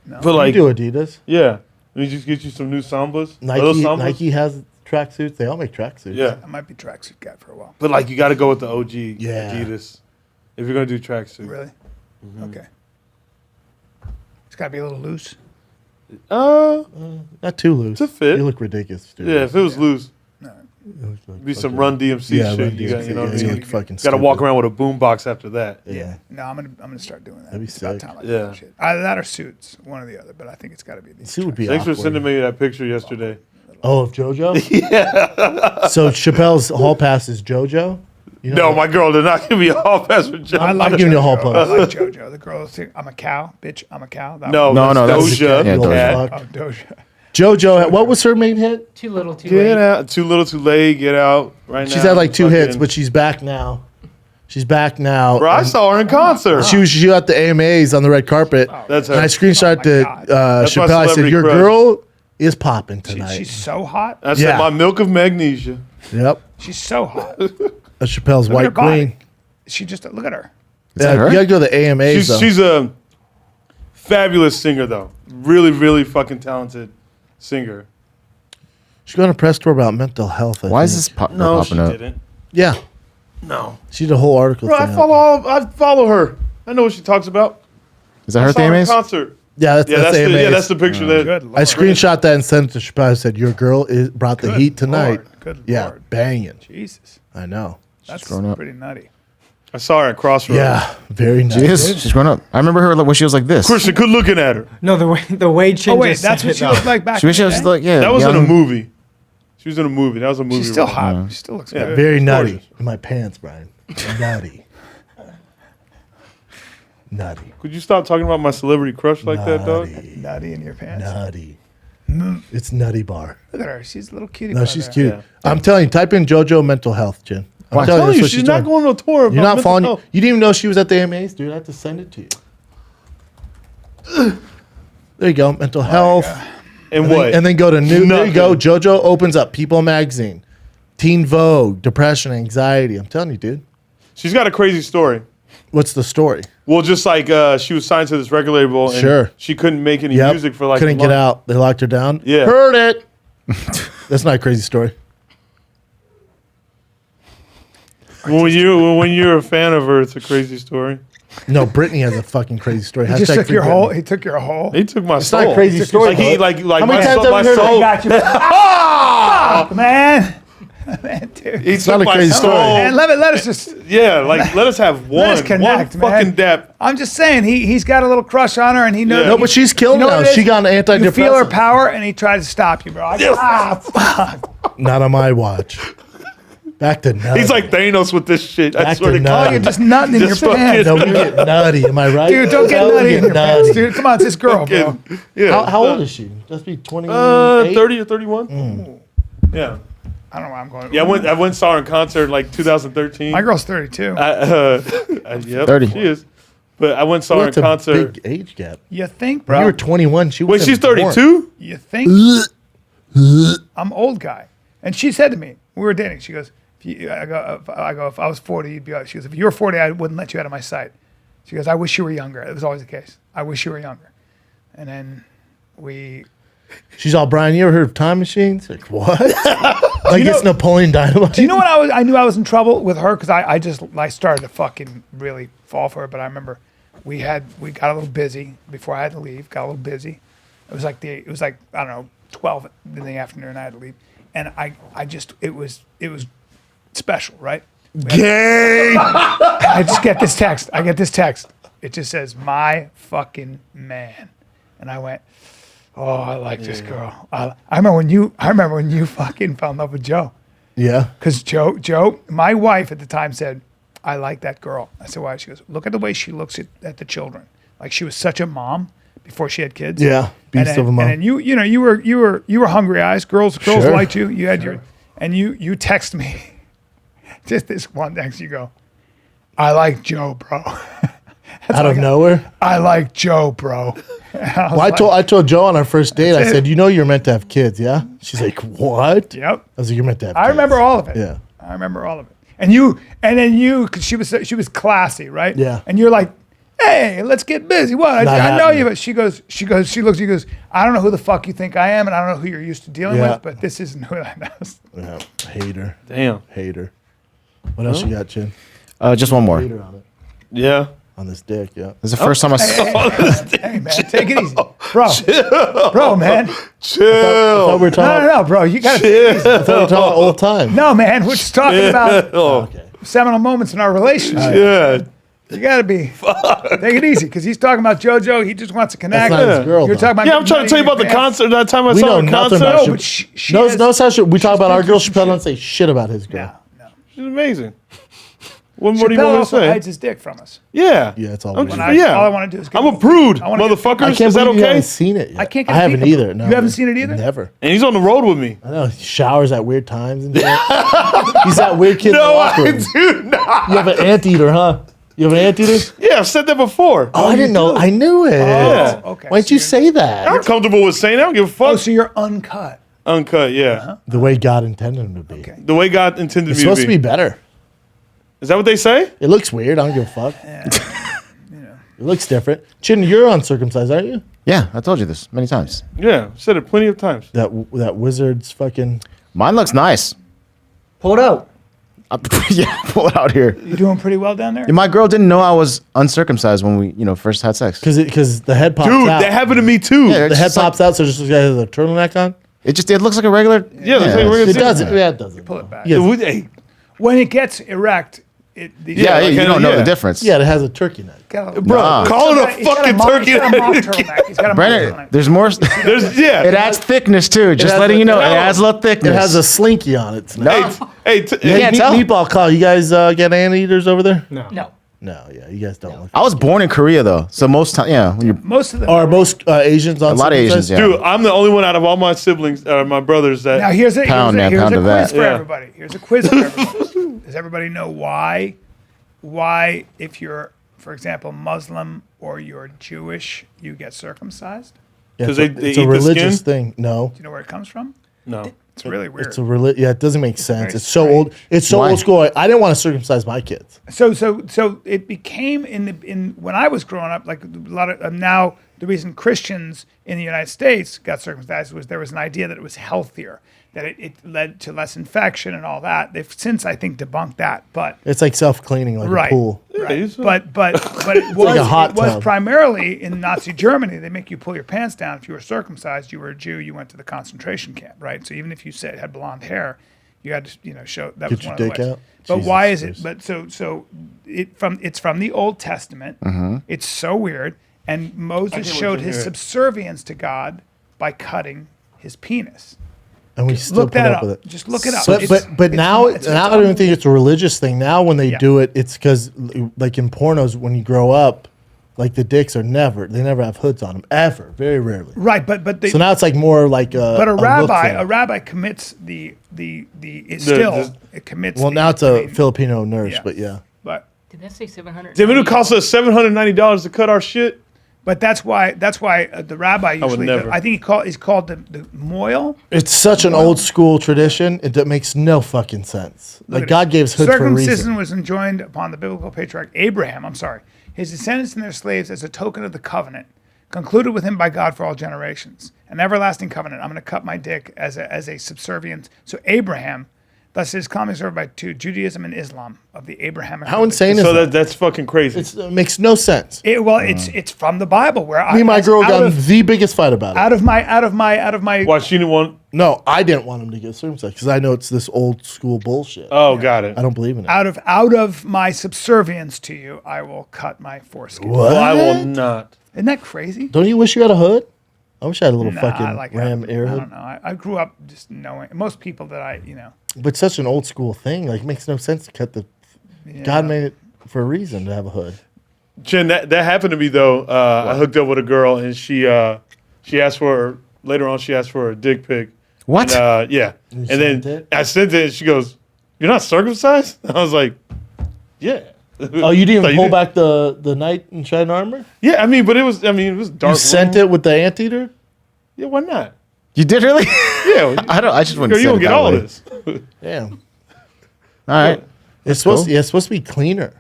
But You like, do Adidas. yeah. Let me just get you some new Sambas. Are those Nike, Sambas? Nike has tracksuits. They all make tracksuits. Yeah. I might be tracksuit guy for a while. But like, you got to go with the OG Yeah. Adidas if you're gonna do tracksuit. Really? Okay. It's got to be a little loose. Not too loose. To fit. You look ridiculous, dude. Yeah, if it was loose, Like be some fucking- Run DMC Yeah, shit. Run You got, DMC, you know what I yeah, you mean? look fucking Got to walk stupid. around with a boombox after that. Yeah. No, I'm gonna start doing that. That'd be It's about sick. time I do Yeah. that shit. Either that or suits, one or the other. But I think it's got to be these. Suit would be Thanks for awkward. sending me that picture yesterday. Oh, of JoJo? Yeah. So Chappelle's hall pass is JoJo? You No, my girl did not give me a hall pass for John. I like I'm giving you a hall JoJo. pass. I like JoJo. The girl think I'm a cow, bitch. I'm a cow. That No, one. No, that's that's Doja. yeah, You old Doja. fuck. Oh, Doja. JoJo, what was her main hit? Too little, too Get late. out. Too little, too late. Get out right now. She's had like 2 hits, Fucking- but she's back now. She's back now. Bro, I And saw her in concert. She was at the AMAs on the red carpet. That's her. And I screenshot Oh my to God. That's my Chappelle. I said, celebrity your crush. girl is popping tonight. She's so hot. I Yeah. said my milk of magnesia. Yep. She's so hot. That's Chappelle's Look at her white body. queen. She just look at her. that her? You gotta go to the AMAs though. She's a fabulous singer, though. Really, really fucking talented singer. She's going to press tour about mental health. I Why is think. this No, popping she up? didn't. Yeah. No. She did a whole article. Bro, I thing. follow her. I know what she talks about. Is that I her saw her in thing, concert. Yeah, that's, Yeah, that's that's the, AMAs. yeah, that's the picture that. Good Lord. I screenshot that and sent it to Chappelle. I said, your girl brought the Good heat tonight. Lord. Good Yeah, Lord. banging. Jesus. I know. That's grown up. pretty nutty. I saw her at Crossroads. Yeah, very nice. She is. She's grown up. I remember her when she was like this. Christian, good looking at her. No, the way Chin Oh wait, just that's said what it, she though. looked like back. She in was the just day? like, yeah. That was in a young- movie. She was in a movie. That was a movie. She's still role. hot. She still looks Yeah. good. Very nutty. Gorgeous. In my pants, Brian. Nutty. Nutty. Could you stop talking about my celebrity crush like that, dog? Nutty. Nutty in your pants. Nutty. It's Nutty Bar. Look at her. She's a little cutie. No, pie she's there. cute. Yeah. I'm telling you, type in JoJo mental health, Jen. I'm I'm telling telling you, that's what she's not doing. going on a tour. You're about not mental following. health. You didn't even know she was at the AMAs, dude. I have to send it to you. There you go. Mental health. And And what? then, and then go to new. There you go. Nothing. JoJo opens up People magazine, Teen Vogue, depression, anxiety. I'm telling you, dude. She's got a crazy story. What's the story? Well, just like she was signed to this record label, and Sure. she couldn't make any Yep. music for like couldn't a get month. out. They locked her down. Yeah. Heard it. That's not a crazy story. When you're a fan of her, it's a crazy story. No, Brittany has a fucking crazy story. He just Hashtag took free your whole. Britney. He took your whole. He took my It's soul. not a crazy story. Like he bro. like How many my times soul. have My we heard soul. Got you. Ah, man. Man, dude. He not took a my crazy soul. story. And let us just Yeah, like let us have let us one connect, man. fucking dap. I'm just saying he's got a little crush on her, and he knows. Yeah. No, but she's killed You know now. what it She is? got an antidepressant. You feel her power, and he tried to stop you, bro. Fuck. Not on my watch. Back to nutty. He's like Thanos with this shit. I Back swear to to nutty. God. You're just nutting in your Just fucking- pants. No, we get nutty. Am I right? Dude, don't get No, we nutty get in your nutty. pants, dude. Come on, it's this girl, bro. Yeah. How old is she? Just be 28? 30 or 31? Yeah. I don't know why I'm going. Yeah, I went and saw her in concert in like 2013. My girl's 32. Yep, 30. she is. But I went and saw her in That's a concert. big age gap. You think, When bro? you were 21, she was Wait, she's 32? You think? I'm old guy, and she said to me, we were dating. She goes, I go, if I was 40, you'd be out. She goes, if you were 40, I wouldn't let you out of my sight. She goes, I wish you were younger. It was always the case. I wish you were younger. And then She's all, Brian, you ever heard of time machines? Like, what? Like it's Napoleon Dynamite? Do you know when I knew I was in trouble with her? Because I started to fucking really fall for her. But I remember we got a little busy before I had to leave. Got a little busy. It was like I don't know 12 in the afternoon. I had to leave, and it was special, right? Gay. I just get this text. It just says my fucking man, and I went, oh, I like this girl. I remember when you fucking fell in love with Joe. Yeah. Because Joe, my wife at the time said, I like that girl. I said, why? She goes, look at the way she looks at the children. Like she was such a mom before she had kids. Yeah. Beast of a mom. And then you were hungry eyes. Girls Sure. liked you. You had you text me just this one text. You go, I like Joe, bro. Out of nowhere? I like Joe, bro. Well, I told Joe on our first date, I said, you know you're meant to have kids, yeah? She's like, what? Yep. I was like, you're meant to have I kids. remember all of it. Yeah. I remember all of it. And then you, because she was classy, right? Yeah. And you're like, hey, let's get busy. What? I know happening. you, but she looks, she goes, I don't know who the fuck you think I am, and I don't know who you're used to dealing Yeah. with, but this isn't who I know. Yeah. Hater. Damn. Hater. What else you got, Chin? Just one more. Hater on it. Yeah. On this dick, yeah. This is the first time I saw. Hey, man, take it easy. Bro, man. I Chill. thought we were talking No, bro. You got to. I thought we were talking about old time. No, man. We're just talking about Oh, Okay. seminal moments in our relationship. yeah. You got to be. Take it easy, because he's talking about JoJo. He just wants to connect. That's not his girl, You're though. talking about. Yeah, I'm trying to tell you about the concert. That time I We saw know her nothing concert. about No, Shapiro. but she Notice how we talk about our girl. Shapiro Chappelle don't say shit about his girl. No. She's amazing. What more do you Chappelle want me to also say? hides his dick from us. Yeah. Yeah, it's all I'm weird. just- yeah. All I want to do is. I'm a prude, I wanna get- motherfuckers. I can't Is that believe you okay? haven't seen it yet. I can't get I haven't a peek of either. it. No, You haven't seen it either? Never. And he's on the road with me. I know. He showers at weird times and shit. He's that weird kid in the No, locker I room. do not. You have an anteater, huh? You have an anteater? Yeah, I've said that before. Oh, I didn't know. I knew it. Yeah. Okay. Why didn't you say that? I'm comfortable with saying that. I don't give a fuck. Oh, so you're uncut. Uncut, yeah. The way God intended him to be. Okay. The way God intended It's me supposed to to be. be better. Is that what they say? It looks weird. I don't give a fuck. It looks different. Chin, you're uncircumcised, aren't you? Yeah, I told you this many times. Yeah, I've said it plenty of times. That wizard's fucking. Mine looks nice. Pull it out. Yeah, pull it out here. You doing pretty well down there? My girl didn't know I was uncircumcised when we, first had sex. Because the head pops Dude, out. that happened to me too. Yeah, The head It's like- pops out, so it just looks like it has a turtleneck on. It looks like a regular. Yeah, looks like a regular It doesn't. Yeah, it doesn't. Pull it back. Yeah, Hey, When it gets erect, Yeah, like, you don't know yeah. the difference. yeah, it has a turkey neck. bro, Nah. call it a fucking turkey. He's got a mock turtleneck. He's got a mock Brandon, turtleneck. there's more. There's, yeah. It adds thickness too. Just has letting a- you know, no. it adds a little thickness. It has a slinky on it. Hey, Hey, can't tell. meatball call. You guys get anteaters over there? No. No, yeah, you guys don't. Look. I was born in Korea though, so most time, when you're Most of them. Are most Asians on a lot of Asians, yeah. dude, I'm the only one out of all my siblings, my brothers that. Now here's a Pound here's a, that, here's pound a of quiz that. for Yeah. everybody. Here's a quiz for everybody. Does everybody know why if you're, for example, Muslim or you're Jewish, you get circumcised? Yeah, 'Cause it's they it's a eat the religious skin? thing. No, Do you know where it comes from? no. It's really weird. it's a Yeah, it doesn't make sense. very It's so strange. old. It's so Why? old school. I didn't want to circumcise my kids. So it became in when I was growing up, like a lot of now the reason Christians in the United States got circumcised was there was an idea that it was healthier, that it led to less infection and all that. They've since I think debunked that, but It's like self cleaning, like right, a pool. right. But it was like a hot it was tub. primarily in Nazi Germany. They make you pull your pants down if you were circumcised. You were a Jew. You went to the concentration camp, right? So even if you had blonde hair, You had to, show that Get was your one of the dick ways. out? But Jesus why is it? Christ. But it's from the Old Testament. It's so weird. And Moses wait showed to his hear it. subservience to God by cutting his penis. And we still Look put that up up. with it. Just look it up. But It's- but it's- now it's now I don't even think it's a religious thing. Now when they Yeah. do it, it's because like in pornos, when you grow up, like the dicks they never have hoods on them ever, very rarely. right. But they, So now it's like more like a. but a look rabbi thing. commits it commits. Well, the- now it's I a mean, Filipino nurse, yeah. but yeah. But Did that say 700? Damn, it cost us $790 to cut our shit. But that's why the rabbi would usually. never. I think he's called the moil. It's such an old school tradition. It makes no fucking sense. Look Like at God it. gave us hoods for a Circumcision reason. was enjoined upon the biblical patriarch Abraham. His descendants and their slaves as a token of the covenant concluded with him by God for all generations, an everlasting covenant. I'm going to cut my dick as a subservient. So Abraham, thus is commonly served by two, Judaism and Islam of the Abrahamic. How insane is So that? that's fucking crazy. It makes no sense. It's from the Bible where Me and my girl out got in of, the biggest fight about it. out of my Why she didn't want? No, I didn't want him to get circumcised because I know it's this old school bullshit. Oh, got it. I don't believe in it. out of my subservience to you, I will cut my foreskin. What? Well, I will not. Isn't that crazy? Don't you wish you had a hood? I wish I had a little Nah, fucking I like ram air I hood. don't know. I grew up just knowing most people that But such an old school thing. Like, it makes no sense to cut the. God made it for a reason to have a hood. Jen, that happened to me though. I hooked up with a girl and she asked for later on. She asked for a dick pic. What? And, yeah. And then sent it? I sent it. And she goes, "You're not circumcised?" I was like, "Yeah." Oh, you didn't So even pull back the knight in shining armor? Yeah, I mean, but it was dark. You sent it with the anteater? Yeah, why not? You did really? Yeah, I just wouldn't girl, you say don't it get that all way. this. Damn. All right. It's supposed to be cleaner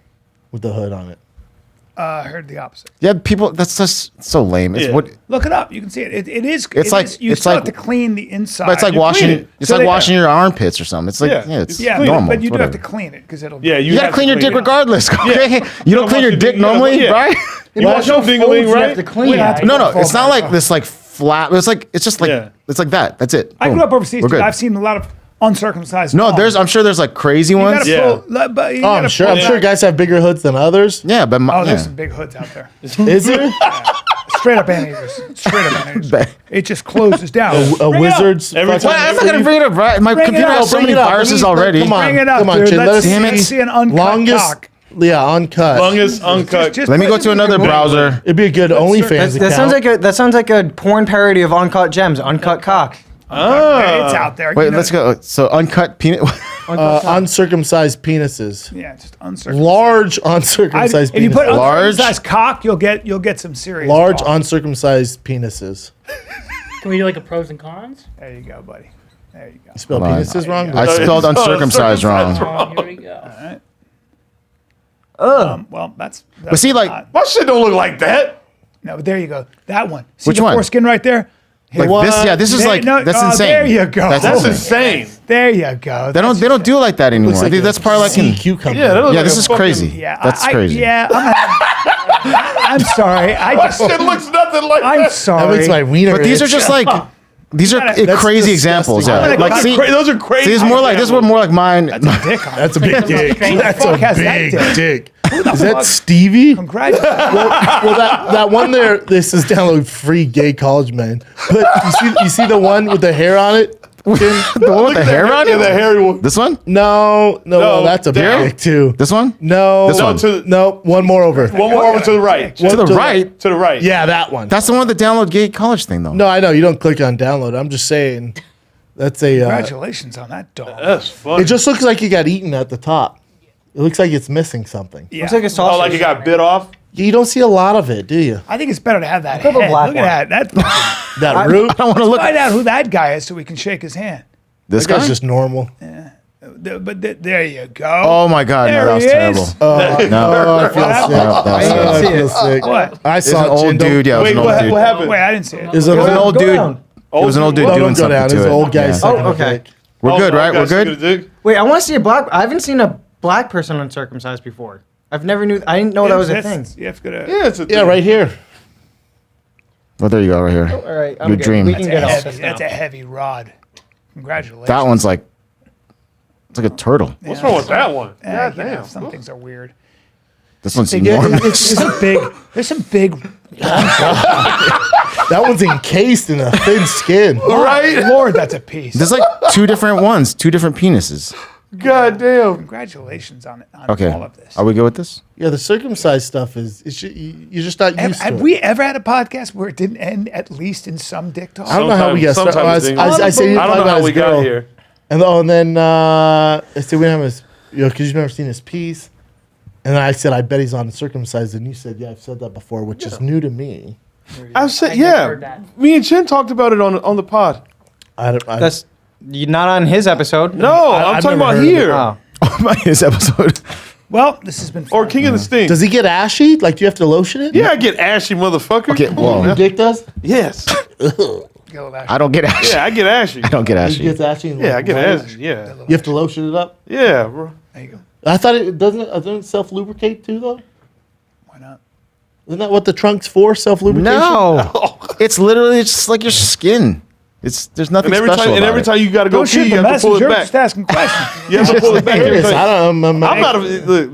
with the hood on it. I heard the opposite. Yeah, people. That's just so lame. It's Yeah. what. Look it up. You can see it. It is. It's like- you it's still like- have to clean the inside. But it's like You washing. clean it. It's So like they- washing your armpits or something. It's like Yeah. it's Yeah, normal. but you It's do have to whatever. clean it because it'll. Yeah, You gotta have clean to your dick it. regardless. Okay, you don't clean your dick normally, Yeah. right? You wash your ding-a-ling, right? No, it's not like this like flat. It's just like Yeah. it's like that. That's it. I Boom. grew up overseas. We're Dude. good. I've seen a lot of uncircumcised. No, moms. I'm sure there's like crazy You ones. gotta Yeah. pull, but you Oh, I'm gotta sure. pull I'm sure back. guys have bigger hoods than others. Yeah, but Oh, there's yeah. some big hoods out there. Is there? Straight up anteaters. Straight up anteaters. It just closes down. A Bring it up. wizard's. Every fucking- time- Well, I'm not gonna bring it up. Right, my Bring it computer up. has so Bring many it up. viruses Let me- already. Come on. Bring it up, Come on, dude. Chin. Let's Let's see an uncut longest. cock. Yeah, uncut. Longest uncut. Just Let me put go it to in another the- browser. It'd be a good OnlyFans That sounds account. like a porn parody of Uncut Gems, Uncut Cock. It's out there. Wait, You know- let's go. So uncut peanut. Uncircumcised penises. Yeah, just uncircumcised. Large uncircumcised If you put penises. Large? uncircumcised cock, you'll get some serious. Large balls. uncircumcised penises. Can we do like a pros and cons? There you go, buddy. There you go. Spell Hold on. penises wrong? I spelled uncircumcised wrong. Oh, here we go. Well, that's But see, like, not- My shit don't look like that. no, but there you go. That one. See Which the one? foreskin right there? like What? this. Yeah, this is There- like no, that's oh, insane. there you go. That's That's insane. insane. There you go. They don't do it like that anymore. I think that's probably like sea in. cucumber. Yeah, that looks Yeah, like this a is fucking- crazy. Yeah, That's crazy. Yeah, I'm sorry. I My just, shit looks nothing like I'm that. sorry. That makes my wiener. But these are itch. just like these are That's crazy disgusting. examples. I'm Yeah, gonna like see, Those are crazy. see, it's more like this one more like mine. That's a dick on That's a big dick. That's fuck a has that big dick? dick. Is that Stevie? Congratulations. Well, that one there. This is download free gay college man. But you see the one with the hair on it. The one with the hair on Yeah, the it. hairy one. This one. No, No, that's a big down. dick too. This one. No, This one. no, one more over. One more over to the right. To the right. To the right. Yeah, that one. That's the one with the download gay college thing though. No, I know you don't click on download. I'm just saying that's a. Congratulations on that dog. That's funny. It just looks like you got eaten at the top. It looks like it's missing something. Yeah. Looks like a sausage. Oh, like it got bit off. You don't see a lot of it, do you? I think it's better to have that Look head. at the black Look at that. That's That root. I don't want to look. find out who that guy is so we can shake his hand. This That guy's guy. just normal. There you go. Oh my god, There no, that was he terrible. is. No, I feel no, sick. that was I didn't terrible. see I feel it. sick. What? I It's saw an it, old Jin. Don't- dude. Yeah, it was Wait, an old what dude. happened? Wait, I didn't see it. Is it It was an old? old Go dude. down. It was an old dude No, doing don't go something down. to It's it. an old guy. Yeah. sucking a okay. dick. We're good, right? We're Guys, good. dig? Wait, I want to see a black. I haven't seen a black person uncircumcised before. I didn't know that was a thing. You have to go to. Yeah, it's a Yeah, thing. right here. Well, there you go, right here. All right, I'm Your good. dream. We can get off That's this a, now. that's a heavy rod. Congratulations. That one's like It's like a turtle. What's wrong with that one? Yeah, God damn. some things are weird. This one's Yeah, enormous. There's some big. That one's encased in a thin skin. Right? Lord, that's a piece. There's like two different ones, two different penises. God damn. Congratulations on Okay. all of this. Are we good with this? Yeah, the circumcised stuff you're just not used to Have it. we ever had a podcast where it didn't end at least in some dick talk? I don't know how we got started. Sometimes things- I said you I don't know how we got here. And then I said we have his, because you've never seen his piece. And then I said, I bet he's uncircumcised. And you said, yeah, I've said that before, which is new to me. I've said, I just heard yeah. that. Me and Chin talked about it on the pod. That's not on his episode. No, I'm I've talking never about heard of it. here. Oh. This episode. Well, this has been fun. Or King of the Sting. Does he get ashy? Like, do you have to lotion it? Yeah, I get ashy, motherfucker. Okay, Come on well, now. Your dick does? Yes. I don't get ashy. Yeah, I get ashy. I don't get He ashy. gets ashy? And Yeah, I like, get white? ashy. Yeah. You have to lotion it up? Yeah, bro. There you go. I thought it doesn't self lubricate too, though? Why not? Isn't that what the trunk's for? Self lubrication? No, it's literally just like your skin. There's nothing And every special time, and about every it. time you got to go Don't shoot pee, the you have to pull messenger. it back. Just asking questions. You have to pull it back. Curious. every time. I don't know. I'm not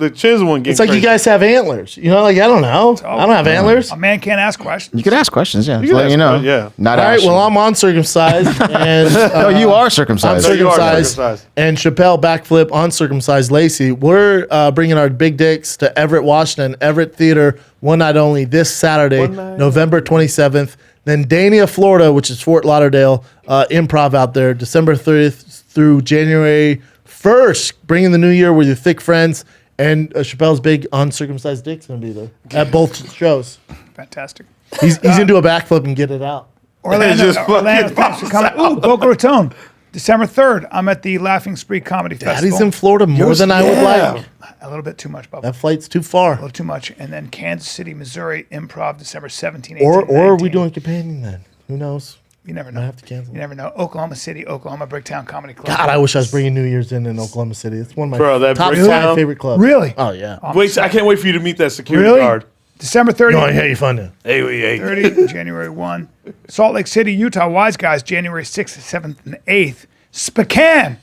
the Chin's one getting It's like you crazy. guys have antlers. You know, like, I don't know. I don't have antlers. A man can't ask questions. You could ask questions, yeah. can Let ask you know. questions, yeah. Not All right, ashy. well, I'm uncircumcised. And, No, you are I'm circumcised. No, you are circumcised. circumcised. And Shapel backflip uncircumcised Lacey. We're bringing our big dicks to Everett, Washington, Everett Theater, one night only, this Saturday, One night. November 27th. Then Dania, Florida, which is Fort Lauderdale, improv out there, December 30th through January 1st. Bringing the new year with your thick friends. And Chappelle's big uncircumcised dick's going to be there at both shows. Fantastic. He's going to do a backflip and get it out. Orlando, just Orlando, fucking thanks for coming. Ooh, Boca Raton. December 3rd, I'm at the Laughing Spree Comedy Festival. Daddy's in Florida more than I would like. A little bit too much, Bubba. That flight's too far. A little too much. And then Kansas City, Missouri, Improv, December 17th, 18th, Or are we 19th. doing companion then? Who knows? You never I know. have to cancel. You never know. Oklahoma City, Oklahoma Bricktown Comedy Club. God, I wish I was bringing New Year's in Oklahoma City. It's one of my Bro, that top Bricktown? 5 favorite clubs. Really? Oh, yeah. Wait, I can't wait for you to meet that security Really? guard. December 30th. No, yeah, you fun it. Hey, we ate. 30, January 1. Salt Lake City, Utah, Wise Guys, January 6th, 7th, and 8th. Spokane,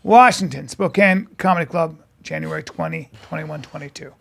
Washington, Spokane Comedy Club, January 20, 21, 22.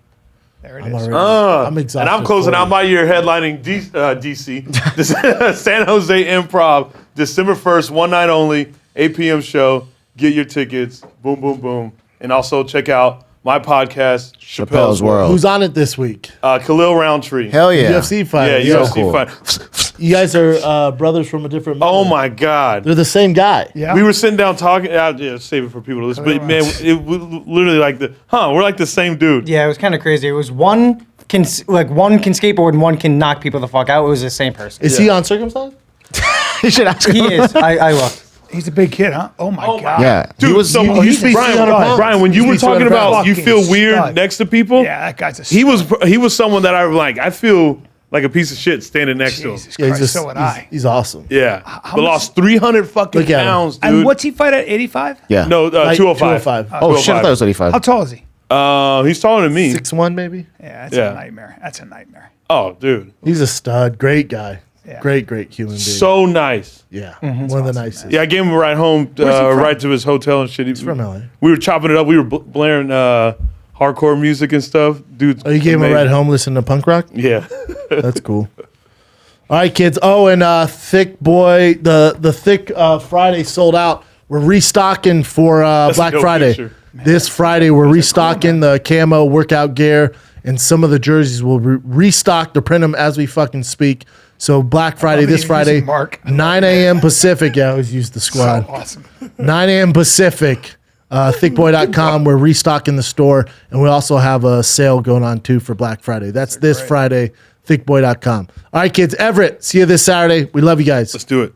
There it is. I'm exhausted. And I'm closing for out it. my year headlining DC, San Jose Improv, December 1st, one night only, 8 p.m. show. Get your tickets. Boom, boom, boom. And also check out my podcast, Chappelle's World. Who's on it this week? Khalil Roundtree. Hell yeah. UFC fighter. Yeah, UFC cool. fight. You guys are brothers from a different mother. Oh my God. They're the same guy. Yeah. We were sitting down talking. Yeah, save it for people to listen. But man, it was literally like we're like the same dude. Yeah, it was kind of crazy. It was one can skateboard and one can knock people the fuck out. It was the same person. Is he uncircumcised? You should ask He him. is. I looked. He's a big kid, huh? Oh, my God. Yeah. Dude, He was, so he used to be 300 pounds. Brian, when He you used were to be talking 300 about you pounds. feel Fucking weird stud. next to people, Yeah, that guy's a he was someone that I feel like a piece of shit standing next to him. Jesus Yeah, Christ, so would I. he's awesome. Yeah, but much- lost 300 fucking Look at him. pounds, dude. And what's he fight at, 85? yeah. No, Like 205. 205. Oh, shit. I thought it was 85. How tall is he? He's taller than me. 6'1", maybe? Yeah, that's Yeah. a nightmare. That's a nightmare. Oh, dude, He's a stud. Great guy. Yeah. Great human being. so nice. yeah. One of the nicest. Yeah, I gave him a ride home, right to his hotel and shit. He's from LA. We were chopping it up. We were blaring hardcore music and stuff. Dude, Oh, you gave him a ride home listening to punk rock? Yeah. That's cool. All right, kids. Oh, and Thick Boy, the Thick Friday sold out. We're restocking for Black dope Friday. picture. This Friday, we're restocking the camo workout gear and some of the jerseys. We'll restock to print them as we fucking speak. So Black Friday, love this you Friday, using Mark. 9 a.m. Pacific. Yeah, I always use the squad. So awesome. 9 a.m. Pacific. Thickboy.com. We're restocking the store, and we also have a sale going on too for Black Friday. That's this Friday. Thickboy.com. All right, kids. Everett, see you this Saturday. We love you guys. Let's do it.